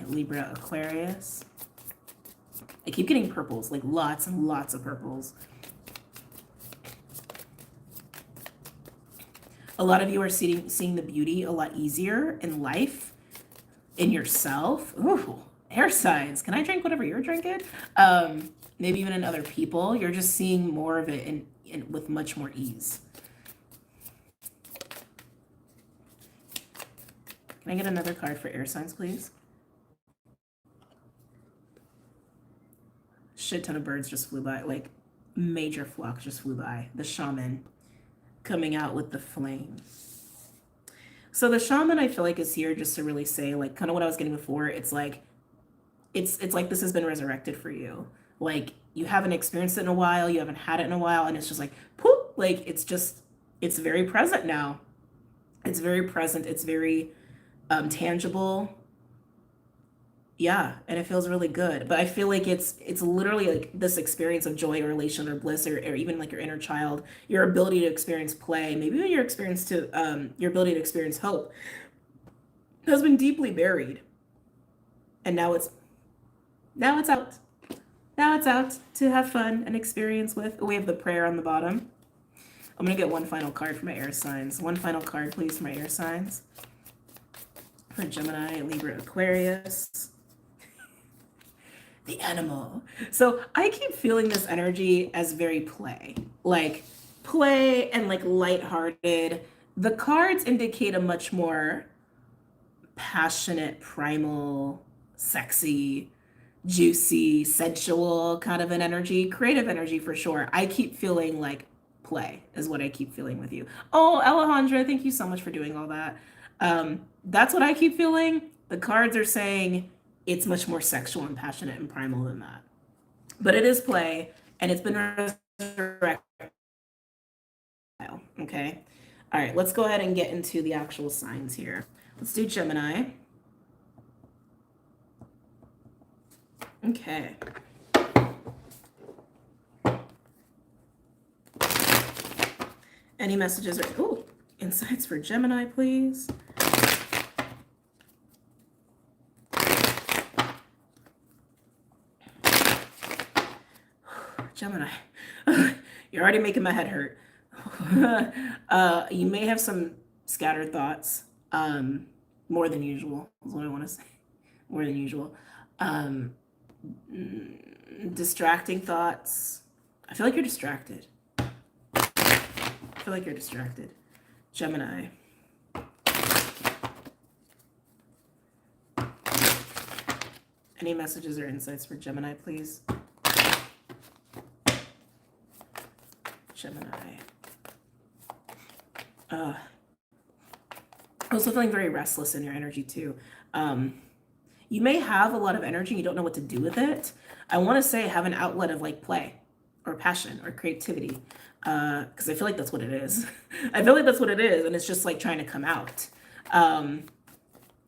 Libra, Aquarius. I keep getting purples, like lots and lots of purples. A lot of you are seeing the beauty a lot easier in life, in yourself. Ooh, air signs. Can I drink whatever you're drinking? Maybe even in other people. You're just seeing more of it in with much more ease. Can I get another card for air signs, please? Shit ton of birds just flew by, like major flock just flew by. The shaman coming out with the flame. So the shaman, I feel like, is here just to really say, like, kind of what I was getting before. It's like, it's like this has been resurrected for you. Like, you haven't experienced it in a while, you haven't had it in a while, and it's just like, poof, like, it's very present now. It's very present. It's very tangible. Yeah, and it feels really good. But I feel like it's literally like this experience of joy or elation or bliss or even like your inner child, your ability to experience play, maybe even your ability to experience hope has been deeply buried. And now it's out. Now it's out to have fun and experience with. We have the prayer on the bottom. I'm gonna get one final card for my air signs. One final card, please, for my air signs. For Gemini, Libra, Aquarius. The animal. So I keep feeling this energy as very play and like lighthearted. The cards indicate a much more passionate, primal, sexy, juicy, sensual kind of an energy, creative energy for sure. I keep feeling like play is what I keep feeling with you. Oh, Alejandra, thank you so much for doing all that. That's what I keep feeling. The cards are saying it's much more sexual and passionate and primal than that. But it is play, and it's been resurrected. Okay. All right, let's go ahead and get into the actual signs here. Let's do Gemini. Okay. Any messages or insights for Gemini, please? Gemini, you're already making my head hurt. You may have some scattered thoughts, more than usual, is what I want to say. More than usual. Distracting thoughts. I feel like you're distracted. Gemini. Any messages or insights for Gemini, please? Gemini. Also feeling very restless in your energy too. You may have a lot of energy, you don't know what to do with it. I want to say have an outlet of like play or passion or creativity, because I feel like that's what it is. I feel like that's what it is, and it's just like trying to come out.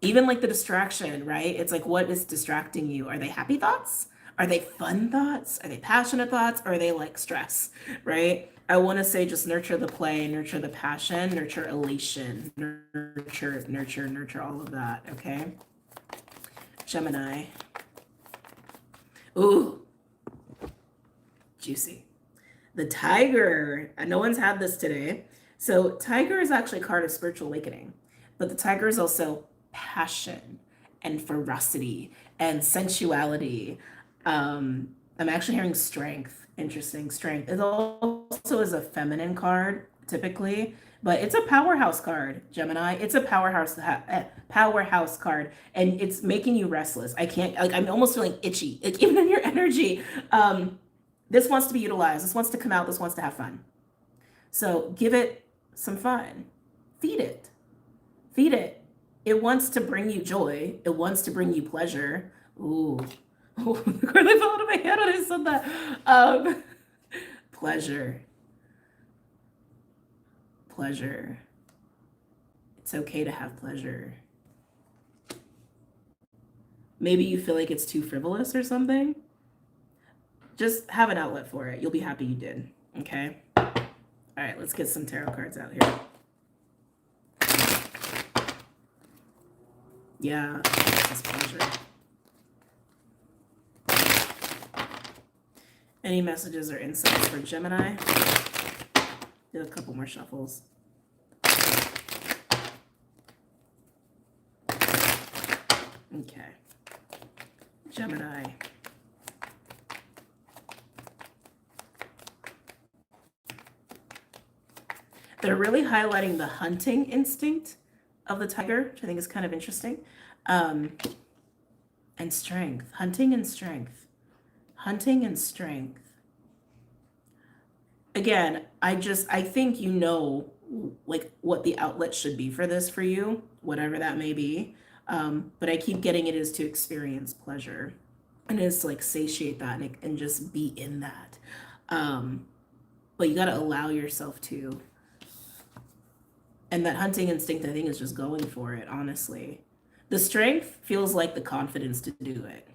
Even like the distraction, right? It's like, what is distracting you? Are they happy thoughts? Are they fun thoughts? Are they passionate thoughts? Or are they like stress, right? I want to say just nurture the play, nurture the passion, nurture elation, nurture all of that, okay? Gemini. Ooh, juicy. The tiger. No one's had this today. So tiger is actually a card of spiritual awakening, but the tiger is also passion and ferocity and sensuality. I'm actually hearing strength. Interesting. Strength. It also is a feminine card typically, but it's a powerhouse card, Gemini. It's a powerhouse card, and it's making you restless. I can't, like, I'm almost feeling itchy, like even in your energy. This wants to be utilized. This wants to come out. This wants to have fun. So give it some fun. Feed it. Feed it. It wants to bring you joy. It wants to bring you pleasure. Ooh. Oh, the card that fell out of my hand when I said that. Pleasure. Pleasure. It's okay to have pleasure. Maybe you feel like it's too frivolous or something. Just have an outlet for it. You'll be happy you did. Okay? All right, let's get some tarot cards out here. Yeah, this is pleasure. Any messages or insights for Gemini? Do a couple more shuffles. Okay. Gemini. They're really highlighting the hunting instinct of the tiger, which I think is kind of interesting. And strength. Hunting and strength. Hunting and strength. Again, I think you know, like, what the outlet should be for this for you, whatever that may be. But I keep getting it is to experience pleasure, and it is to like satiate that and just be in that. But you got to allow yourself to. And that hunting instinct, I think, is just going for it, honestly. The strength feels like the confidence to do it.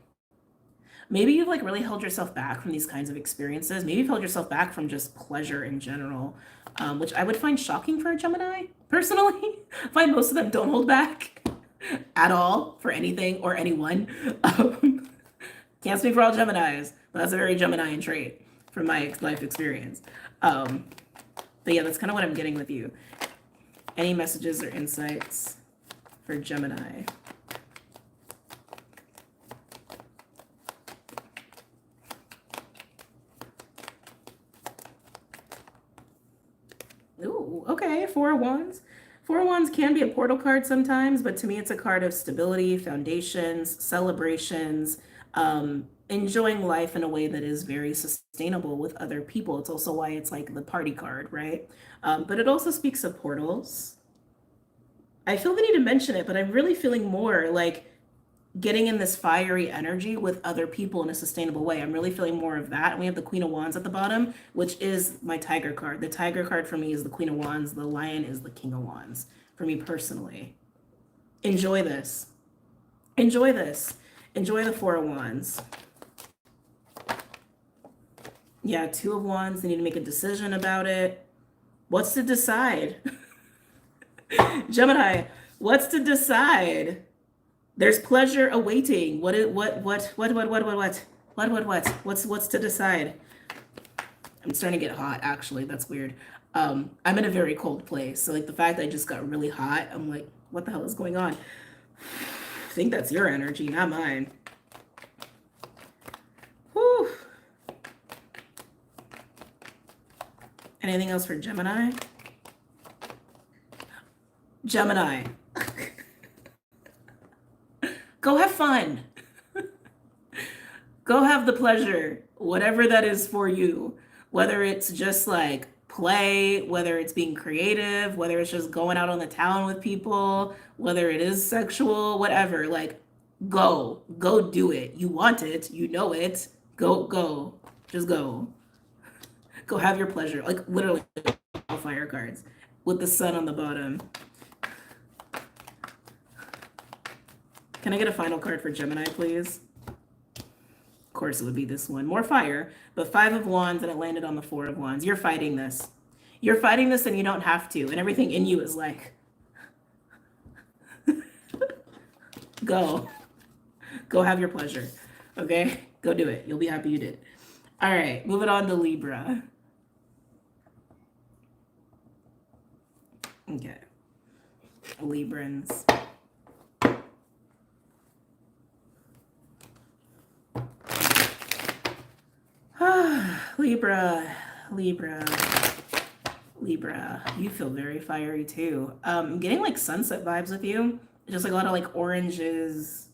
Maybe you've like really held yourself back from these kinds of experiences. Maybe you've held yourself back from just pleasure in general, which I would find shocking for a Gemini, personally. I find most of them don't hold back at all for anything or anyone. Can't speak for all Geminis, but that's a very Geminian trait from my life experience. But yeah, that's kind of what I'm getting with you. Any messages or insights for Gemini? Ooh, okay, Four of Wands. Four of Wands can be a portal card sometimes, but to me it's a card of stability, foundations, celebrations, enjoying life in a way that is very sustainable with other people. It's also why it's like the party card, right? But it also speaks of portals. I feel the need to mention it, but I'm really feeling more like getting in this fiery energy with other people in a sustainable way. I'm really feeling more of that. And we have the Queen of Wands at the bottom, which is my tiger card. The tiger card for me is the Queen of Wands. The lion is the King of Wands for me personally. Enjoy this. Enjoy this. Enjoy the Four of Wands. Yeah, Two of Wands. They need to make a decision about it. What's to decide? Gemini, what's to decide? There's pleasure awaiting. What's to decide? I'm starting to get hot, actually. That's weird. I'm in a very cold place. So like the fact that I just got really hot, I'm like, what the hell is going on? I think that's your energy, not mine. Whew. Anything else for Gemini? Gemini. Go have fun. Go have the pleasure, whatever that is for you. Whether it's just like play, whether it's being creative, whether it's just going out on the town with people, whether it is sexual, whatever, like go do it. You want it, you know it. Go, just go. Go have your pleasure. Like literally fire cards with the sun on the bottom. Can I get a final card for Gemini, please? course it would be this one. More fire, but 5 of Wands, and it landed on the 4 of Wands. You're fighting this. You're fighting this and you don't have to. And everything in you is like, go. Go have your pleasure. Okay? Go do it. You'll be happy you did. All right, moving on to Libra. Okay. Librans. Libra, you feel very fiery too. I'm getting like sunset vibes with you. Just like a lot of like oranges,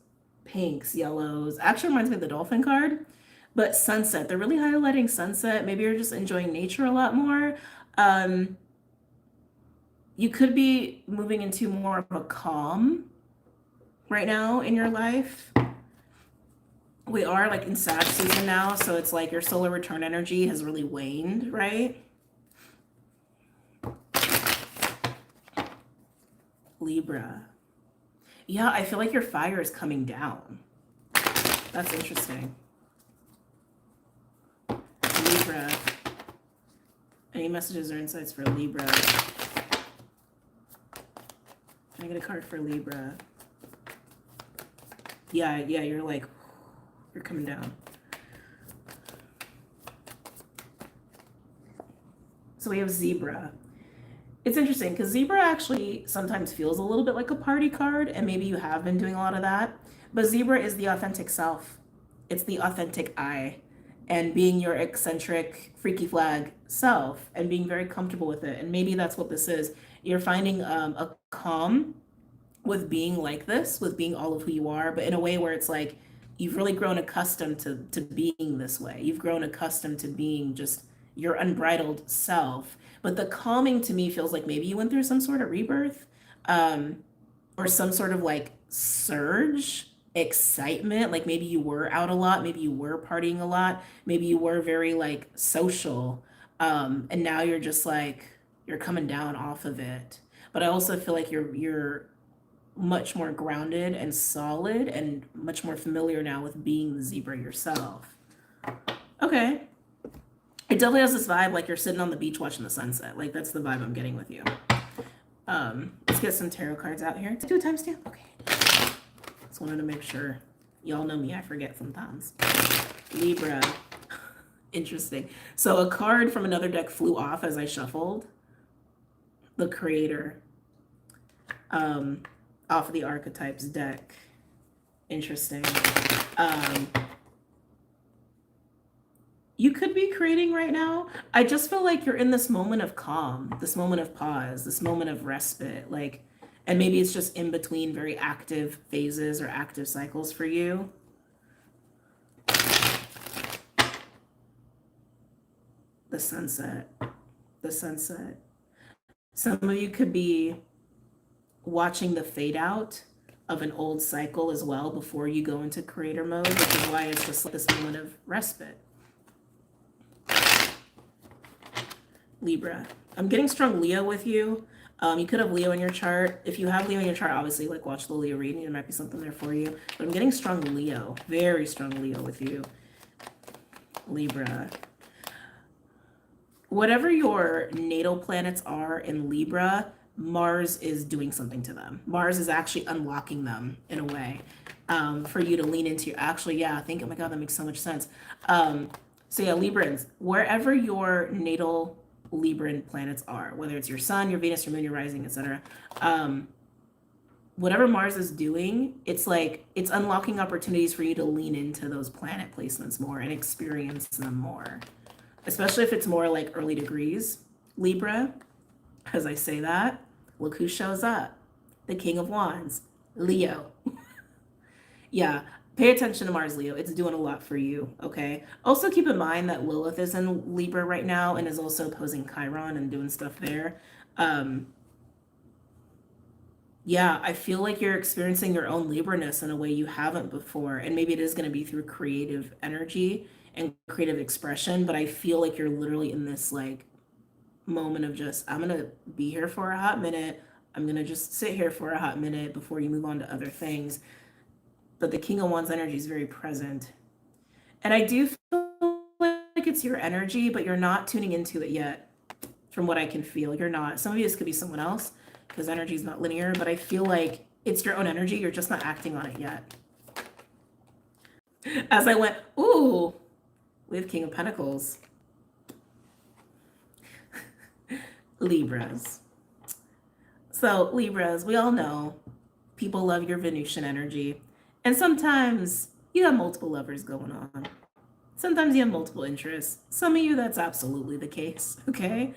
pinks, yellows. Actually reminds me of the dolphin card. But sunset, they're really highlighting sunset. Maybe you're just enjoying nature a lot more. You could be moving into more of a calm right now in your life. We are like in Sag season now, so it's like your solar return energy has really waned, right? Libra. Yeah, I feel like your fire is coming down. That's interesting. Libra. Any messages or insights for Libra? Can I get a card for Libra? Yeah, you're like, you're coming down. So we have Zebra. It's interesting because Zebra actually sometimes feels a little bit like a party card, and maybe you have been doing a lot of that. But Zebra is the authentic self. It's the authentic I, and being your eccentric, freaky flag self and being very comfortable with it. And maybe that's what this is. You're finding a calm with being like this, with being all of who you are, but in a way where it's like you've really grown accustomed to being this way. You've grown accustomed to being just your unbridled self. But the calming to me feels like maybe you went through some sort of rebirth, or some sort of like surge excitement. Like maybe you were out a lot, maybe you were partying a lot, maybe you were very like social, and now you're just like you're coming down off of it. But I also feel like you're much more grounded and solid and much more familiar now with being the Zebra yourself. Okay. It definitely has this vibe like you're sitting on the beach watching the sunset. Like that's the vibe I'm getting with you. Let's get some tarot cards out here. Do a timestamp? Okay. Just wanted to make sure. Y'all know me, I forget sometimes. Libra. Interesting. So a card from another deck flew off as I shuffled. The Creator. Off of the Archetypes deck. Interesting. You could be creating right now. I just feel like you're in this moment of calm, this moment of pause, this moment of respite. Like, and maybe it's just in between very active phases or active cycles for you. The sunset. The sunset. Some of you could be watching the fade out of an old cycle as well before you go into creator mode, which is why it's just like this moment of respite. Libra. I'm getting strong Leo with you. You could have Leo in your chart. If you have Leo in your chart, obviously like watch the Leo reading. There might be something there for you. But I'm getting strong Leo. Very strong Leo with you. Libra. Whatever your natal planets are in Libra, Mars is doing something to them. Mars is actually unlocking them in a way, for you to lean into. Actually, yeah, I think, oh my God, that makes so much sense. So yeah, Librans, wherever your natal Libran planets are, whether it's your sun, your Venus, your moon, your rising, etc. Whatever Mars is doing, it's like it's unlocking opportunities for you to lean into those planet placements more and experience them more, especially if it's more like early degrees. Libra, as I say that, look who shows up. The King of Wands, Leo. Yeah, pay attention to Mars, Leo. It's doing a lot for you, okay? Also keep in mind that Lilith is in Libra right now and is also opposing Chiron and doing stuff there. Yeah, I feel like you're experiencing your own Libra-ness in a way you haven't before. And maybe it is going to be through creative energy and creative expression, but I feel like you're literally in this like moment of just, I'm going to be here for a hot minute. I'm going to just sit here for a hot minute before you move on to other things. But the King of Wands energy is very present. And I do feel like it's your energy, but you're not tuning into it yet. From what I can feel, you're not. Some of you, this could be someone else because energy is not linear, but I feel like it's your own energy. You're just not acting on it yet. As I went, ooh, we have King of Pentacles. Libras. So Libras, we all know people love your Venusian energy. And sometimes you have multiple lovers going on. Sometimes you have multiple interests. Some of you, that's absolutely the case, okay?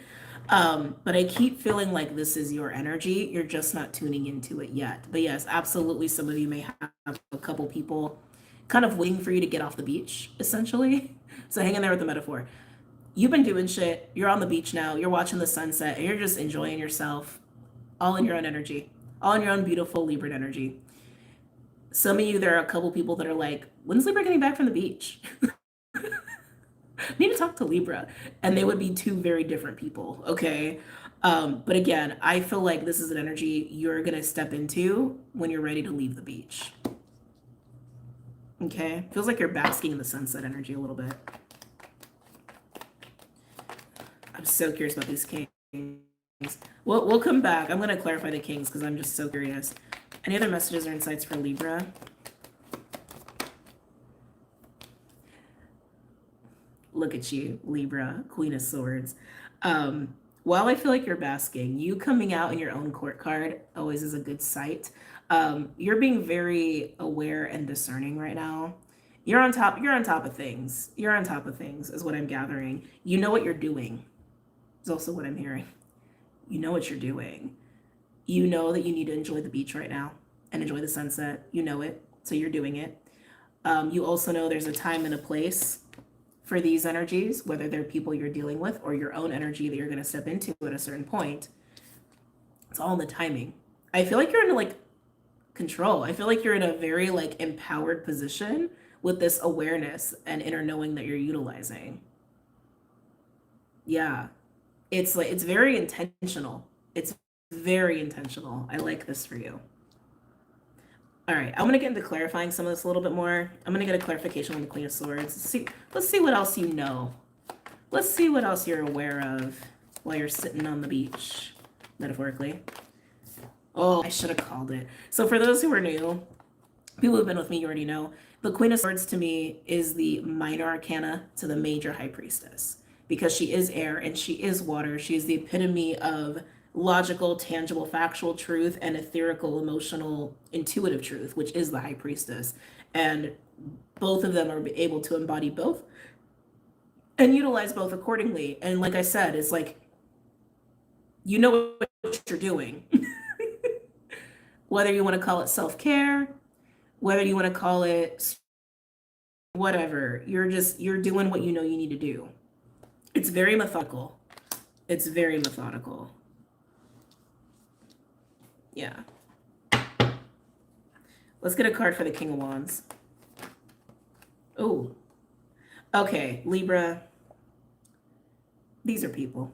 But I keep feeling like this is your energy. You're just not tuning into it yet. But yes, absolutely, some of you may have a couple people kind of waiting for you to get off the beach, essentially. So hang in there with the metaphor. You've been doing shit. You're on the beach now. You're watching the sunset, and you're just enjoying yourself, all in your own energy, all in your own beautiful Libra energy. Some of you, there are a couple people that are like, when's Libra getting back from the beach? Need to talk to Libra. And they would be two very different people, okay? But again, I feel like this is an energy you're going to step into when you're ready to leave the beach. Okay? Feels like you're basking in the sunset energy a little bit. I'm so curious about these kings. We'll come back. I'm going to clarify the kings because I'm just so curious. Any other messages or insights for Libra? Look at you, Libra, Queen of Swords. While I feel like you're basking, you coming out in your own court card always is a good sight. You're being very aware and discerning right now. You're on top of things. You're on top of things is what I'm gathering. You know what you're doing is also what I'm hearing. You know what you're doing. You know that you need to enjoy the beach right now and enjoy the sunset. You know it, so you're doing it. You also know there's a time and a place for these energies, whether they're people you're dealing with or your own energy that you're going to step into at a certain point. It's all in the timing. I feel like you're in like control. I feel like you're in a very like empowered position with this awareness and inner knowing that you're utilizing. Yeah. It's like, it's very intentional. It's very intentional. I like this for you. All right, I'm gonna get into clarifying some of this a little bit more. I'm gonna get a clarification on the Queen of Swords. Let's see what else you know. Let's see what else you're aware of while you're sitting on the beach, metaphorically. Oh, I should have called it. So for those who are new, people who've been with me, you already know, the Queen of Swords to me is the minor arcana to the major High Priestess because she is air and she is water. She is the epitome of logical, tangible, factual truth and etherical, emotional, intuitive truth, which is the High Priestess. And both of them are able to embody both and utilize both accordingly. And like I said, it's like, you know what you're doing. Whether you want to call it self-care, whether you want to call it whatever, you're doing what you know you need to do. It's very methodical. It's very methodical. Yeah. Let's get a card for the King of Wands. Oh. Okay, Libra. These are people.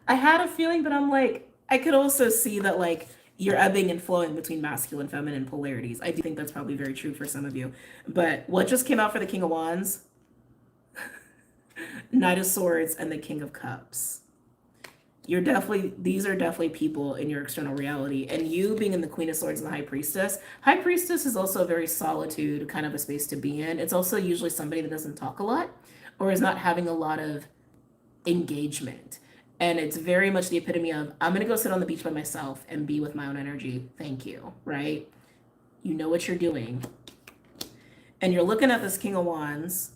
I had a feeling, but I'm like, I could also see that like you're ebbing and flowing between masculine and feminine polarities. I do think that's probably very true for some of you. But what just came out for the King of Wands? Knight of Swords and the King of Cups. These are definitely people in your external reality. And you being in the Queen of Swords and the High Priestess is also a very solitude kind of a space to be in. It's also usually somebody that doesn't talk a lot or is not having a lot of engagement. And it's very much the epitome of, I'm going to go sit on the beach by myself and be with my own energy. Thank you, right? You know what you're doing. And you're looking at this King of Wands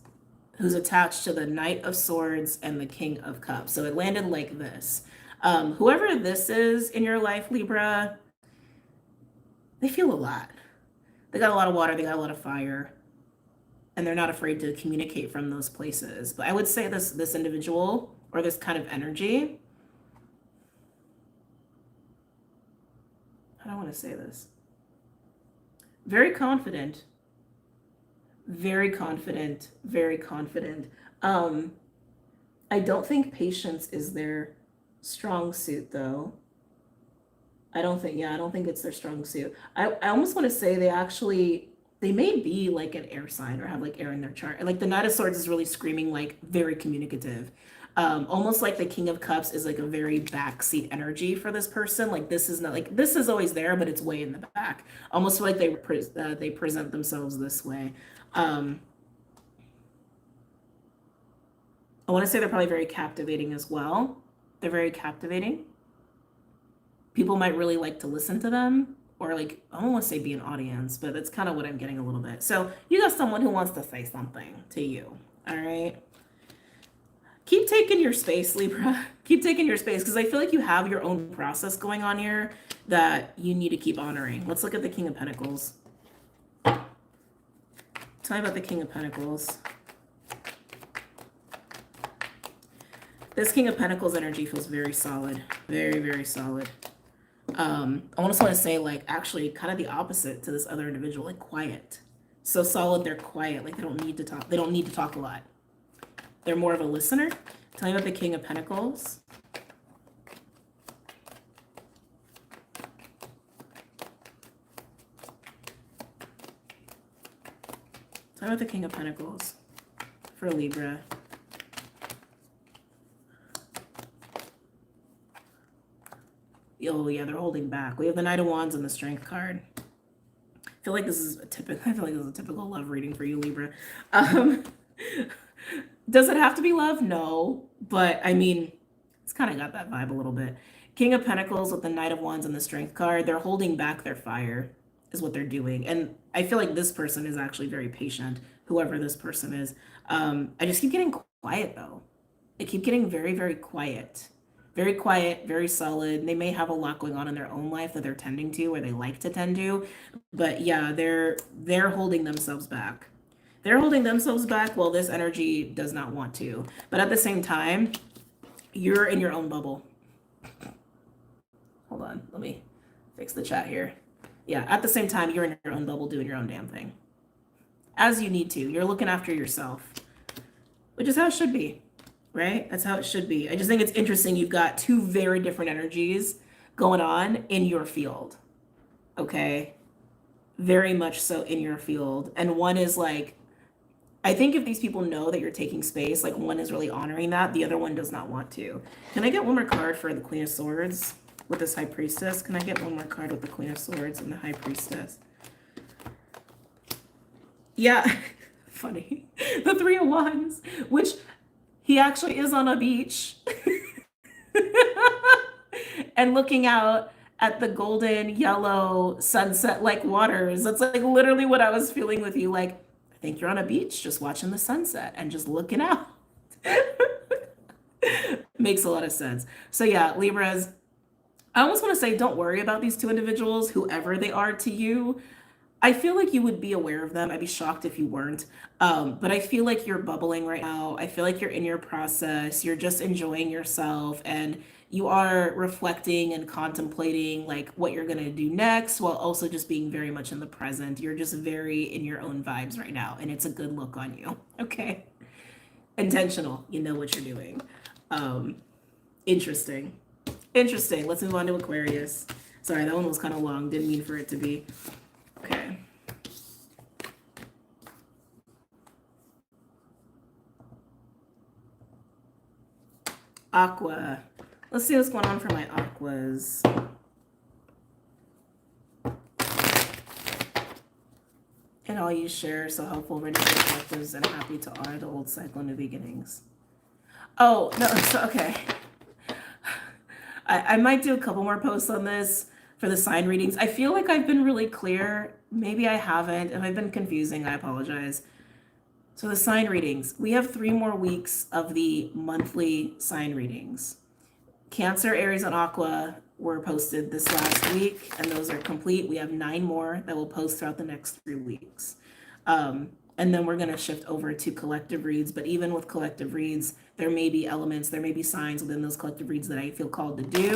who's attached to the Knight of Swords and the King of Cups. So it landed like this. Whoever this is in your life, Libra, they feel a lot. They got a lot of water, they got a lot of fire, and they're not afraid to communicate from those places. But I would say this individual or this kind of energy, how do I want to say this? Very confident, very confident, very confident. I don't think patience is their strong suit though. I don't think it's their strong suit. I almost want to say they actually they may be like an air sign or have like air in their chart. Like the Knight of Swords is really screaming like very communicative. Almost like the King of Cups is like a very backseat energy for this person. Like this is not like this is always there, but it's way in the back. Almost like they present themselves this way. I want to say they're probably very captivating as well. They're very captivating. People might really like to listen to them, or like, I don't want to say be an audience, but that's kind of what I'm getting a little bit. So you got someone who wants to say something to you. All right. Keep taking your space, Libra. Keep taking your space, because I feel like you have your own process going on here that you need to keep honoring. Let's look at the King of Pentacles. Tell me about the King of Pentacles. This King of Pentacles energy feels very solid. Very, very solid. I almost want to say, like, actually kind of the opposite to this other individual, like quiet. So solid, they're quiet. Like, they don't need to talk. They don't need to talk a lot. They're more of a listener. Tell me about the King of Pentacles. Tell me about the King of Pentacles for Libra. Oh yeah, they're holding back. We have the Knight of Wands and the Strength card. I feel like this is a typical love reading for you, Libra. Does it have to be love? No, but I mean, it's kind of got that vibe a little bit. King of Pentacles with the Knight of Wands and the Strength card. They're holding back their fire, is what they're doing. And I feel like this person is actually very patient, whoever this person is. I just keep getting quiet though. I keep getting very, very quiet. Very quiet, very solid. They may have a lot going on in their own life that they're tending to, or they like to tend to. But yeah, they're holding themselves back. They're holding themselves back while this energy does not want to. But at the same time, you're in your own bubble. Hold on, let me fix the chat here. Yeah, at the same time, you're in your own bubble doing your own damn thing. As you need to. You're looking after yourself, which is how it should be, right? That's how it should be. I just think it's interesting. You've got two very different energies going on in your field, okay? Very much so in your field. And one is like, I think if these people know that you're taking space, like one is really honoring that, the other one does not want to. Can I get one more card for the Queen of Swords with this High Priestess? Can I get one more card with the Queen of Swords and the High Priestess? Yeah, funny. The Three of Wands, which he actually is on a beach and looking out at the golden yellow sunset like waters. That's like literally what I was feeling with you. Like, I think you're on a beach just watching the sunset and just looking out. Makes a lot of sense. So yeah, Libras, I almost want to say don't worry about these two individuals, whoever they are to you. I feel like you would be aware of them. I'd be shocked if you weren't. But I feel like you're bubbling right now. I feel like you're in your process. You're just enjoying yourself, and you are reflecting and contemplating like what you're going to do next, while also just being very much in the present. You're just very in your own vibes right now, and it's a good look on you. Okay. Intentional. You know what you're doing. Interesting. Interesting. Let's move on to Aquarius. Sorry, that one was kind of long. Didn't mean for it to be. Okay. Aqua. Let's see what's going on for my Aquas. And all you share so helpful, ready perspectives, and happy to honor the old cycle and new beginnings. Oh, no, so, okay. I might do a couple more posts on this for the sign readings. I feel like I've been really clear. Maybe I haven't. If I've been confusing, I apologize. So the sign readings, we have 3 more weeks of the monthly sign readings. Cancer, Aries, and Aqua were posted this last week, and those are complete. We have 9 more that will post throughout the next 3 weeks. And then we're going to shift over to collective reads. But even with collective reads, there may be elements, there may be signs within those collective reads that I feel called to do.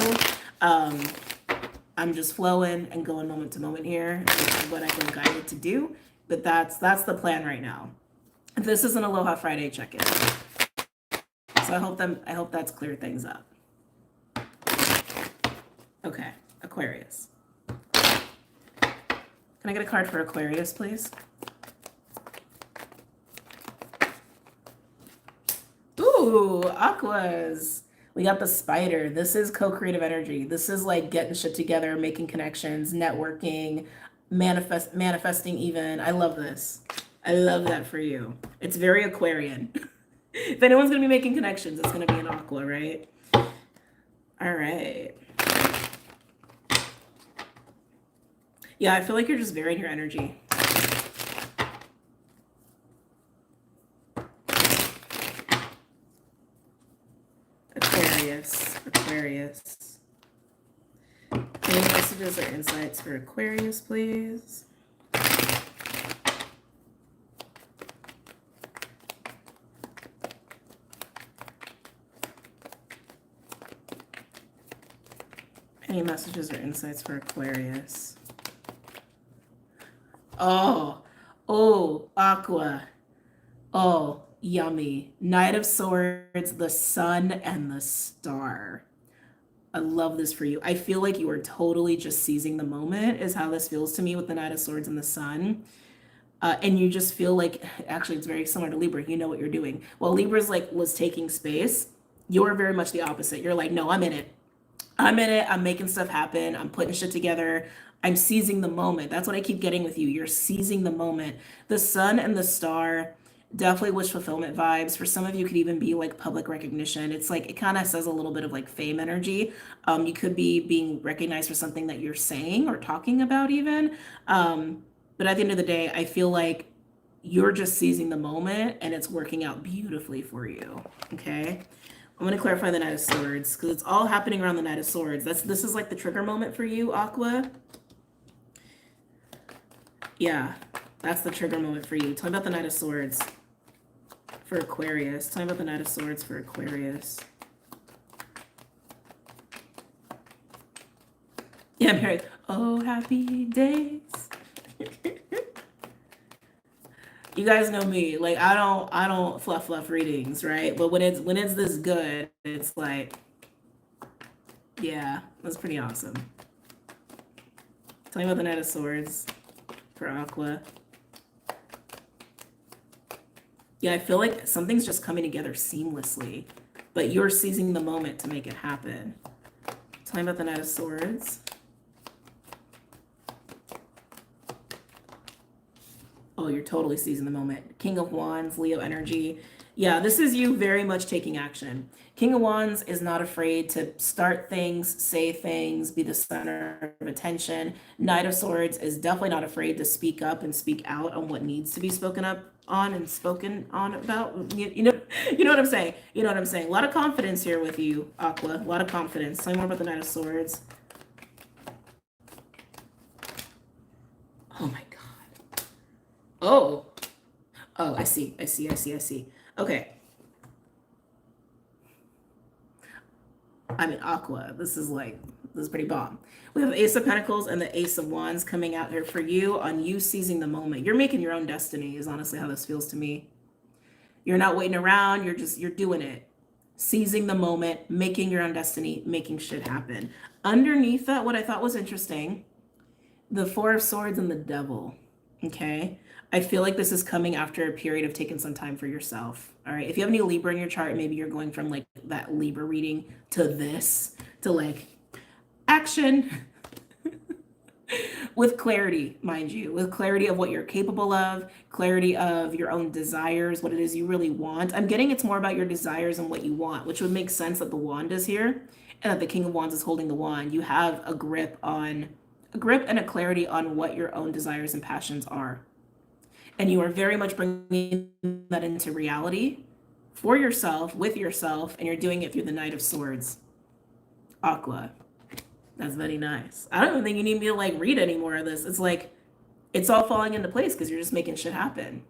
I'm just flowing and going moment to moment here. This is what I've been guided to do. But that's the plan right now. This is an Aloha Friday check-in. So I hope that's cleared things up. Okay, Aquarius. Can I get a card for Aquarius, please? Ooh, Aquas. We got the spider. This is co-creative energy. This is like getting shit together, making connections, networking, manifesting even. I love this. I love that for you. It's very Aquarian. If anyone's gonna be making connections, it's gonna be an Aqua, right? All right. Yeah, I feel like you're just very in your energy. Aquarius. Any messages or insights for Aquarius, please? Any messages or insights for Aquarius? Oh, Aqua. Oh, yummy. Knight of Swords, the Sun, and the Star. I love this for you. I feel like you are totally just seizing the moment, is how this feels to me with the Knight of Swords and the Sun. And you just feel like, actually, it's very similar to Libra. You know what you're doing. Well, Libra's like was taking space. You're very much the opposite. You're like, no, I'm in it. I'm in it. I'm making stuff happen. I'm putting shit together. I'm seizing the moment. That's what I keep getting with you. You're seizing the moment. The Sun and the Star, definitely wish fulfillment vibes. For some of you, could even be like public recognition. It's like, it kind of says a little bit of like fame energy. You could be being recognized for something that you're saying or talking about even. But at the end of the day, I feel like you're just seizing the moment and it's working out beautifully for you. Okay. I'm going to clarify the Knight of Swords because it's all happening around the Knight of Swords. This is like the trigger moment for you, Aqua. Yeah, that's the trigger moment for you. Tell me about the Knight of Swords for Aquarius. Tell me about the Knight of Swords for Aquarius. Yeah, I'm hearing, oh, happy days. You guys know me, like I don't fluff readings, right? But when it's this good, it's like, yeah, that's pretty awesome. Tell me about the Knight of Swords for Aqua. Yeah, I feel like something's just coming together seamlessly, but you're seizing the moment to make it happen. Tell me about the Knight of Swords. Oh, you're totally seizing the moment. King of Wands, Leo energy. Yeah, this is you very much taking action. King of Wands is not afraid to start things, say things, be the center of attention. Knight of Swords is definitely not afraid to speak up and speak out on what needs to be spoken up on and spoken on about. You know what I'm saying? You know what I'm saying? A lot of confidence here with you, Aqua. A lot of confidence. Tell me more about the Knight of Swords. Oh my God. Oh, I see. Okay. I mean, Aqua, this is pretty bomb. We have the Ace of Pentacles and the Ace of Wands coming out here for you on you seizing the moment. You're making your own destiny is honestly how this feels to me. You're not waiting around. You're doing it. Seizing the moment, making your own destiny, making shit happen. Underneath that, what I thought was interesting, the Four of Swords and the Devil. Okay. I feel like this is coming after a period of taking some time for yourself. All right. If you have any Libra in your chart, maybe you're going from like that Libra reading to this, to like action with clarity, mind you, with clarity of what you're capable of, clarity of your own desires, what it is you really want. I'm getting it's more about your desires and what you want, which would make sense that the wand is here and that the King of Wands is holding the wand. You have a grip and a clarity on what your own desires and passions are. And you are very much bringing that into reality for yourself, with yourself, and you're doing it through the Knight of Swords. Aqua. That's very nice. I don't even think you need me to like read any more of this. It's like, it's all falling into place because you're just making shit happen.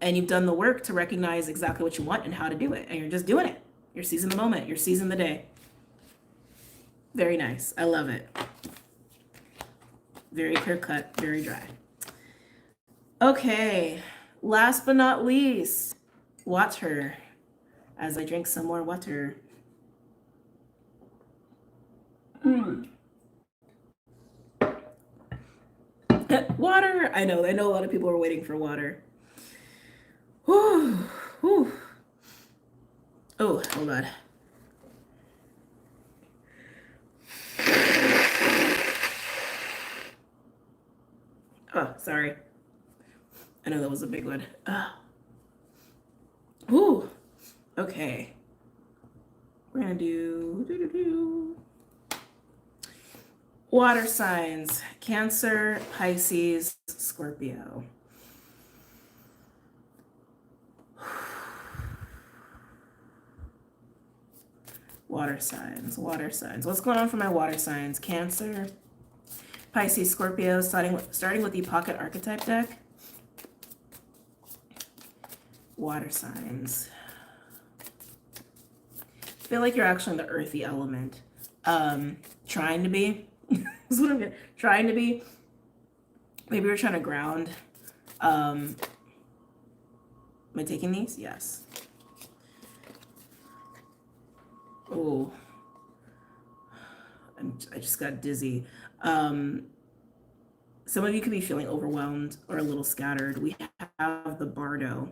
And you've done the work to recognize exactly what you want and how to do it. And you're just doing it. You're seizing the moment. You're seizing the day. Very nice. I love it. Very clear cut, very dry. Okay, last but not least, water. As I drink some more water. Water. I know a lot of people are waiting for water. Whew, whew. Oh, hold on. Oh, sorry. I know that was a big one. Ooh. Okay. We're gonna do water signs: Cancer, Pisces, Scorpio. Water signs, water signs. What's going on for my water signs? Cancer, Pisces, Scorpio, starting with the Pocket Archetype deck. Water signs. I feel like you're actually in the earthy element. Trying to be. That's what I'm getting. Trying to be. Maybe you're trying to ground. Am I taking these? Yes. Oh. I just got dizzy. Some of you could be feeling overwhelmed or a little scattered. We have the Bardo.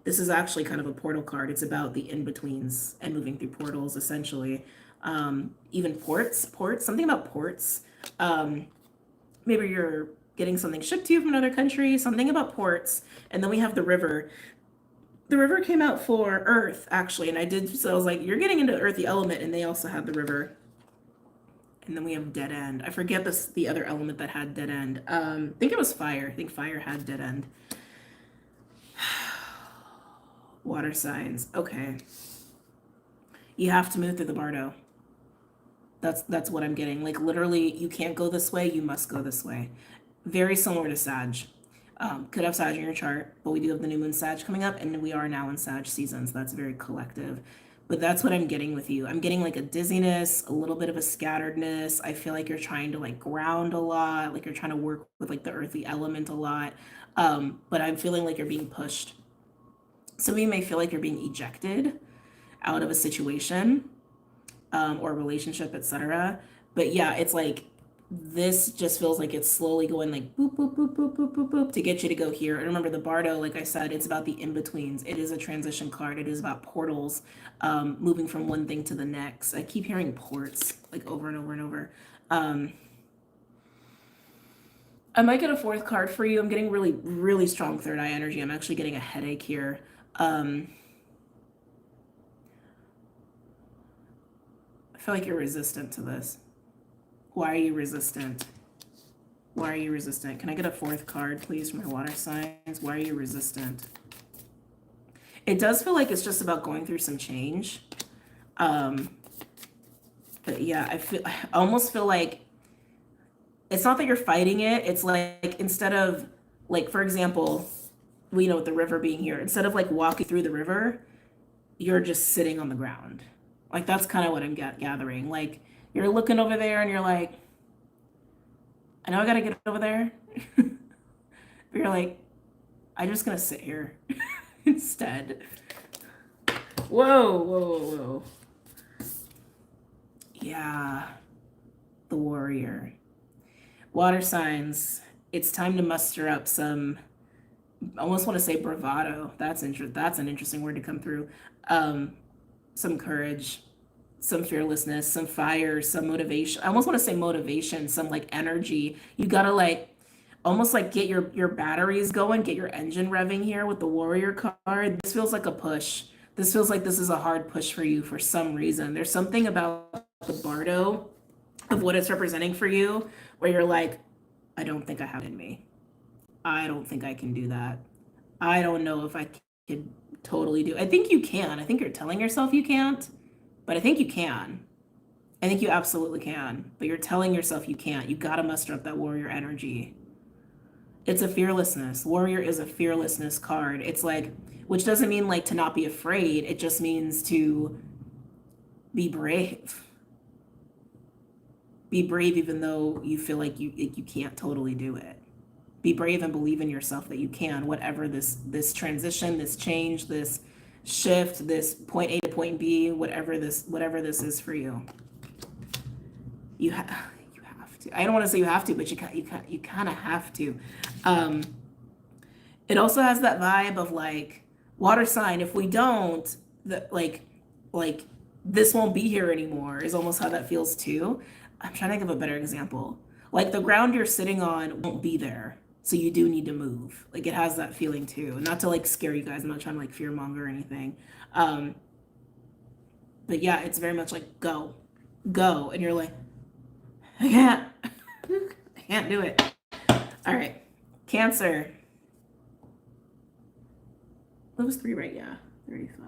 This is actually kind of a portal card. It's about the in-betweens and moving through portals, essentially. Even ports, something about ports. Maybe you're getting something shipped to you from another country, something about ports. And then we have the river. The river came out for Earth, actually, and so I was like, you're getting into earthy element, and they also had the river. And then we have dead end. I forget the other element that had dead end. I think it was fire. I think fire had dead end. Water signs. Okay. You have to move through the Bardo. That's what I'm getting. Like, literally, you can't go this way, you must go this way. Very similar to Sag. Could have Sag in your chart, but we do have the new moon Sag coming up, and we are now in Sag season, so that's very collective. But that's what I'm getting with you. I'm getting like a dizziness, a little bit of a scatteredness. I feel like you're trying to like ground a lot, like you're trying to work with like the earthy element a lot. But I'm feeling like you're being pushed. Some of you may feel like you're being ejected out of a situation or a relationship, etc. But yeah, it's like this just feels like it's slowly going like boop, boop, boop, boop, boop, boop, boop to get you to go here. And remember, the Bardo, like I said, it's about the in-betweens. It is a transition card. It is about portals, moving from one thing to the next. I keep hearing ports like over and over and over. I might get a fourth card for you. I'm getting really, really strong third eye energy. I'm actually getting a headache here. I feel like you're resistant to this. Why are you resistant? Why are you resistant? Can I get a fourth card, please, from my water signs? Why are you resistant? It does feel like it's just about going through some change. But yeah, I almost feel like it's not that you're fighting it. It's like instead of, like, for example, we know with the river being here, instead of like walking through the river, you're just sitting on the ground. Like, that's kind of what I'm gathering. Like, you're looking over there and you're like, I know I gotta get over there. But you're like, I'm just gonna sit here instead. Whoa, whoa, whoa, whoa. Yeah, the warrior. Water signs, it's time to muster up some, I almost want to say bravado. That's an interesting word to come through. Some courage, some fearlessness, some fire, some motivation. I almost want to say motivation, some like energy. You gotta like almost like get your batteries going, get your engine revving here with the warrior card. This feels like a push. This feels like this is a hard push for you for some reason. There's something about the Bardo of what it's representing for you where you're like, I don't think I have it in me. I don't think I can do that. I don't know if I could totally do. I think you can. I think you're telling yourself you can't, but I think you can. I think you absolutely can, but you're telling yourself you can't. You got to muster up that warrior energy. It's a fearlessness. Warrior is a fearlessness card. It's like, which doesn't mean like to not be afraid. It just means to be brave. Be brave even though you feel like you can't totally do it. Be brave and believe in yourself that you can, whatever this transition, this change, this shift, this point A to point B, whatever this is for you. You have to. I don't want to say you have to, but you kind of have to. It also has that vibe of like water sign. If we don't, like like this won't be here anymore is almost how that feels too. I'm trying to give a better example. Like the ground you're sitting on won't be there. So you do need to move. Like it has that feeling too. Not to like scare you guys. I'm not trying to like fear monger or anything. But yeah, it's very much like go, go. And you're like, I can't. I can't do it. All right. Cancer. That was 3, right? Yeah. 35.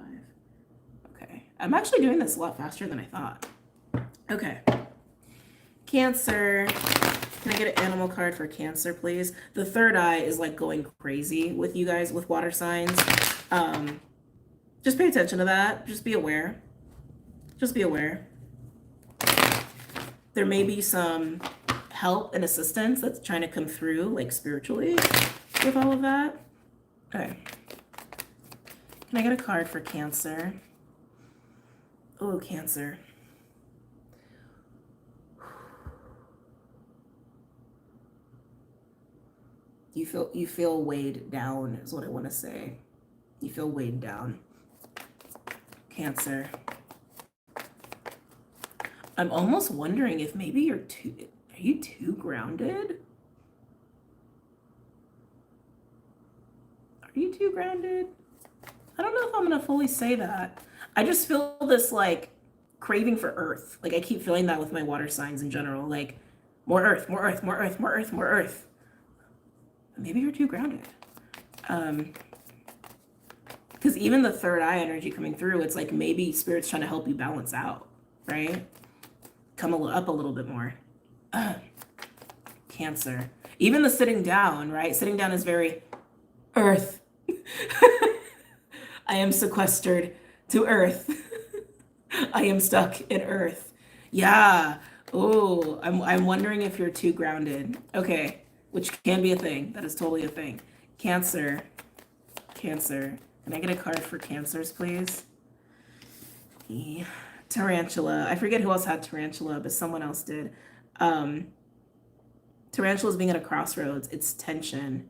Okay. I'm actually doing this a lot faster than I thought. Okay. Cancer. Can I get an animal card for Cancer, please? The third eye is like going crazy with you guys with water signs. Just pay attention to that. Just be aware. Just be aware. There may be some help and assistance that's trying to come through, like spiritually, with all of that. Okay. Can I get a card for Cancer? Oh, Cancer. You feel weighed down is what I want to say. You feel weighed down. Cancer. I'm almost wondering if maybe are you too grounded? Are you too grounded? I don't know if I'm gonna fully say that. I just feel this like craving for earth. Like I keep feeling that with my water signs in general. Like more earth, more earth, more earth, more earth, more earth. Maybe you're too grounded. Because even the third eye energy coming through, it's like maybe Spirit's trying to help you balance out, right? Come up a little bit more. Cancer. Even the sitting down, right? Sitting down is very earth. I am sequestered to earth. I am stuck in earth. Yeah. Oh, I'm wondering if you're too grounded. Okay. Which can be a thing. That is totally a thing. Cancer. Cancer. Can I get a card for Cancers, please? Tarantula. I forget who else had Tarantula, but someone else did. Tarantula is being at a crossroads. It's tension.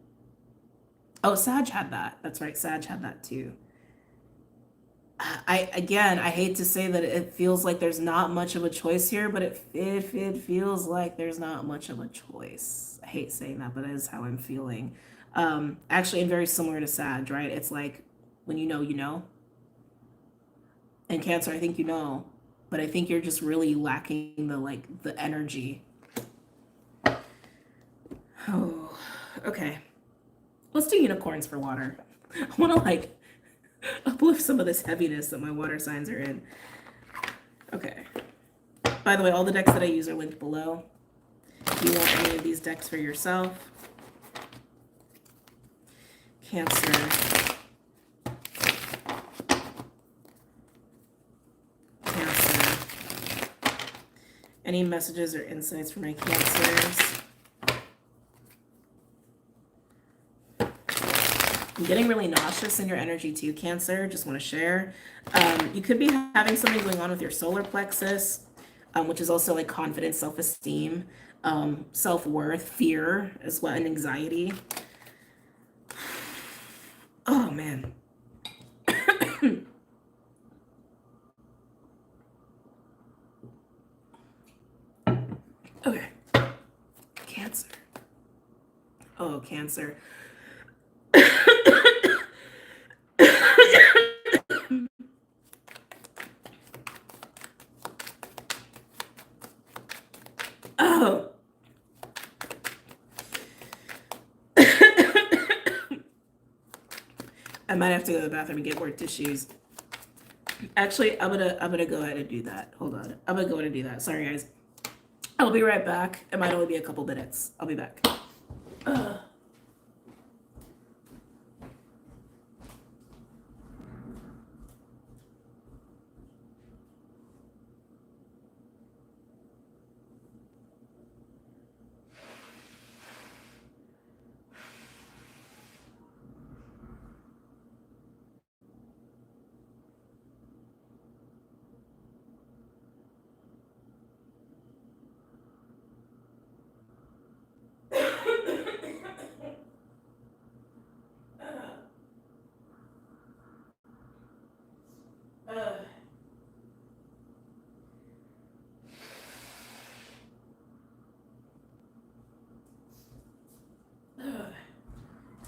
Oh, Sag had that. That's right. Sag had that too. I hate to say that it feels like there's not much of a choice here, but it feels like there's not much of a choice. I hate saying that, but that is how I'm feeling. Actually, and very similar to Sag, right? It's like when you know, you know. And Cancer, I think you know, but I think you're just really lacking the energy. Oh, okay. Let's do unicorns for water. I want to like uplift some of this heaviness that my water signs are in. Okay. By the way, all the decks that I use are linked below. If you want any of these decks for yourself. Cancer. Cancer. Any messages or insights for my Cancers? I'm getting really nauseous in your energy too, Cancer. Just want to share. You could be having something going on with your solar plexus, which is also like confidence, self-esteem, self-worth, fear as well, and anxiety. Oh, man. Okay. Cancer. Oh, Cancer. Oh. I might have to go to the bathroom and get more tissues. Actually, I'm gonna go ahead and do that. Hold on. I'm gonna go ahead and do that. Sorry, guys. I'll be right back. It might only be a couple minutes. I'll be back.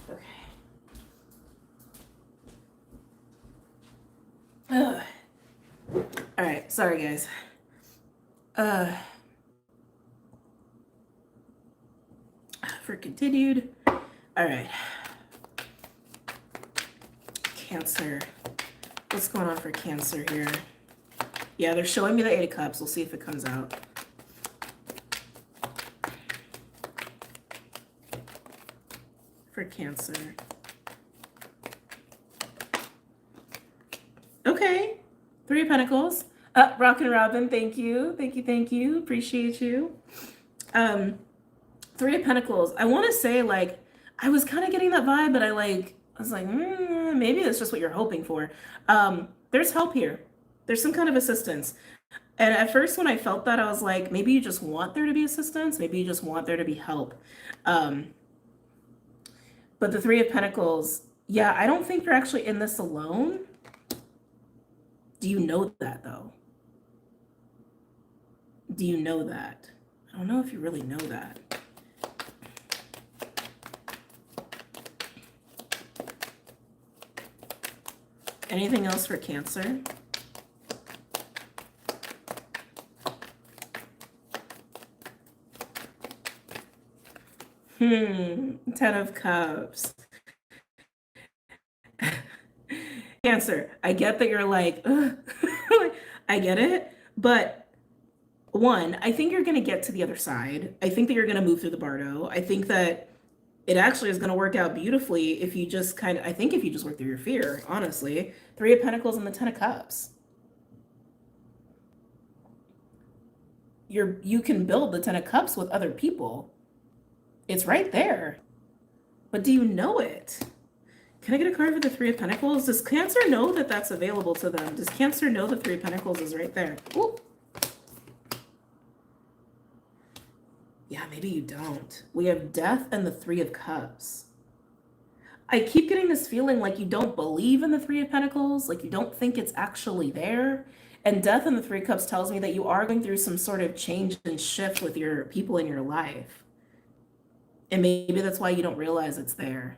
Okay. All right. Sorry, guys. For continued. All right. Cancer. What's going on for Cancer here? Yeah, they're showing me the Eight of Cups. We'll see if it comes out. For Cancer. Okay. Three of Pentacles. Rock and Robin, thank you. Thank you. Appreciate you. Three of Pentacles. I want to say, like, I was kind of getting that vibe, but I was like, maybe that's just what you're hoping for. There's help here. There's some kind of assistance. And at first when I felt that, I was like, maybe you just want there to be assistance. Maybe you just want there to be help. But the Three of Pentacles, yeah, I don't think you're actually in this alone. Do you know that, though? Do you know that? I don't know if you really know that. Anything else for Cancer? Ten of Cups. Cancer, I get that you're like, I get it, but one, I think you're going to get to the other side. I think that you're going to move through the bardo. I think that it actually is going to work out beautifully if you just if you just work through your fear, honestly. Three of Pentacles and the Ten of Cups. You can build the Ten of Cups with other people. It's right there. But do you know it? Can I get a card for the Three of Pentacles? Does Cancer know that that's available to them? Does Cancer know the Three of Pentacles is right there? Ooh. Yeah, maybe you don't. We have Death and the Three of Cups. I keep getting this feeling like you don't believe in the Three of Pentacles, like you don't think it's actually there. And Death and the Three of Cups tells me that you are going through some sort of change and shift with your people in your life. And maybe that's why you don't realize it's there.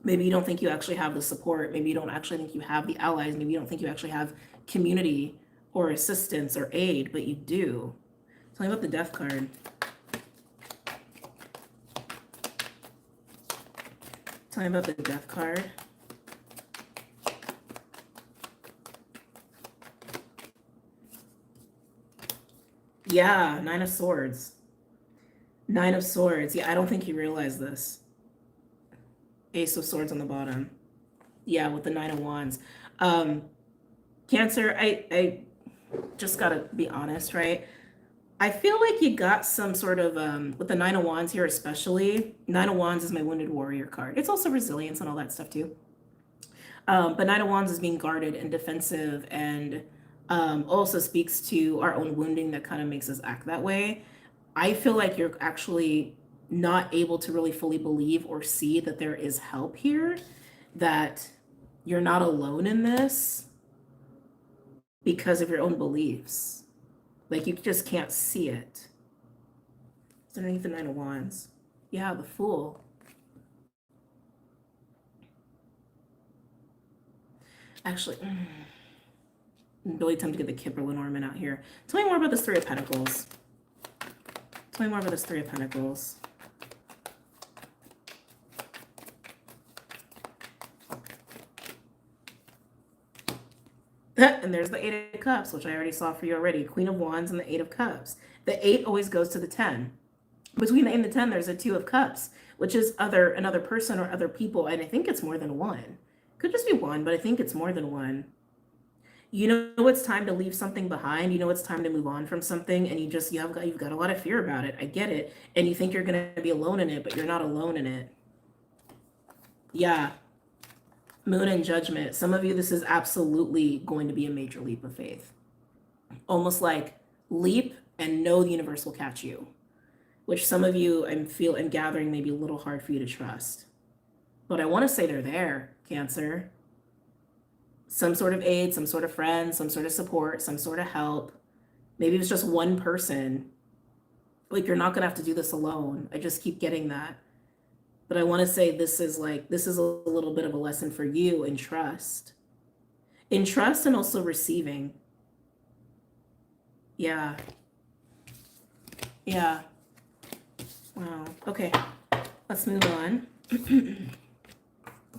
Maybe you don't think you actually have the support. Maybe you don't actually think you have the allies. Maybe you don't think you actually have community or assistance or aid, but you do. Tell me about the Death card. Tell me about the Death card. Yeah, Nine of Swords. Nine of Swords. Yeah, I don't think you realize this. Ace of Swords on the bottom. Yeah, with the Nine of Wands. Cancer, I just gotta be honest, right? I feel like you got some sort of, with the Nine of Wands here especially, Nine of Wands is my Wounded Warrior card. It's also resilience and all that stuff too. But Nine of Wands is being guarded and defensive, and also speaks to our own wounding that kind of makes us act that way. I feel like you're actually not able to really fully believe or see that there is help here, that you're not alone in this because of your own beliefs. Like you just can't see it. It's underneath the Nine of Wands. Yeah, the Fool. Actually, I'm really tempted to get the Kipperlin ornament out here. Tell me more about this Three of Pentacles. Tell me more about this Three of Pentacles. And there's the Eight of Cups, which I already saw for you already. Queen of Wands and the Eight of Cups. The 8 always goes to the 10. Between the 8 and the 10, there's a Two of Cups, which is another person or other people. And I think it's more than one. Could just be one, but I think it's more than one. You know it's time to leave something behind. You know it's time to move on from something, and you've got a lot of fear about it. I get it. And you think you're going to be alone in it, but you're not alone in it. Yeah. Moon and Judgment. Some of you, this is absolutely going to be a major leap of faith. Almost like leap and know the universe will catch you, which some of you I'm gathering may be a little hard for you to trust. But I want to say they're there, Cancer. Some sort of aid, some sort of friend, some sort of support, some sort of help. Maybe it's just one person. Like, you're not going to have to do this alone. I just keep getting that. But I want to say this is a little bit of a lesson for you in trust. In trust and also receiving. Yeah. Yeah. Wow. Okay. Let's move on.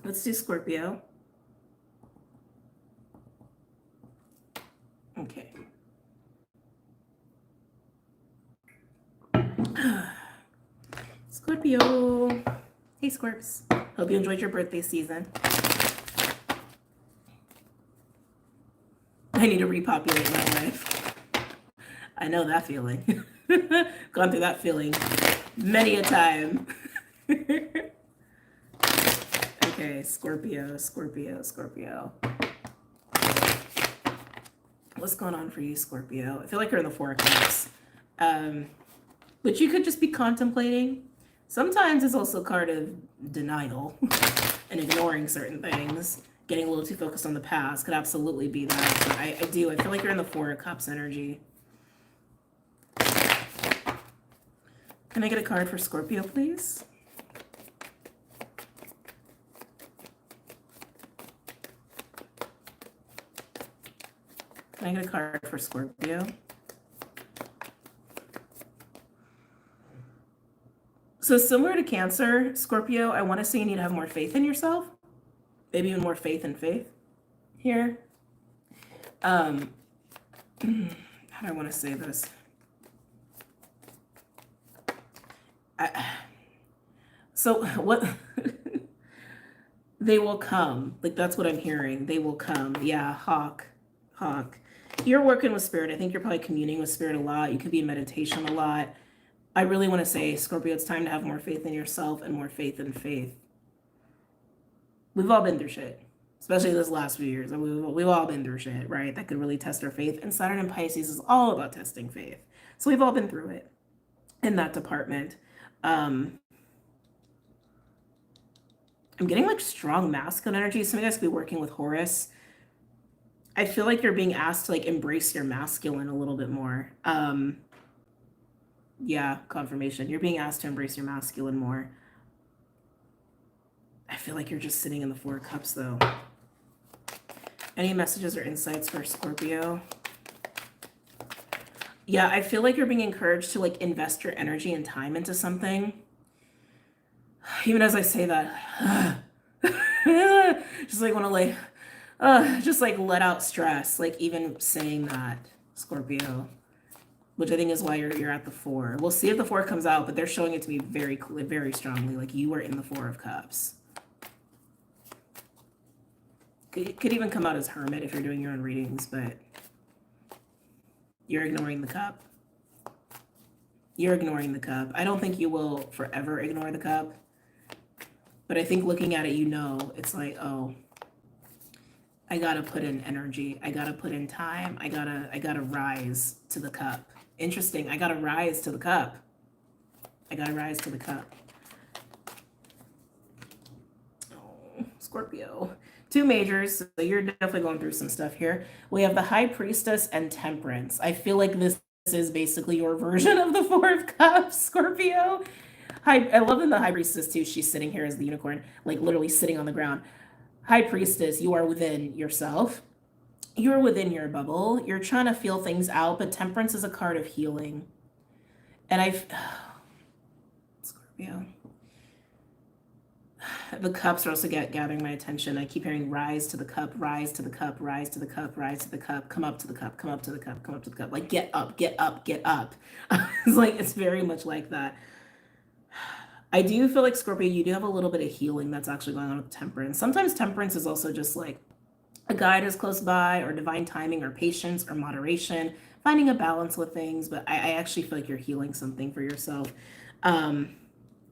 Let's do Scorpio. Okay. Scorpio. Hey, Scorps. Hope you enjoyed your birthday season. I need to repopulate my life. I know that feeling. Gone through that feeling many a time. Okay, Scorpio, Scorpio, Scorpio. What's going on for you, Scorpio? I feel like you're in the Four of Cups. But you could just be contemplating. Sometimes it's also a card of denial and ignoring certain things. Getting a little too focused on the past could absolutely be that. But I feel like you're in the Four of Cups energy. Can I get a card for Scorpio, please? Can I get a card for Scorpio? So similar to Cancer, Scorpio, I want to say you need to have more faith in yourself. Maybe even more faith in faith here. How do I want to say this? So what? They will come. Like, that's what I'm hearing. They will come. Yeah, hawk. You're working with spirit. I think you're probably communing with spirit a lot. You could be in meditation a lot. I really want to say, Scorpio, it's time to have more faith in yourself and more faith in faith. We've all been through shit, especially this last few years. We've all been through shit, right? That could really test our faith. And Saturn and Pisces is all about testing faith. So we've all been through it in that department. I'm getting like strong masculine energy. Some of you guys could be working with Horus. I feel like you're being asked to like embrace your masculine a little bit more. Yeah, confirmation. You're being asked to embrace your masculine more. I feel like you're just sitting in the Four of Cups though. Any messages or insights for Scorpio? Yeah, I feel like you're being encouraged to like invest your energy and time into something. Even as I say that, just like want to like, just like let out stress. Like even saying that, Scorpio, which I think is why you're at the Four. We'll see if the Four comes out, but they're showing it to me very strongly. Like you are in the Four of Cups. It could even come out as Hermit if you're doing your own readings, but you're ignoring the Cup. You're ignoring the Cup. I don't think you will forever ignore the Cup. But I think looking at it, you know, it's like, oh, I gotta put in energy. I gotta put in time. I gotta rise to the Cup. Interesting. I gotta rise to the Cup. I gotta rise to the Cup. Oh, Scorpio. Two majors. So you're definitely going through some stuff here. We have the High Priestess and Temperance. I feel like this is basically your version of the Four of Cups, Scorpio. I love in the High Priestess too. She's sitting here as the unicorn, like literally sitting on the ground. High Priestess, you are within yourself. You're within your bubble. You're trying to feel things out, but Temperance is a card of healing. And Scorpio. The cups are also gathering my attention. I keep hearing rise to the cup, rise to the cup, rise to the cup, rise to the cup, come up to the cup, come up to the cup, come up to the cup. Like get up, get up, get up. It's like, it's very much like that. I do feel like, Scorpio, you do have a little bit of healing that's actually going on with Temperance. Sometimes Temperance is also just like a guide is close by, or divine timing, or patience, or moderation, finding a balance with things. But I actually feel like you're healing something for yourself.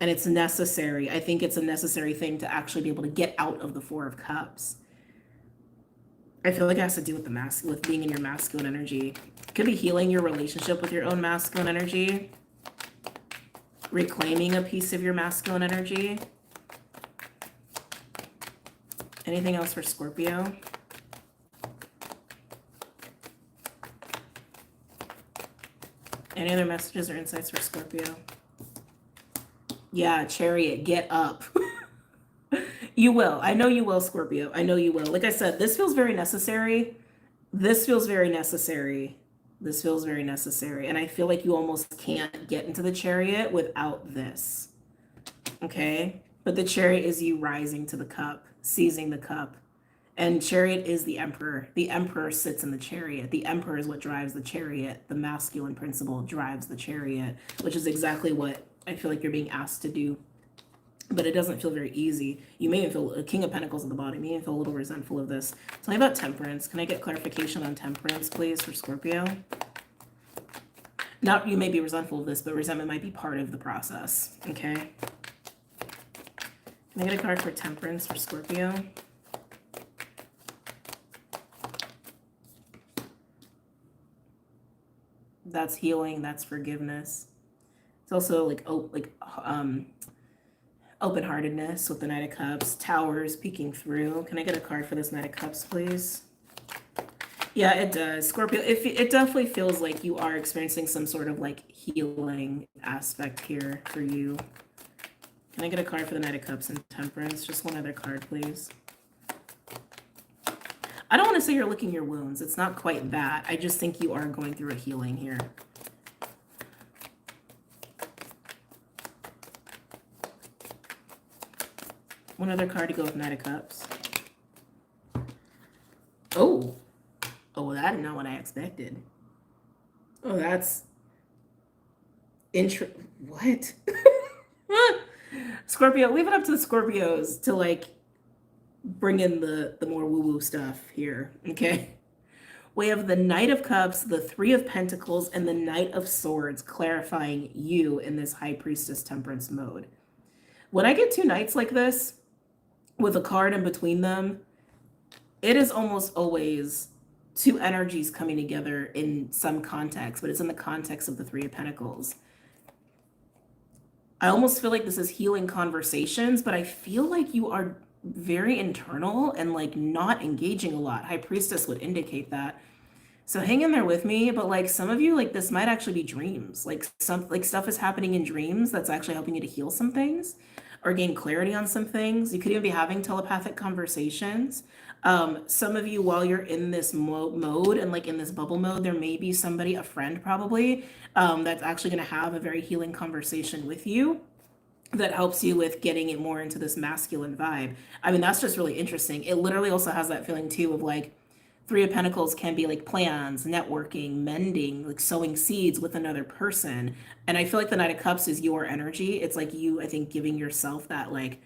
And it's necessary. I think it's a necessary thing to actually be able to get out of the Four of Cups. I feel like it has to do with with being in your masculine energy. It could be healing your relationship with your own masculine energy. Reclaiming a piece of your masculine energy. Anything else for Scorpio? Any other messages or insights for Scorpio? Yeah, Chariot, get up. You will. I know you will, Scorpio. I know you will. Like I said, this feels very necessary. This feels very necessary. This feels very necessary. And I feel like you almost can't get into the Chariot without this. Okay? But the Chariot is you rising to the cup, seizing the cup. And Chariot is the Emperor. The Emperor sits in the Chariot. The Emperor is what drives the Chariot. The masculine principle drives the Chariot, which is exactly what I feel like you're being asked to do. But it doesn't feel very easy. You may even feel a King of Pentacles at the bottom. You may even feel a little resentful of this. Tell me about Temperance. Can I get clarification on Temperance, please, for Scorpio? Not you may be resentful of this, but resentment might be part of the process. Okay. Can I get a card for Temperance for Scorpio? That's healing. That's forgiveness. It's also like open-heartedness with the Knight of Cups. Towers peeking through. Can I get a card for this Knight of Cups, please? Yeah, it does. Scorpio, it definitely feels like you are experiencing some sort of like healing aspect here for you. Can I get a card for the Knight of Cups and Temperance? Just one other card, please. I don't want to say you're licking your wounds. It's not quite that. I just think you are going through a healing here. One other card to go with Knight of Cups. Oh. Oh, that is not what I expected. Oh, that's... What? Scorpio, leave it up to the Scorpios to, like, bring in the more woo-woo stuff here, okay? We have the Knight of Cups, the Three of Pentacles, and the Knight of Swords clarifying you in this High Priestess Temperance mode. When I get two Knights like this, with a card in between them, it is almost always two energies coming together in some context, but it's in the context of the Three of Pentacles. I almost feel like this is healing conversations, but I feel like you are very internal and like not engaging a lot. High Priestess would indicate that. So hang in there with me, but like some of you, like this might actually be dreams. Like stuff is happening in dreams that's actually helping you to heal some things or gain clarity on some things. You could even be having telepathic conversations. Some of you, while you're in this mode and like in this bubble mode, there may be somebody, a friend probably, that's actually going to have a very healing conversation with you that helps you with getting it more into this masculine vibe. I mean, that's just really interesting. It literally also has that feeling too of like Three of Pentacles can be like plans, networking, mending, like sowing seeds with another person. And I feel like the Knight of Cups is your energy. It's like you, I think, giving yourself that like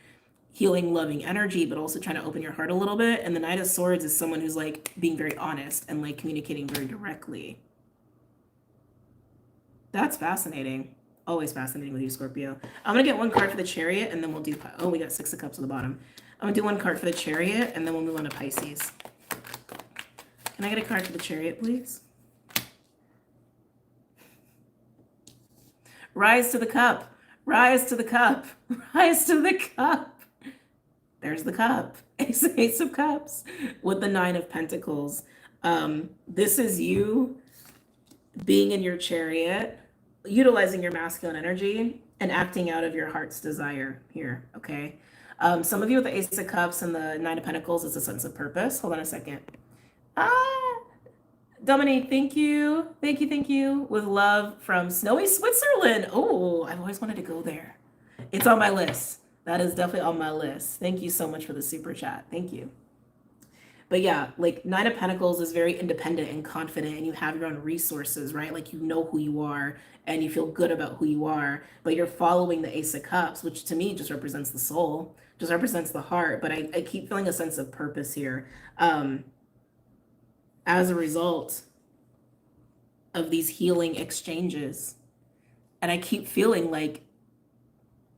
healing, loving energy, but also trying to open your heart a little bit. And the Knight of Swords is someone who's like being very honest and like communicating very directly. That's fascinating. Always fascinating with you, Scorpio. I'm going to get one card for the Chariot and then we'll do, oh, we got Six of Cups at the bottom. I'm going to do one card for the Chariot and then we'll move on to Pisces. Can I get a card for the Chariot, please? Rise to the cup. Rise to the cup. Rise to the cup. There's the cup. Ace of Cups with the Nine of Pentacles. This is you being in your Chariot, utilizing your masculine energy and acting out of your heart's desire here, okay? Some of you with the Ace of Cups and the Nine of Pentacles is a sense of purpose. Hold on a second. Dominique, thank you. Thank you, thank you. With love from snowy Switzerland. Oh, I've always wanted to go there. It's on my list. That is definitely on my list. Thank you so much for the super chat. Thank you. But yeah, like Nine of Pentacles is very independent and confident and you have your own resources, right? Like you know who you are and you feel good about who you are, but you're following the Ace of Cups, which to me just represents the soul, just represents the heart. But I keep feeling a sense of purpose here. As a result of these healing exchanges. And I keep feeling like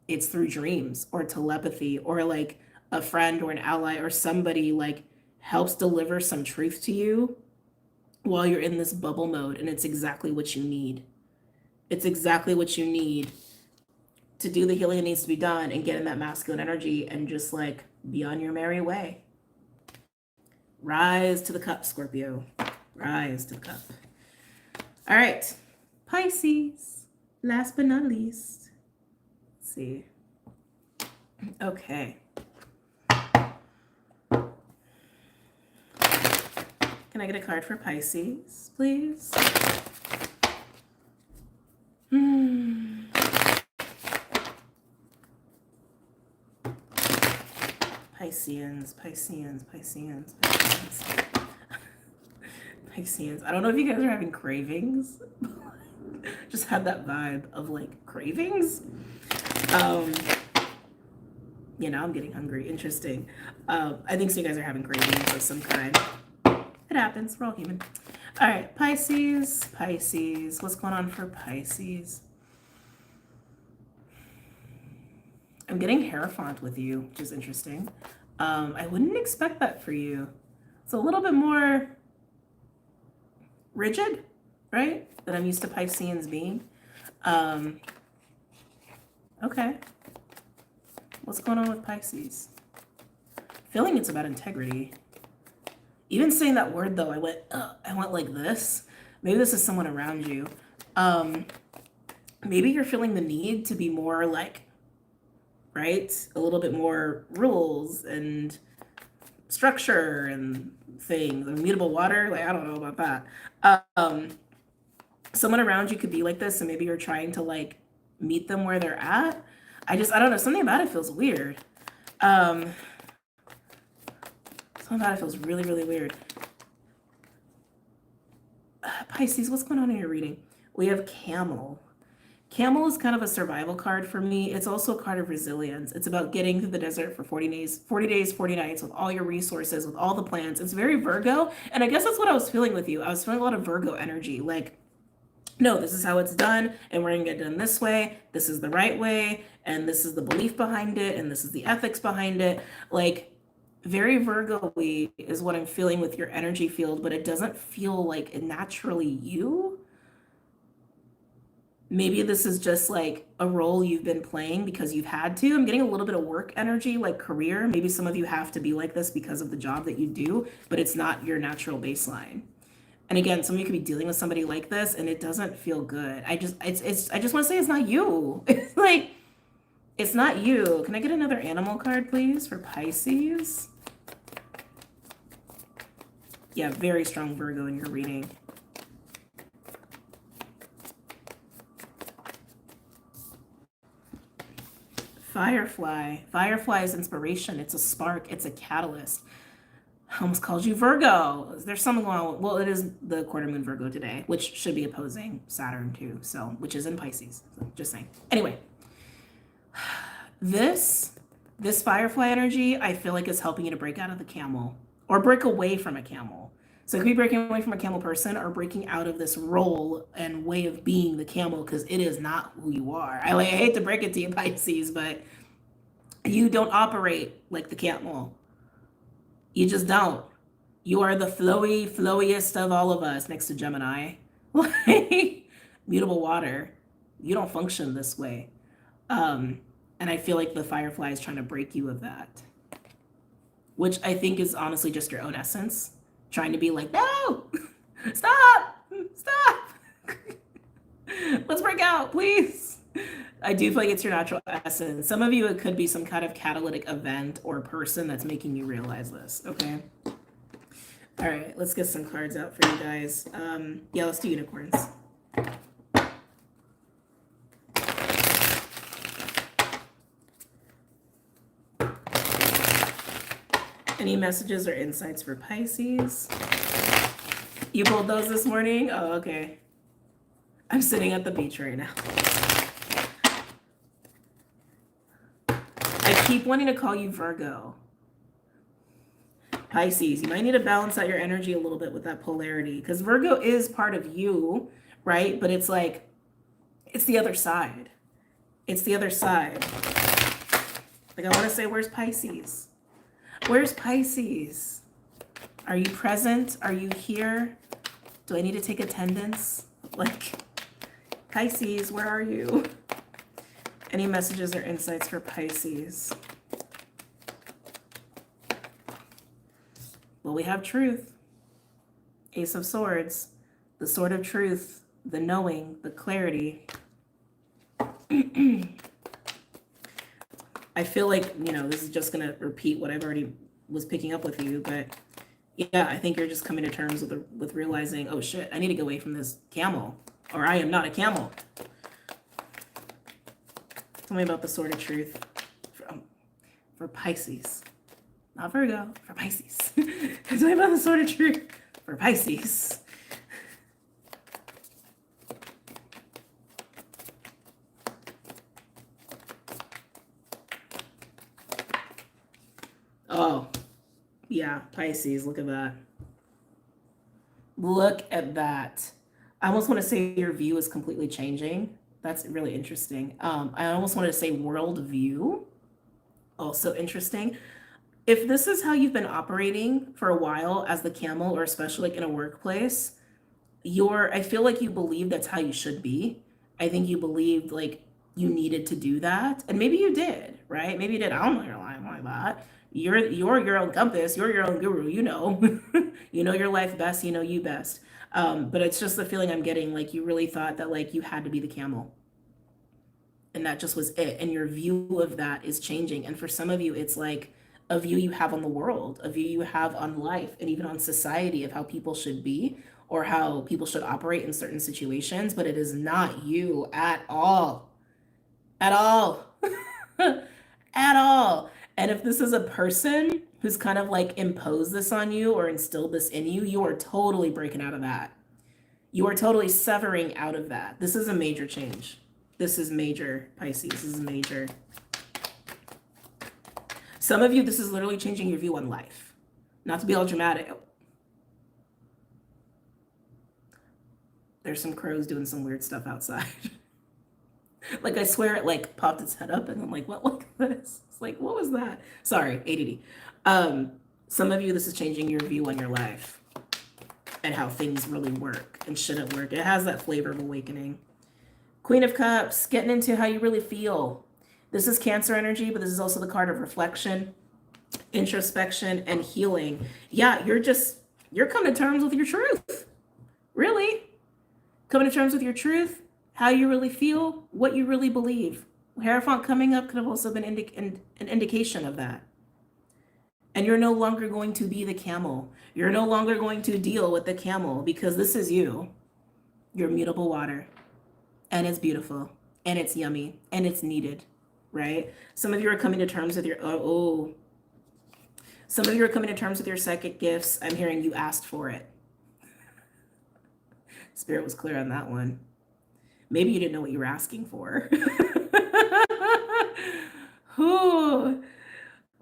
it's through dreams or telepathy or like a friend or an ally or somebody like helps deliver some truth to you while you're in this bubble mode. And it's exactly what you need. It's exactly what you need to do the healing that needs to be done and get in that masculine energy and just like be on your merry way. Rise to the cup, Scorpio. Rise to the cup. All right. Pisces. Last but not least. Let's see. Okay. Can I get a card for Pisces, please? Pisceans. Pisceans. I don't know if you guys are having cravings. Just had that vibe of like cravings. You know, I'm getting hungry. Interesting. I think so you guys are having cravings of some kind. It happens. We're all human. All right, Pisces. What's going on for Pisces? I'm getting Hierophant with you, which is interesting. I wouldn't expect that for you. It's a little bit more rigid, right? Than I'm used to Pisceans being. Okay. What's going on with Pisces? Feeling it's about integrity. Even saying that word though, I went like this. Maybe this is someone around you. Maybe you're feeling the need to be more like, right? A little bit more rules and structure and things. Immutable water, like I don't know about that. Someone around you could be like this, and maybe you're trying to like meet them where they're at. I don't know, something about it feels weird. Something about it feels really, really weird. Pisces, what's going on in your reading? We have Camel. Camel is kind of a survival card for me. It's also a card of resilience. It's about getting through the desert for 40 days, 40 nights with all your resources, with all the plans. It's very Virgo. And I guess that's what I was feeling with you. I was feeling a lot of Virgo energy. Like, no, this is how it's done, and we're gonna get done this way. This is the right way, and this is the belief behind it, and this is the ethics behind it. Like, very Virgo-y is what I'm feeling with your energy field, but it doesn't feel like naturally you. Maybe this is just like a role you've been playing because you've had to. I'm getting a little bit of work energy, like career. Maybe some of you have to be like this because of the job that you do, but it's not your natural baseline. And again, some of you could be dealing with somebody like this and it doesn't feel good. I just want to say it's not you. It's like, it's not you. Can I get another animal card, please, for Pisces? Yeah, very strong Virgo in your reading. Firefly. Firefly is inspiration. It's a spark. It's a catalyst. I almost called you Virgo. There's something going on. Well, it is the quarter moon Virgo today, which should be opposing Saturn too. So, which is in Pisces. So just saying. Anyway, this Firefly energy, I feel like is helping you to break out of the camel or break away from a camel. So it could be breaking away from a camel person or breaking out of this role and way of being the camel because it is not who you are. I hate to break it to you, Pisces, but you don't operate like the camel. You just don't. You are the flowiest of all of us next to Gemini. Like, mutable water. You don't function this way. And I feel like the Firefly is trying to break you of that. Which I think is honestly just your own essence. Trying to be like, no, stop. Let's break out, please. I do feel like it's your natural essence. Some of you, it could be some kind of catalytic event or person that's making you realize this, okay? All right, let's get some cards out for you guys. Yeah, let's do unicorns. Any messages or insights for Pisces? You pulled those this morning? Oh, okay. I'm sitting at the beach right now. I keep wanting to call you Virgo. Pisces, you might need to balance out your energy a little bit with that polarity because Virgo is part of you, right? But it's like, it's the other side. It's the other side. Like I want to say, where's Pisces? Where's Pisces? Are you present? Are you here? Do I need to take attendance? Like, Pisces, where are you? Any messages or insights for Pisces? Well, we have truth. Ace of Swords, the sword of truth, the knowing, the clarity. I feel like, you know, this is just going to repeat what I've already was picking up with you, but yeah, I think you're just coming to terms with realizing, oh shit, I need to get away from this camel, or I am not a camel. Tell me about the sword of truth for Pisces. Not Virgo, for Pisces. Tell me about the sword of truth for Pisces. Oh, yeah, Pisces, look at that. Look at that. I almost want to say your view is completely changing. That's really interesting. I almost wanted to say worldview. Also interesting. If this is how you've been operating for a while as the camel, or especially like in a workplace, I feel like you believe that's how you should be. I think you believed like you needed to do that. And maybe you did, right? Maybe you did. I don't know your life like that. You're your own compass, you're your own guru, you know. You know your life best, you know you best. But it's just the feeling I'm getting, like you really thought that like you had to be the camel. And that just was it. And your view of that is changing. And for some of you, it's like a view you have on the world, a view you have on life, and even on society of how people should be or how people should operate in certain situations. But it is not you at all. At all. At all. And if this is a person who's kind of like imposed this on you or instilled this in you, you are totally breaking out of that. You are totally severing out of that. This is a major change. This is major, Pisces. This is major. Some of you, this is literally changing your view on life. Not to be all dramatic. There's some crows doing some weird stuff outside. Like, I swear it like popped its head up and I'm like, what? Look at this. It's like, what was that? Sorry, ADD. Some of you, this is changing your view on your life and how things really work and shouldn't work. It has that flavor of awakening. Queen of Cups, getting into how you really feel. This is Cancer energy, but this is also the card of reflection, introspection, and healing. Yeah, you're coming to terms with your truth. Really? Coming to terms with your truth, how you really feel, what you really believe. Hierophant coming up could have also been an indication of that. And you're no longer going to be the camel. You're no longer going to deal with the camel because this is you. You're mutable water. And it's beautiful. And it's yummy. And it's needed. Right? Some of you are coming to terms with your... Some of you are coming to terms with your psychic gifts. I'm hearing you asked for it. Spirit was clear on that one. Maybe you didn't know what you were asking for.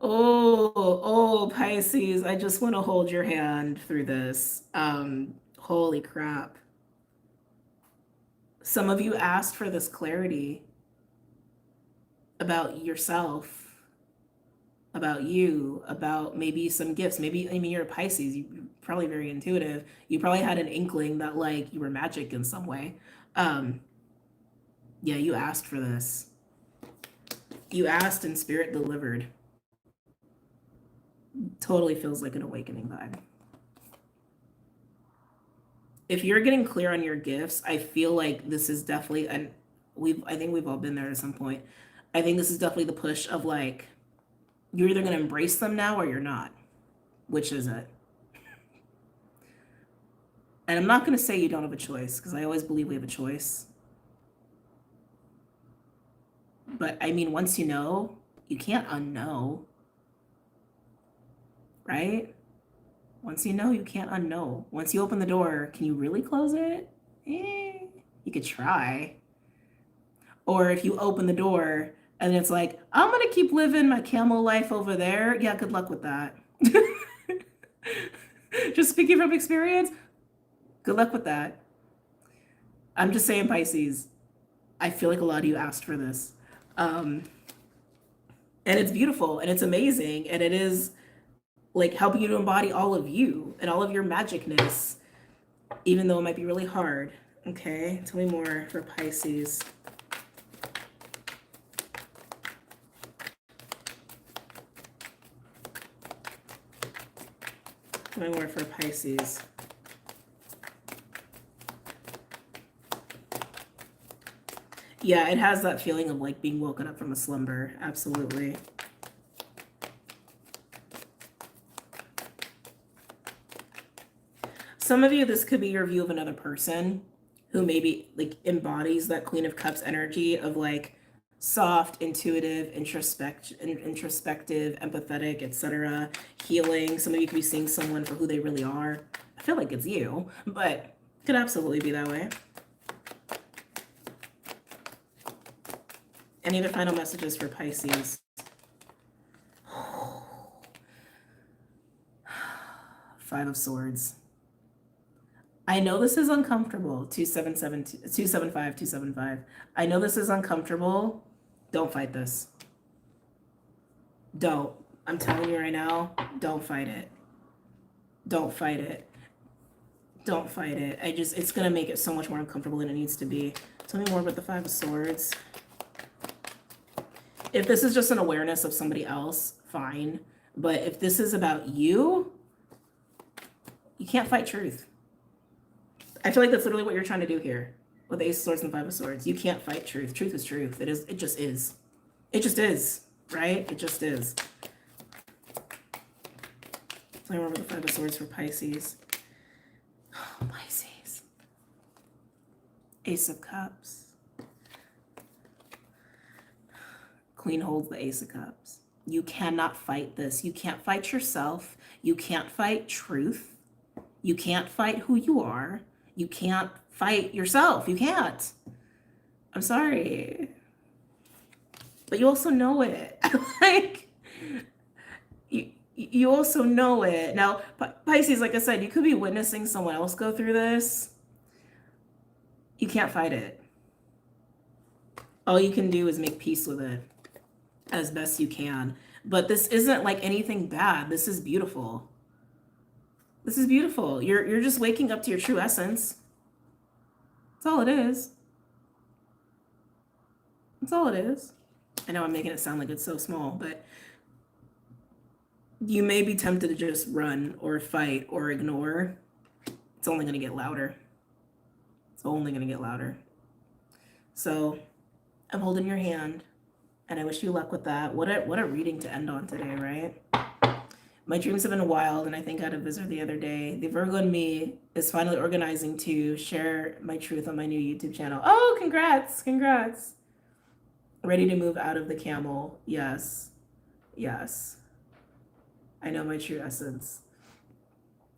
Oh, Pisces, I just want to hold your hand through this. Holy crap. Some of you asked for this clarity about yourself, about you, about maybe some gifts. Maybe, I mean, you're a Pisces, you're probably very intuitive. You probably had an inkling that like you were magic in some way. Yeah, you asked for this. You asked and Spirit delivered. Totally feels like an awakening vibe. If you're getting clear on your gifts, I feel like this is definitely, and I think we've all been there at some point. I think this is definitely the push of like, you're either going to embrace them now or you're not. Which is it? And I'm not going to say you don't have a choice, because I always believe we have a choice. But I mean, once you know, you can't unknow. Right? Once you know, you can't unknow. Once you open the door, can you really close it? You could try. Or if you open the door and it's like, I'm going to keep living my camel life over there. Yeah, good luck with that. Just speaking from experience, good luck with that. I'm just saying, Pisces, I feel like a lot of you asked for this. And it's beautiful and it's amazing. And it is like helping you to embody all of you and all of your magicness, even though it might be really hard. Okay, tell me more for Pisces. Tell me more for Pisces. Yeah, it has that feeling of like being woken up from a slumber. Absolutely. Some of you, this could be your view of another person who maybe like embodies that Queen of Cups energy of like soft, intuitive, introspective, empathetic, etc., healing. Some of you could be seeing someone for who they really are. I feel like it's you, but it could absolutely be that way. Any other final messages for Pisces? Five of Swords. I know this is uncomfortable. 275. I know this is uncomfortable. Don't fight this. Don't. I'm telling you right now, don't fight it. Don't fight it. Don't fight it. It's going to make it so much more uncomfortable than it needs to be. Tell me more about the Five of Swords. If this is just an awareness of somebody else, fine. But if this is about you, you can't fight truth. I feel like that's literally what you're trying to do here with the Ace of Swords and the Five of Swords. You can't fight truth. Truth is truth. It is. It just is. It just is. Right? It just is. So I remember the Five of Swords for Pisces. Oh, Pisces. Ace of Cups. Queen holds the Ace of Cups. You cannot fight this. You can't fight yourself. You can't fight truth. You can't fight who you are. You can't fight yourself. You can't. I'm sorry. But you also know it. Like, you also know it. Now, Pisces, like I said, you could be witnessing someone else go through this. You can't fight it. All you can do is make peace with it as best you can. But this isn't like anything bad. This is beautiful. This is beautiful. You're just waking up to your true essence. That's all it is. That's all it is. I know I'm making it sound like it's so small, but you may be tempted to just run or fight or ignore. It's only going to get louder. It's only going to get louder. So I'm holding your hand, and I wish you luck with that. What a reading to end on today, right? My dreams have been wild, and I think I had a visitor the other day. The Virgo in me is finally organizing to share my truth on my new YouTube channel. Oh, congrats, congrats. Ready to move out of the camel. Yes, yes. I know my true essence.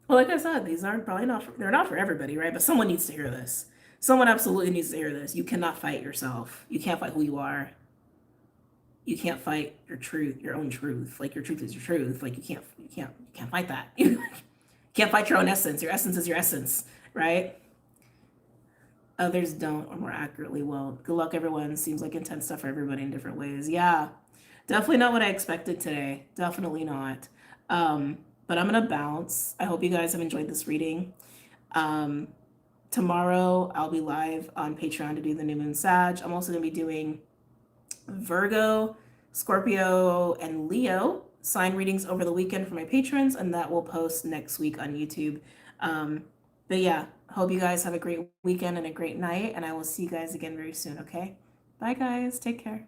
Well, like I said, these aren't probably not, they're not for everybody, right? But someone needs to hear this. Someone absolutely needs to hear this. You cannot fight yourself. You can't fight who you are. You can't fight your truth, your own truth. Like, your truth is your truth. Like, you can't fight that. You can't fight your own essence. Your essence is your essence, right? Others don't, or more accurately, well, good luck, everyone. Seems like intense stuff for everybody in different ways. Yeah, definitely not what I expected today. Definitely not. But I'm gonna bounce. I hope you guys have enjoyed this reading. Tomorrow I'll be live on Patreon to do the new moon Sag. I'm also gonna be doing Virgo, Scorpio, and Leo sign readings over the weekend for my patrons, and that will post next week on YouTube. But yeah, hope you guys have a great weekend and a great night, and I will see you guys again very soon, okay? Bye guys, take care.